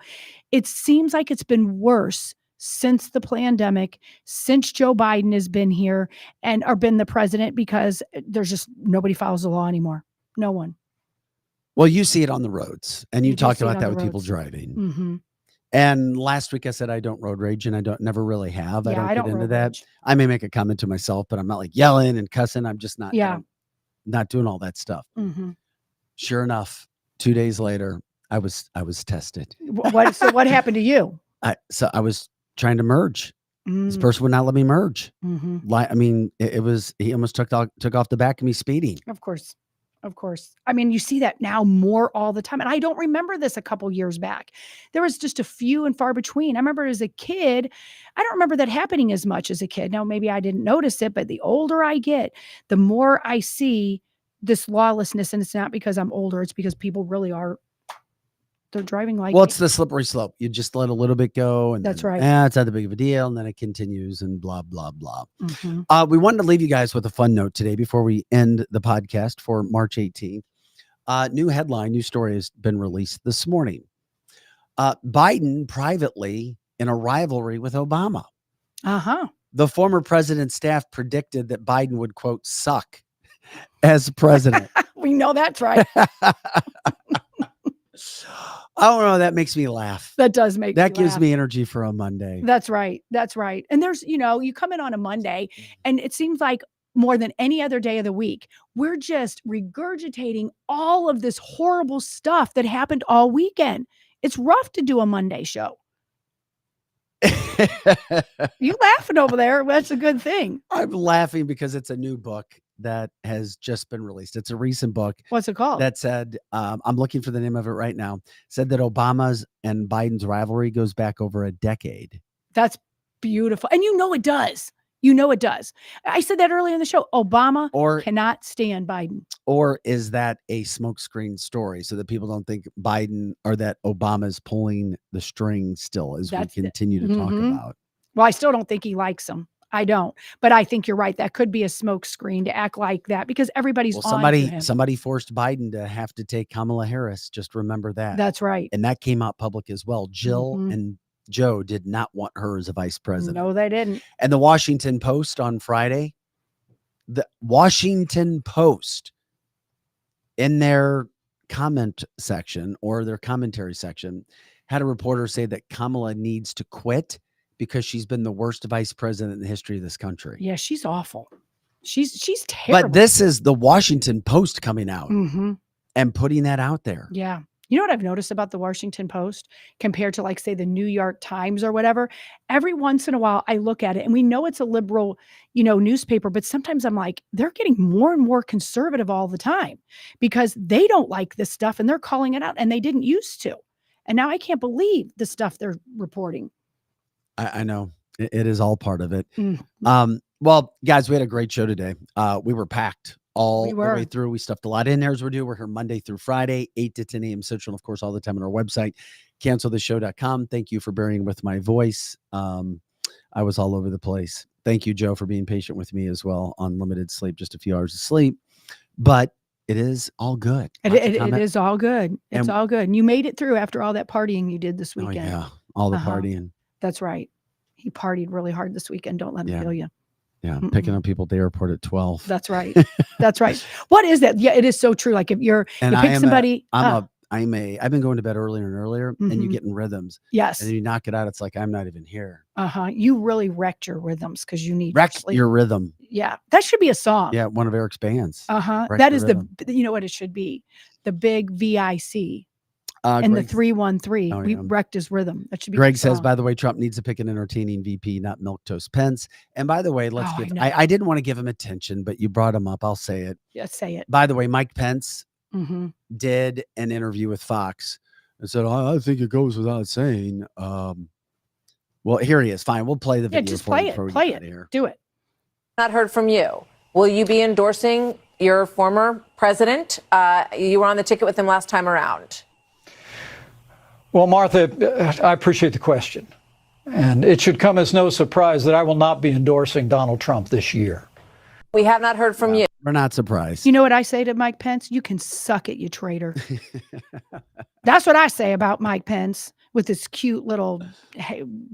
It seems like it's been worse since the pandemic, since Joe Biden has been here or been the president, because there's just nobody follows the law anymore. No one. Well, you see it on the roads, and you talked about that with roads. people driving. Mm-hmm. And last week I said I don't road rage, and I never really have. Yeah, I don't get into that. Rage. I may make a comment to myself, but I'm not like yelling and cussing. I'm just not. Yeah. Not doing all that stuff. Mm-hmm. Sure enough, 2 days later, I was tested. So what happened to you? I was trying to merge. Mm-hmm. This person would not let me merge. Mm-hmm. I mean, he almost took off the back of me speeding. Of course. I mean, you see that now more all the time. And I don't remember this a couple years back. There was just a few and far between. I remember as a kid, I don't remember that happening as much as a kid. Now, maybe I didn't notice it, but the older I get, the more I see this lawlessness. And it's not because I'm older. It's because people really are. They're driving like. Well, it's the slippery slope. You just let a little bit go, and that's then, right. It's not that big of a deal, and then it continues, and blah blah blah. Mm-hmm. We wanted to leave you guys with a fun note today before we end the podcast for March 18th. New story has been released this morning. Biden privately in a rivalry with Obama. The former president's staff predicted that Biden would, quote, suck as president. We know that's right. I don't know. That makes me laugh. That does make that gives laugh. me energy for a Monday. That's right. And there's, you come in on a Monday, and it seems like more than any other day of the week, we're just regurgitating all of this horrible stuff that happened all weekend. It's rough to do a Monday show. You laughing over there? That's a good thing. I'm laughing because it's a new book that has just been released. It's a recent book. What's it called? That said, I'm looking for the name of it right now. Said that Obama's and Biden's rivalry goes back over a decade. That's beautiful. And it does. It does. I said that earlier in the show. Obama cannot stand Biden. Or is that a smokescreen story so that people don't think Biden or that Obama's pulling the strings still as we continue to talk about? Well, I still don't think he likes him. I don't. But I think you're right. That could be a smokescreen to act like that because everybody's on to him. Somebody forced Biden to have to take Kamala Harris. Just remember that. That's right. And that came out public as well. Jill and Joe did not want her as a vice president. No, they didn't. And the Washington Post on Friday, the Washington Post in their comment section or their commentary section had a reporter say that Kamala needs to quit because she's been the worst vice president in the history of this country. Yeah, she's awful. She's terrible. But this is the Washington Post coming out and putting that out there. Yeah. You know what I've noticed about the Washington Post compared to, like, say, the New York Times or whatever? Every once in a while, I look at it, and we know it's a liberal, newspaper, but sometimes I'm like, they're getting more and more conservative all the time because they don't like this stuff, and they're calling it out, and they didn't used to. And now I can't believe the stuff they're reporting. I know. It is all part of it. Well, guys, we had a great show today. We were packed all the way through. We stuffed a lot in there as we're doing. We're here Monday through Friday, 8 to 10 a.m. Central, and of course, all the time on our website, canceltheshow.com. Thank you for bearing with my voice. I was all over the place. Thank you, Joe, for being patient with me as well on limited sleep, just a few hours of sleep. But it is all good. It is all good. It's all good. And you made it through after all that partying you did this weekend. Oh, yeah. All the partying. That's right. He partied really hard this weekend. Don't let me kill you. Yeah. Picking up people at the airport at 12. That's right. That's right. What is that? Yeah, it is so true. Like if you pick somebody. I've been going to bed earlier and earlier and you get in rhythms. Yes. And then you knock it out. It's like, I'm not even here. You really wrecked your rhythms because you need sleep. Your rhythm. Yeah. That should be a song. Yeah. One of Eric's bands. That is you know what it should be? The big VIC. And Greg, the 313, Oh, we yeah. wrecked his rhythm. That should be. Greg the says, song. by the way, Trump needs to pick an entertaining VP, not milquetoast Pence. And by the way, let's Oh, give. I I didn't want to give him attention, but you brought him up. I'll say it. Yeah, say it. By the way, Mike Pence Mm-hmm. did an interview with Fox and said, I think it goes without saying. Well, here he is. Fine, we'll play the video. Just for you play it. before we Play get it. out of here. Do it. Not heard from you. Will you be endorsing your former president? You were on the ticket with him last time around. Well, Martha, I appreciate the question. And it should come as no surprise that I will not be endorsing Donald Trump this year. We have not heard from you. We're not surprised. You know what I say to Mike Pence? You can suck it, you traitor. That's what I say about Mike Pence with his cute little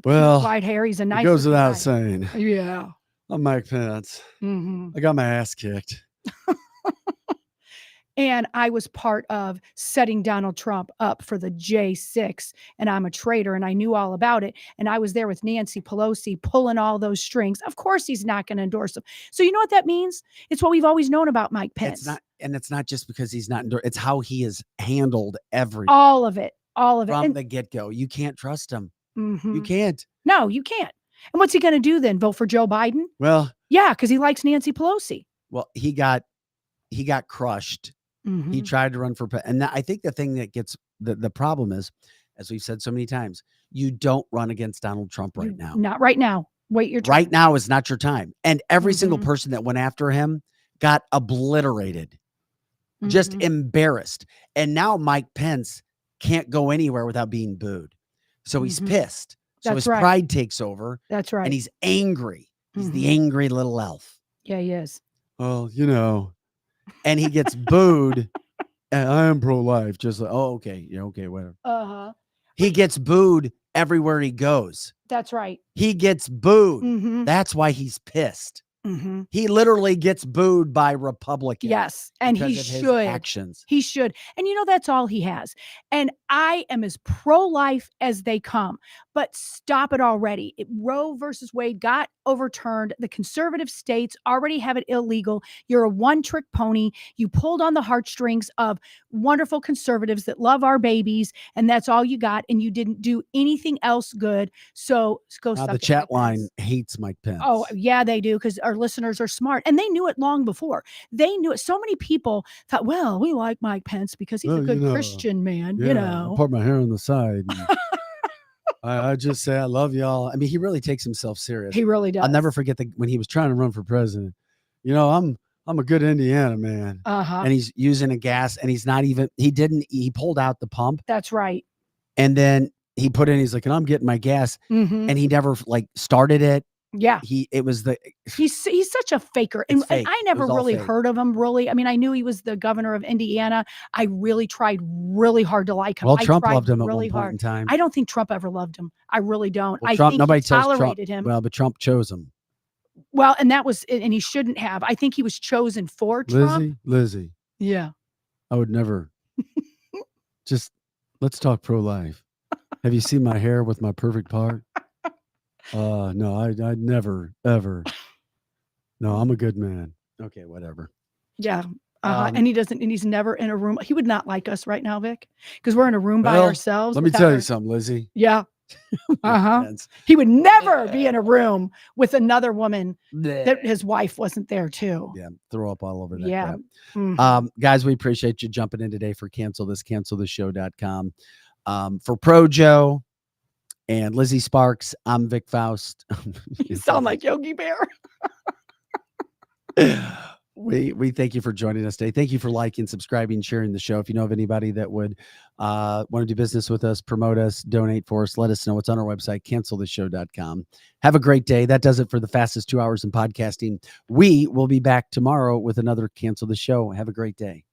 white hair. He's a nice. It goes without guy. saying. Yeah. I'm Mike Pence. Mm-hmm. I got my ass kicked. And I was part of setting Donald Trump up for the J6, and I'm a traitor, and I knew all about it. And I was there with Nancy Pelosi pulling all those strings. Of course, he's not going to endorse him. So you know what that means? It's what we've always known about Mike Pence. It's not just because he's not endorsed. It's how he has handled everything. All of it. From the get-go. You can't trust him. Mm-hmm. You can't. No, you can't. And what's he going to do then? Vote for Joe Biden? Well, yeah, because he likes Nancy Pelosi. Well, he got crushed. Mm-hmm. He tried to run for president. And I think the thing that gets the problem is, as we've said so many times, you don't run against Donald Trump right now. Not right now. Wait your turn. Right now is not your time. And every single person that went after him got obliterated, just embarrassed. And now Mike Pence can't go anywhere without being booed. So he's pissed. So his pride takes over. That's right. And he's angry. He's the angry little elf. Yeah, he is. Well, you know, and he gets booed. And I am pro-life. Just like, oh, okay. Yeah, okay, whatever. Uh-huh. He gets booed everywhere he goes. That's right. He gets booed. That's why he's pissed. He literally gets booed by Republicans. Yes, and he should. Actions. He should. And you know, that's all he has. And I am as pro-life as they come. But stop it already. Roe versus Wade got overturned. The conservative states already have it illegal. You're a one-trick pony. You pulled on the heartstrings of wonderful conservatives that love our babies, and that's all you got. And you didn't do anything else good. So go suck the it, chat Mike line Pence. hates Mike Pence. Oh, yeah, they do, because our listeners are smart. And they knew it long before. They knew it. So many people thought, well, we like Mike Pence because he's a good Christian man, you know. I part my hair on the side. I just say I love y'all. I mean, he really takes himself serious. He really does. I'll never forget when he was trying to run for president. You know, I'm a good Indiana man. And he's using a gas, and he pulled out the pump. That's right. And then he put in, he's like, and I'm getting my gas. And he never started it. Yeah. He's such a faker. And I never really fake. heard of him, really. I mean, I knew he was the governor of Indiana. I really tried really hard to like him. Well, I Trump tried loved him really at one point hard. in time. I don't think Trump ever loved him. I really don't. Well, I Trump, think nobody he tells tolerated Trump, him. Well, but Trump chose him. Well, and he shouldn't have. I think he was chosen for Trump. Lizzie. Yeah. I would never. Just let's talk pro-life. Have you seen my hair with my perfect part? No, I'd never, ever. No, I'm a good man. Okay, whatever. Yeah. And he's never in a room. He would not like us right now, Vic, because we're in a room by ourselves. Let me tell you something, Lizzie. Yeah. He would never be in a room with another woman that his wife wasn't there too. Yeah. Throw up all over that. Yeah. Crap. Guys, we appreciate you jumping in today for cancelthisshow.com. For Pro Joe and Lizzie Sparks, I'm Vic Faust. You sound like Yogi Bear. We thank you for joining us today. Thank you for liking, subscribing, sharing the show. If you know of anybody that would want to do business with us, promote us, donate for us, let us know. It's on our website, cancelthisshow.com. Have a great day. That does it for the fastest 2 hours in podcasting. We will be back tomorrow with another Cancel the Show. Have a great day.